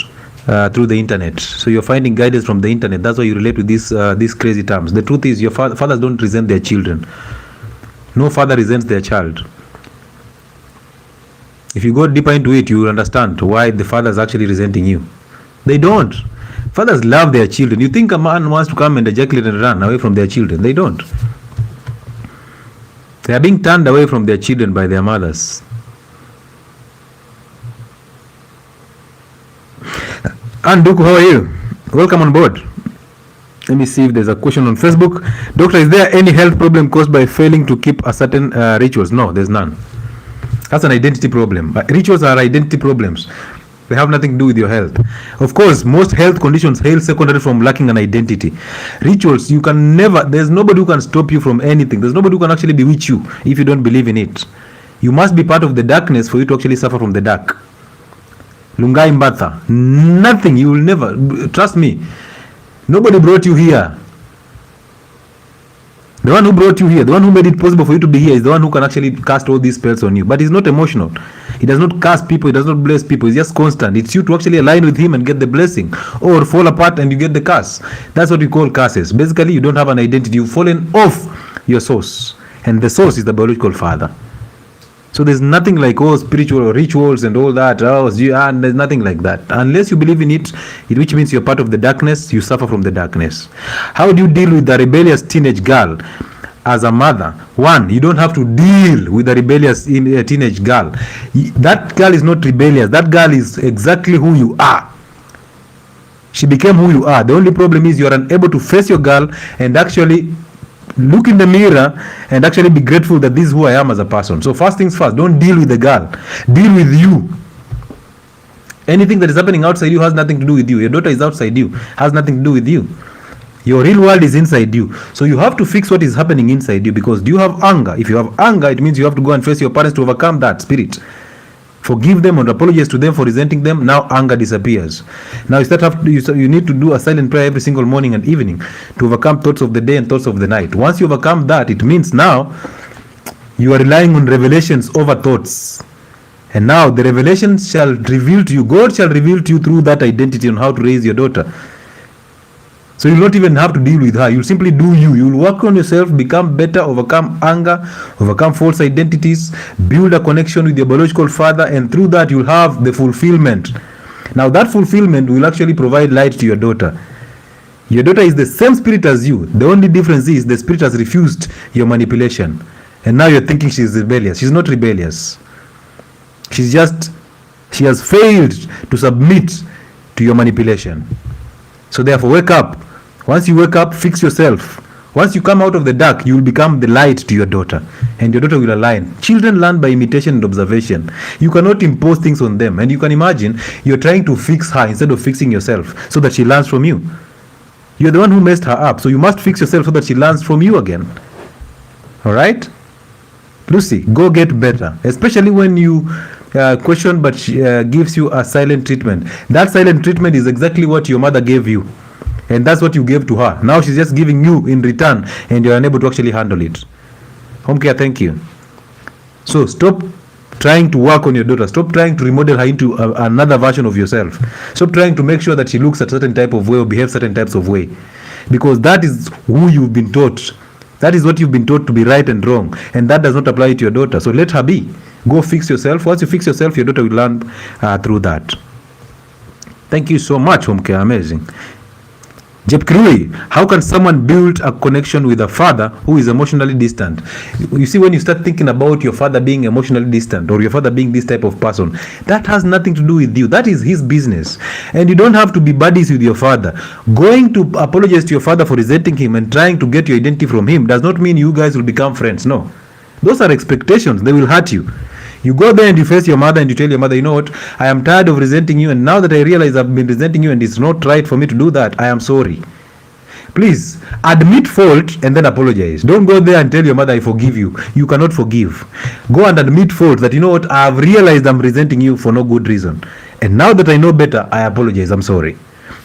through the internet. So you're finding guidance from the internet. That's why you relate with these crazy terms. The truth is, your fathers don't resent their children. No father resents their child. If you go deeper into it, you will understand why the father is actually resenting you. They don't. Fathers love their children. You think a man wants to come and ejaculate and run away from their children? They don't. They are being turned away from their children by their mothers. Anduku, how are you? Welcome on board. Let me see if there's a question on Facebook. Doctor, is there any health problem caused by failing to keep a certain rituals? No, there's none. That's an identity problem. Rituals are identity problems. They have nothing to do with your health. Of course, most health conditions hail secondary from lacking an identity. Rituals, you can never, there's nobody who can stop you from anything. There's nobody who can actually bewitch you if you don't believe in it. You must be part of the darkness for you to actually suffer from the dark. Lungai Mbatha. Nothing. You will never. Trust me. Nobody brought you here. The one who brought you here, the one who made it possible for you to be here is the one who can actually cast all these spells on you. But he's not emotional. He does not cast people. He does not bless people. He's just constant. It's you to actually align with him and get the blessing, or fall apart and you get the curse. That's what we call curses. Basically, you don't have an identity. You've fallen off your source. And the source is the biological father. So there's nothing like spiritual rituals and all that. And there's nothing like that. Unless you believe in it, which means you're part of the darkness, you suffer from the darkness. How do you deal with the rebellious teenage girl as a mother? One, you don't have to deal with a rebellious teenage girl. That girl is not rebellious. That girl is exactly who you are. She became who you are. The only problem is you're unable to face your girl and actually look in the mirror and actually be grateful that this is who I am as a person. So first things first, don't deal with the girl. Deal with you. Anything that is happening outside you has nothing to do with you. Your daughter is outside you, has nothing to do with you. Your real world is inside you. So you have to fix what is happening inside you, because do you have anger? If you have anger, it means you have to go and face your parents to overcome that spirit. Forgive them and apologize to them for resenting them. Now anger disappears. Now you need to do a silent prayer every single morning and evening to overcome thoughts of the day and thoughts of the night. Once you overcome that, it means now you are relying on revelations over thoughts. And now the revelations shall reveal to you, God shall reveal to you through that identity on how to raise your daughter. So you'll not even have to deal with her. You'll simply do you. You'll work on yourself, become better, overcome anger, overcome false identities, build a connection with your biological father, and through that you'll have the fulfillment. Now that fulfillment will actually provide light to your daughter. Your daughter is the same spirit as you. The only difference is the spirit has refused your manipulation. And now you're thinking she's rebellious. She's not rebellious. She has failed to submit to your manipulation. So therefore, wake up. Once you wake up, fix yourself. Once you come out of the dark, you will become the light to your daughter, and your daughter will align. Children learn by imitation and observation. You cannot impose things on them. And you can imagine you're trying to fix her instead of fixing yourself so that she learns from you. You're the one who messed her up, so you must fix yourself so that she learns from you again. All right? Lucy, go get better. Especially when you question, but she gives you a silent treatment. That silent treatment is exactly what your mother gave you. And that's what you gave to her. Now she's just giving you in return, and you're unable to actually handle it. Home care, thank you. So stop trying to work on your daughter. Stop trying to remodel her into another version of yourself. Stop trying to make sure that she looks a certain type of way or behaves certain types of way. Because that is who you've been taught. That is what you've been taught to be right and wrong. And that does not apply to your daughter. So let her be. Go fix yourself. Once you fix yourself, your daughter will learn through that. Thank you so much, Home Care. Amazing. Jepkrui, how can someone build a connection with a father who is emotionally distant? You see, when you start thinking about your father being emotionally distant or your father being this type of person, that has nothing to do with you. That is his business. And you don't have to be buddies with your father. Going to apologize to your father for resenting him and trying to get your identity from him does not mean you guys will become friends. No. Those are expectations. They will hurt you. You go there and you face your mother and you tell your mother, you know what, I am tired of resenting you, and now that I realize I've been resenting you and it's not right for me to do that, I am sorry. Please admit fault and then apologize. Don't go there and tell your mother, I forgive you. You cannot forgive. Go and admit fault, that you know what, I have realized I'm resenting you for no good reason. And now that I know better, I apologize, I'm sorry.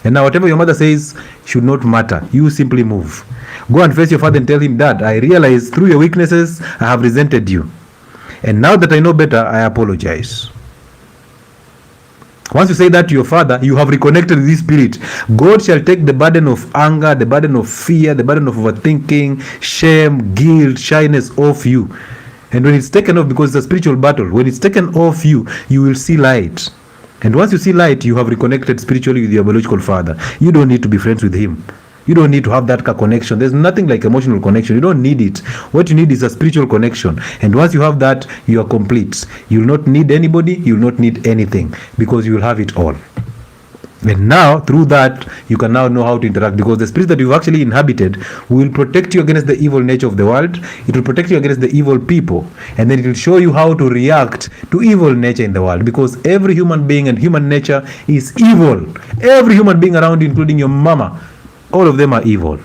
And now whatever your mother says should not matter. You simply move. Go and face your father and tell him, Dad, I realize through your weaknesses I have resented you. And now that I know better, I apologize. Once you say that to your father, you have reconnected with this spirit. God shall take the burden of anger, the burden of fear, the burden of overthinking, shame, guilt, shyness off you. And when it's taken off, because it's a spiritual battle, when it's taken off you, you will see light. And once you see light, you have reconnected spiritually with your biological father. You don't need to be friends with him. You don't need to have that connection. There's nothing like emotional connection. You don't need it. What you need is a spiritual connection. And once you have that, you are complete. You will not need anybody. You will not need anything, because you will have it all. And now, through that, you can now know how to interact, because the spirit that you've actually inhabited will protect you against the evil nature of the world. It will protect you against the evil people. And then it will show you how to react to evil nature in the world, because every human being and human nature is evil. Every human being around you, including your mama, all of them are evil.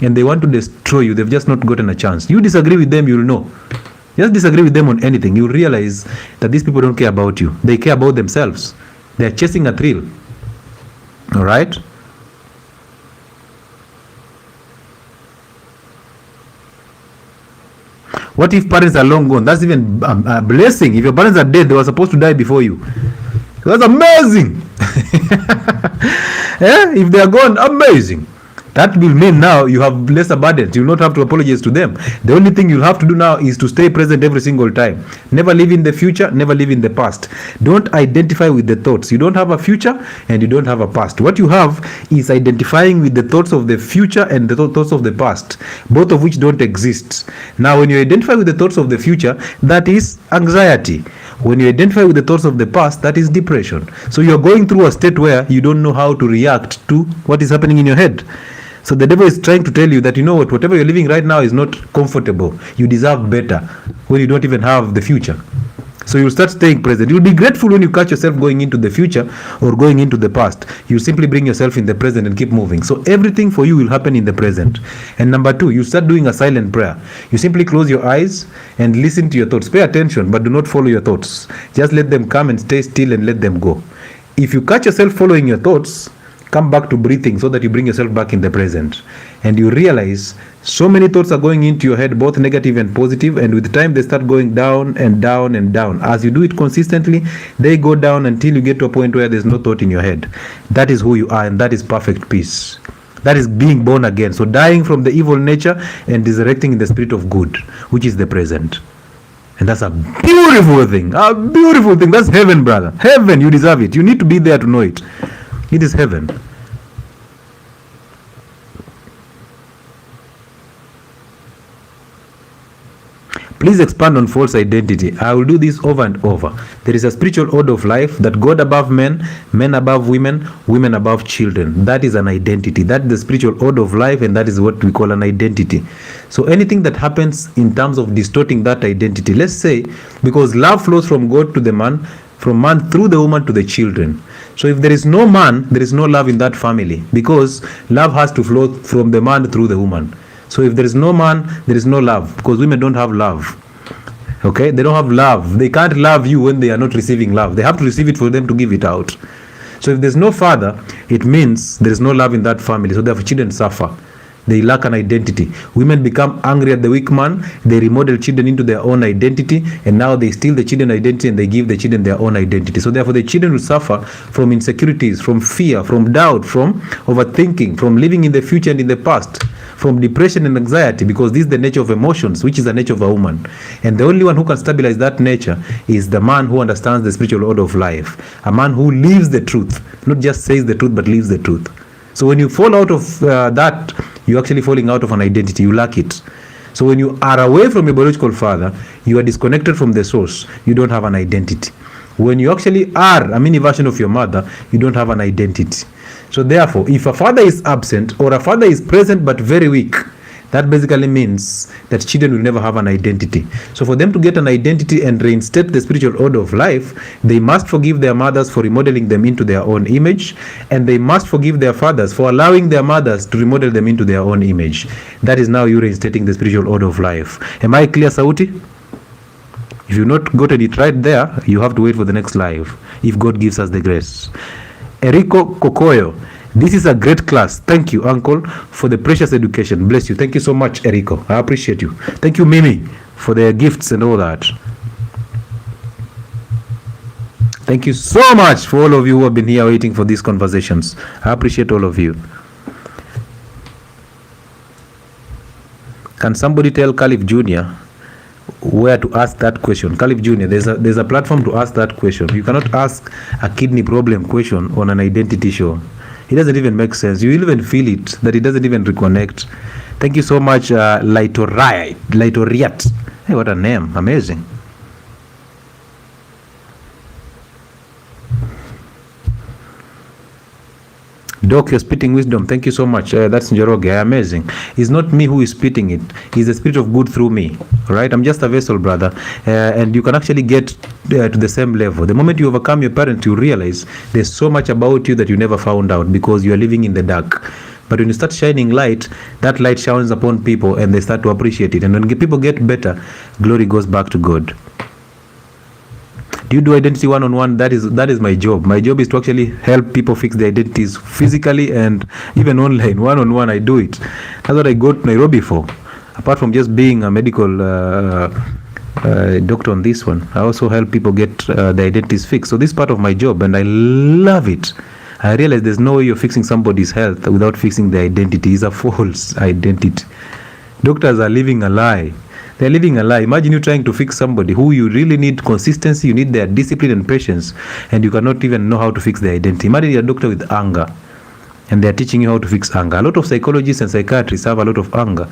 And they want to destroy you. They've just not gotten a chance. You disagree with them, you'll know. Just disagree with them on anything. You'll realize that these people don't care about you. They care about themselves. They're chasing a thrill. All right? What if parents are long gone? That's even a blessing. If your parents are dead, they were supposed to die before you. That's amazing. If they are gone, amazing. That will mean now you have lesser burdens. You will not have to apologize to them. The only thing you'll have to do now is to stay present every single time. Never live in the future, never live in the past. Don't identify with the thoughts. You don't have a future and you don't have a past. What you have is identifying with the thoughts of the future and the thoughts of the past, both of which don't exist. Now, when you identify with the thoughts of the future, that is anxiety. When you identify with the thoughts of the past, that is depression. So you're going through a state where you don't know how to react to what is happening in your head. So the devil is trying to tell you that, you know what, whatever you're living right now is not comfortable. You deserve better when you don't even have the future. So you'll start staying present. You'll be grateful when you catch yourself going into the future or going into the past. You simply bring yourself in the present and keep moving. So everything for you will happen in the present. And number two, you start doing a silent prayer. You simply close your eyes and listen to your thoughts. Pay attention, but do not follow your thoughts. Just let them come and stay still and let them go. If you catch yourself following your thoughts, come back to breathing so that you bring yourself back in the present. And you realize so many thoughts are going into your head, both negative and positive, and with time they start going down and down and down. As you do it consistently, they go down until you get to a point where there's no thought in your head. That is who you are, and that is perfect peace. That is being born again. So dying from the evil nature and resurrecting in the spirit of good, which is the present. And that's a beautiful thing. A beautiful thing. That's heaven, brother. Heaven, you deserve it. You need to be there to know it. It is heaven. Please expand on false identity. I will do this over and over. There is a spiritual order of life that God above men, men above women, women above children. That is an identity. That is the spiritual order of life, and that is what we call an identity. So anything that happens in terms of distorting that identity, let's say, because love flows from God to the man, from man through the woman to the children. So if there is no man, there is no love in that family, because love has to flow from the man through the woman. So if there is no man, there is no love, because women don't have love. Okay, they don't have love. They can't love you when they are not receiving love. They have to receive it for them to give it out. So if there's no father, it means there is no love in that family. So therefore children suffer. They lack an identity. Women become angry at the weak man. They remodel children into their own identity, and now they steal the children's identity and they give the children their own identity. So therefore the children will suffer from insecurities, from fear, from doubt, from overthinking, from living in the future and in the past, from depression and anxiety, because this is the nature of emotions, which is the nature of a woman. And the only one who can stabilize that nature is the man who understands the spiritual order of life. A man who lives the truth, not just says the truth, but lives the truth. So when you fall out of that, you're actually falling out of an identity. You lack it. So when you are away from your biological father, you are disconnected from the source. You don't have an identity. When you actually are a mini version of your mother, you don't have an identity. So therefore, if a father is absent or a father is present but very weak, that basically means that children will never have an identity. So for them to get an identity and reinstate the spiritual order of life, they must forgive their mothers for remodeling them into their own image, and they must forgive their fathers for allowing their mothers to remodel them into their own image. That is now you reinstating the spiritual order of life. Am I clear, Sauti? If you've not gotten it right there, you have to wait for the next live, if God gives us the grace. Eriko Kokoyo, This is a great class. Thank you, Uncle, for the precious education. Bless you. Thank you so much, Eriko. I appreciate you. Thank you, Mimi, for the gifts and all that. Thank you so much for all of you who have been here waiting for these conversations. I appreciate all of you. Can somebody tell Caliph Jr. where to ask that question? Caliph Jr., there's a platform to ask that question. You cannot ask a kidney problem question on an identity show. It doesn't even make sense. You will even feel it, that it doesn't even reconnect. Thank you so much, 𝗖𝗢𝗙𝗙𝗪. Hey, what a name. Amazing. Doc, you're spitting wisdom. Thank you so much. That's Njoroge. Amazing. It's not me who is spitting it. It's the Spirit of good through me. Right? I'm just a vessel, brother. And you can actually get to the same level. The moment you overcome your parents, you realize there's so much about you that you never found out because you are living in the dark. But when you start shining light, that light shines upon people and they start to appreciate it. And when people get better, glory goes back to God. Do you do identity one-on-one? That is my job. My job is to actually help people fix their identities physically and even online. One-on-one, I do it. That's what I go to Nairobi for. Apart from just being a medical doctor on this one, I also help people get their identities fixed. So this is part of my job, and I love it. I realize there's no way you're fixing somebody's health without fixing their identity. It's a false identity. Doctors are living a lie. They're living a lie. Imagine you trying to fix somebody who you really need consistency, you need their discipline and patience, and you cannot even know how to fix their identity. Imagine you're a doctor with anger, and they're teaching you how to fix anger. A lot of psychologists and psychiatrists have a lot of anger.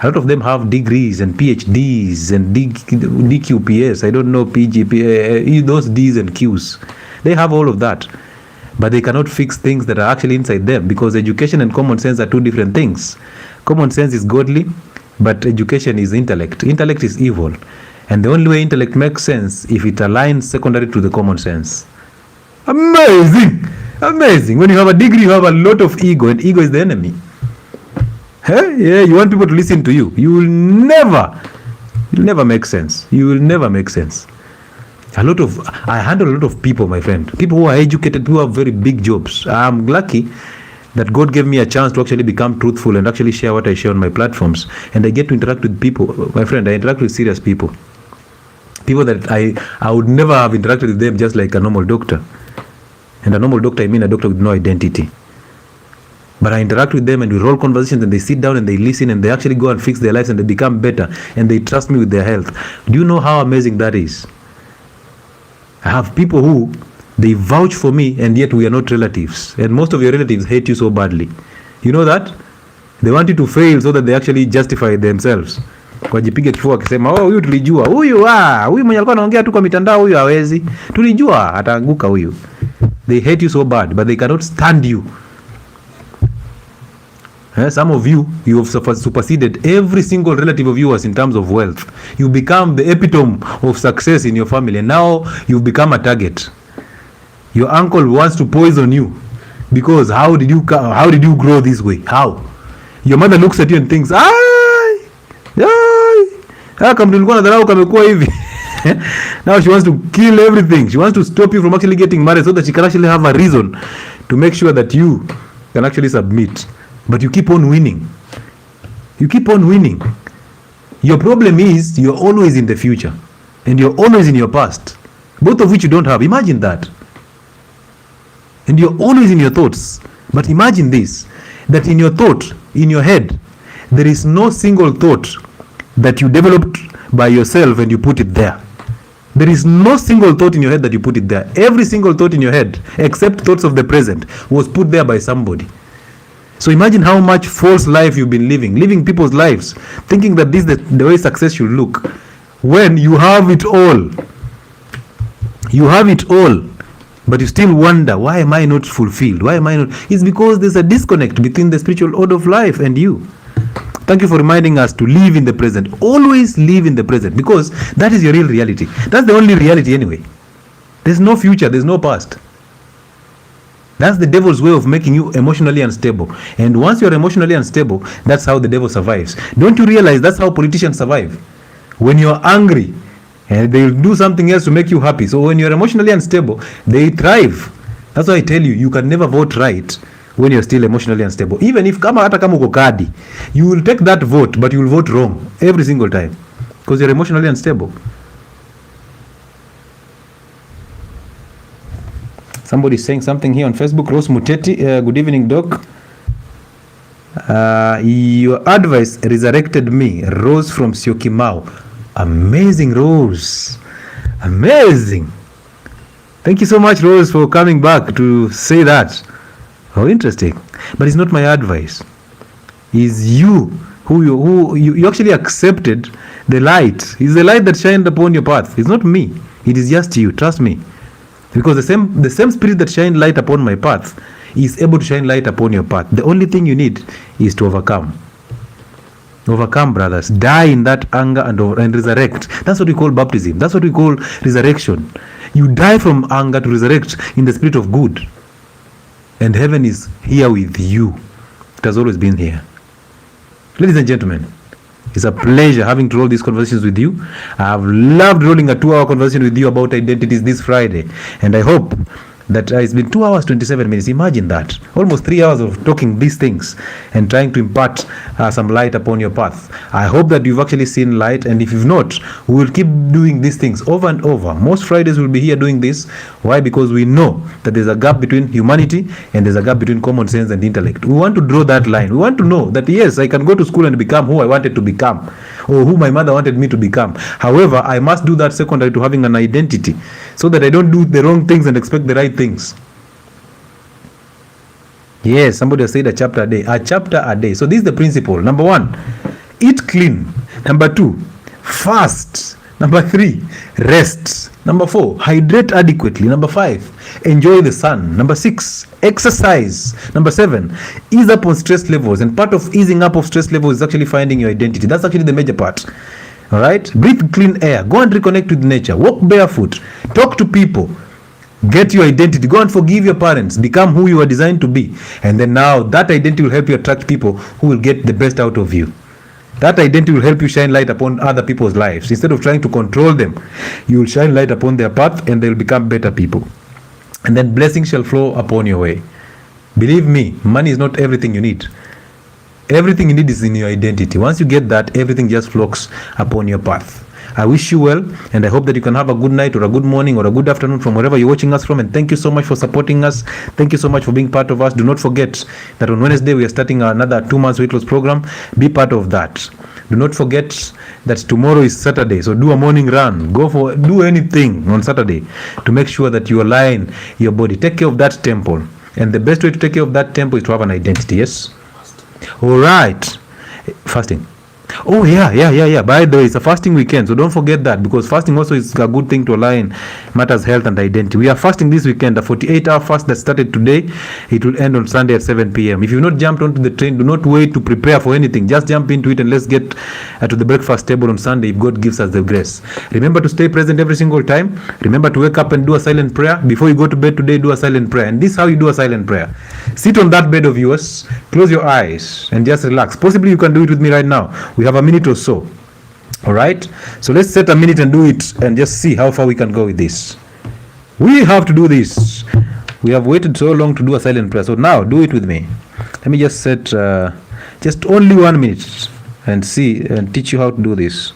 A lot of them have degrees and PhDs and DQPS. I don't know, PGP, those Ds and Qs. They have all of that. But they cannot fix things that are actually inside them because education and common sense are two different things. Common sense is godly, but education is intellect. Intellect is evil. And the only way intellect makes sense if it aligns secondary to the common sense. Amazing! Amazing! When you have a degree, you have a lot of ego, and ego is the enemy. Hey? Yeah, you want people to listen to you. You'll never make sense. You will never make sense. I handle a lot of people, my friend. People who are educated, who have very big jobs. I'm lucky that God gave me a chance to actually become truthful and actually share what I share on my platforms. And I get to interact with people. My friend, I interact with serious people. People that I would never have interacted with them just like a normal doctor. And a normal doctor, I mean a doctor with no identity. But I interact with them and we roll conversations and they sit down and they listen and they actually go and fix their lives and they become better and they trust me with their health. Do you know how amazing that is? I have people who they vouch for me and yet we are not relatives. And most of your relatives hate you so badly. You know that? They want you to fail so that they actually justify themselves. Wajipige kifua akisema, oh, huyu tulijua. Huyu mwenye alikuwa anaongea tu kwa mitandao huyu hawezi. Tulijua ataanguka huyu. They hate you so bad but they cannot stand you. Some of you have superseded every single relative of yours in terms of wealth. You become the epitome of success in your family and now you've become a target. Your uncle wants to poison you because how did you grow this way? How? Your mother looks at you and thinks, kamekuwa hivi. Now she wants to kill everything. She wants to stop you from actually getting married so that she can actually have a reason to make sure that you can actually submit. But you keep on winning. You keep on winning. Your problem is you're always in the future and you're always in your past, both of which you don't have. Imagine that. And you're always in your thoughts. But imagine this, that in your thought, in your head, there is no single thought that you developed by yourself and you put it there. There is no single thought in your head that you put it there. Every single thought in your head, except thoughts of the present, was put there by somebody. So imagine how much false life you've been living people's lives, thinking that this is the way success should look, when you have it all. You have it all, but you still wonder, why am I not fulfilled? Why am I not? It's because there's a disconnect between the spiritual order of life and you. Thank you for reminding us to live in the present. Always live in the present, because that is your real reality. That's the only reality anyway. There's no future, there's no past. That's the devil's way of making you emotionally unstable. And once you're emotionally unstable, that's how the devil survives. Don't you realize that's how politicians survive? When you're angry, and they'll do something else to make you happy. So when you're emotionally unstable, they thrive. That's why I tell you, you can never vote right when you're still emotionally unstable. Even if hata kama uko kadi, you will take that vote, but you will vote wrong every single time because you're emotionally unstable. Somebody is saying something here on Facebook. Rose Muteti, good evening, Doc. Your advice resurrected me. Rose from Syokimau. Amazing, Rose. Amazing. Thank you so much, Rose, for coming back to say that. How interesting. But it's not my advice. It's you who you actually accepted the light. It's the light that shined upon your path. It's not me. It is just you. Trust me. Because the same spirit that shined light upon my path is able to shine light upon your path. The only thing you need is to overcome. Overcome, brothers. Die in that anger and resurrect. That's what we call baptism. That's what we call resurrection. You die from anger to resurrect in the spirit of good. And heaven is here with you. It has always been here. Ladies and gentlemen, it's a pleasure having to roll these conversations with you. I've loved rolling a 2-hour conversation with you about identities this Friday. And I hope that it's been 2 hours 27 minutes. Imagine that, almost 3 hours of talking these things and trying to impart some light upon your path. I hope that you've actually seen light, and if you've not, we will keep doing these things over and over. Most Fridays we'll be here doing this. Why? Because we know that there's a gap between humanity and there's a gap between common sense and intellect. We want to draw that line. We want to know that yes, I can go to school and become who I wanted to become, or who my mother wanted me to become. However, I must do that secondary to having an identity, so that I don't do the wrong things and expect the right things. Yes, somebody has said a chapter a day. A chapter a day. So this is the principle. Number 1, eat clean. Number 2, fast. Number 3, rest. Number 4, hydrate adequately. Number 5, enjoy the sun. Number 6, exercise. Number 7, ease up on stress levels. And part of easing up of stress levels is actually finding your identity. That's actually the major part. All right, breathe clean air, go and reconnect with nature, walk barefoot, talk to people, get your identity, go and forgive your parents, become who you are designed to be. And then now that identity will help you attract people who will get the best out of you. That identity will help you shine light upon other people's lives. Instead of trying to control them, you will shine light upon their path and they will become better people. And then blessings shall flow upon your way. Believe me, money is not everything you need. Everything you need is in your identity. Once you get that, everything just flocks upon your path. I wish you well, and I hope that you can have a good night or a good morning or a good afternoon from wherever you're watching us from. And thank you so much for supporting us. Thank you so much for being part of us. Do not forget that on Wednesday we are starting another 2 months weight loss program. Be part of that. Do not forget that tomorrow is Saturday, so do a morning run. Do anything on Saturday to make sure that you align your body. Take care of that temple, and the best way to take care of that temple is to have an identity. Yes. All right, fasting. Oh yeah. By the way, it's a fasting weekend, so don't forget that, because fasting also is a good thing to align matters health and identity. We are fasting this weekend, a 48-hour fast that started today. It will end on Sunday at 7 p.m. If you've not jumped onto the train, do not wait to prepare for anything. Just jump into it and let's get to the breakfast table on Sunday if God gives us the grace. Remember to stay present every single time. Remember to wake up and do a silent prayer. Before you go to bed today, do a silent prayer. And this is how you do a silent prayer. Sit on that bed of yours, close your eyes and just relax. Possibly you can do it with me right now. We have a minute or so. All right, so let's set a minute and do it and just see how far we can go with this. We have to do this. We have waited so long to do a silent prayer, so now do it with me. Let me just set just only 1 minute and see and teach you how to do this.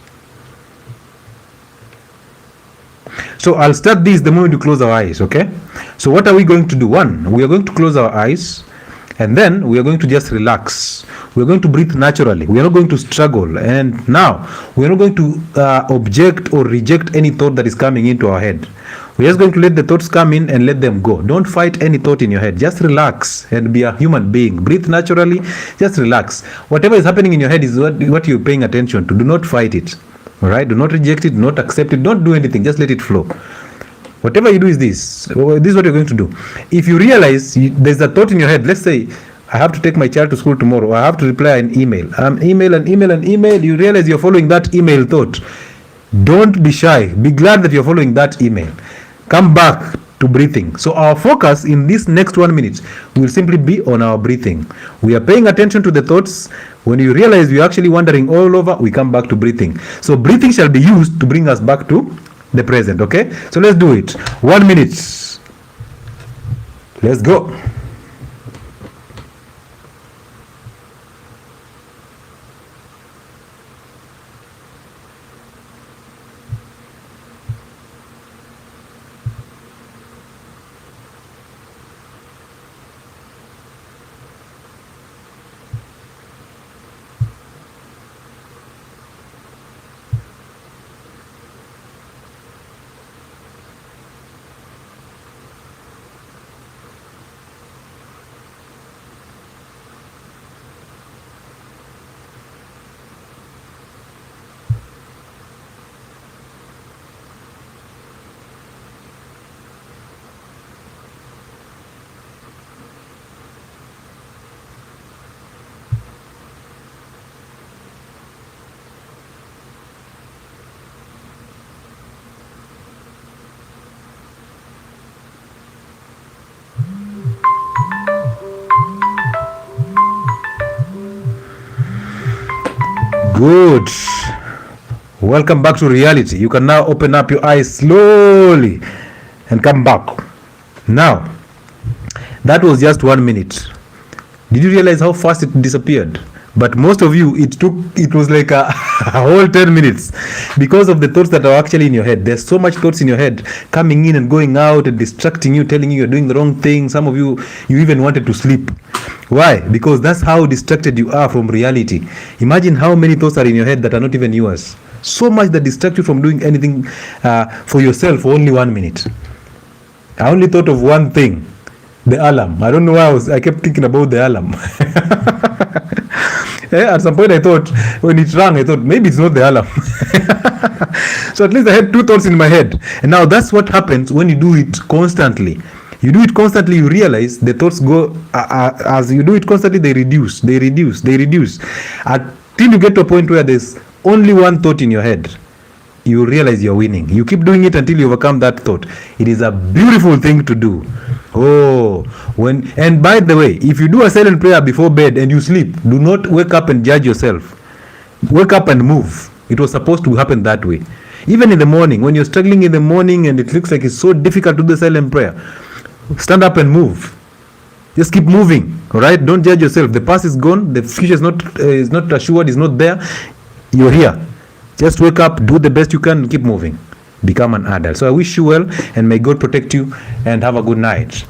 So I'll start this the moment you close our eyes. Okay, so what are we going to do? 1, we are going to close our eyes, and then we are going to just relax. We are going to breathe naturally. We are not going to struggle. And now we are not going to object or reject any thought that is coming into our head. We're just going to let the thoughts come in and let them go. Don't fight any thought in your head. Just relax and be a human being. Breathe naturally. Just relax. Whatever is happening in your head is what you're paying attention to. Do not fight it. All right? Do not reject it. Do not accept it. Don't do anything. Just let it flow. Whatever you do is this. This is what you're going to do. If you realize there's a thought in your head, let's say, I have to take my child to school tomorrow. I have to reply an email. Email. You realize you're following that email thought. Don't be shy. Be glad that you're following that email. Come back to breathing. So our focus in this next 1 minute will simply be on our breathing. We are paying attention to the thoughts. When you realize you're actually wandering all over, we come back to breathing. So breathing shall be used to bring us back to the present. Okay? So let's do it. 1 minute. Let's go. Good. Welcome back to reality. You can now open up your eyes slowly and come back. Now, that was just 1 minute. Did you realize how fast it disappeared? But most of you, it was like a whole 10 minutes because of the thoughts that are actually in your head. There's so much thoughts in your head coming in and going out and distracting you, telling you you're doing the wrong thing. Some of you even wanted to sleep. Why? Because that's how distracted you are from reality. Imagine how many thoughts are in your head that are not even yours. So much that distract you from doing anything for yourself for only 1 minute. I only thought of one thing, the alarm. I don't know why I kept thinking about the alarm. At some point I thought, when it rang, I thought maybe it's not the alarm. So at least I had two thoughts in my head. And now that's what happens when you do it constantly. You do it constantly, you realize the thoughts go, as you do it constantly, they reduce. Until you get to a point where there's only one thought in your head. You realize you're winning. You keep doing it until you overcome that thought. It is a beautiful thing to do. And by the way, if you do a silent prayer before bed and you sleep, do not wake up and judge yourself. Wake up and move. It was supposed to happen that way. Even in the morning, when you're struggling in the morning and it looks like it's so difficult to do the silent prayer, stand up and move. Just keep moving. All right? Don't judge yourself. The past is gone. The future is not assured. Is not there. You're here. Just wake up, do the best you can, and keep moving. Become an adult. So I wish you well, and may God protect you, and have a good night.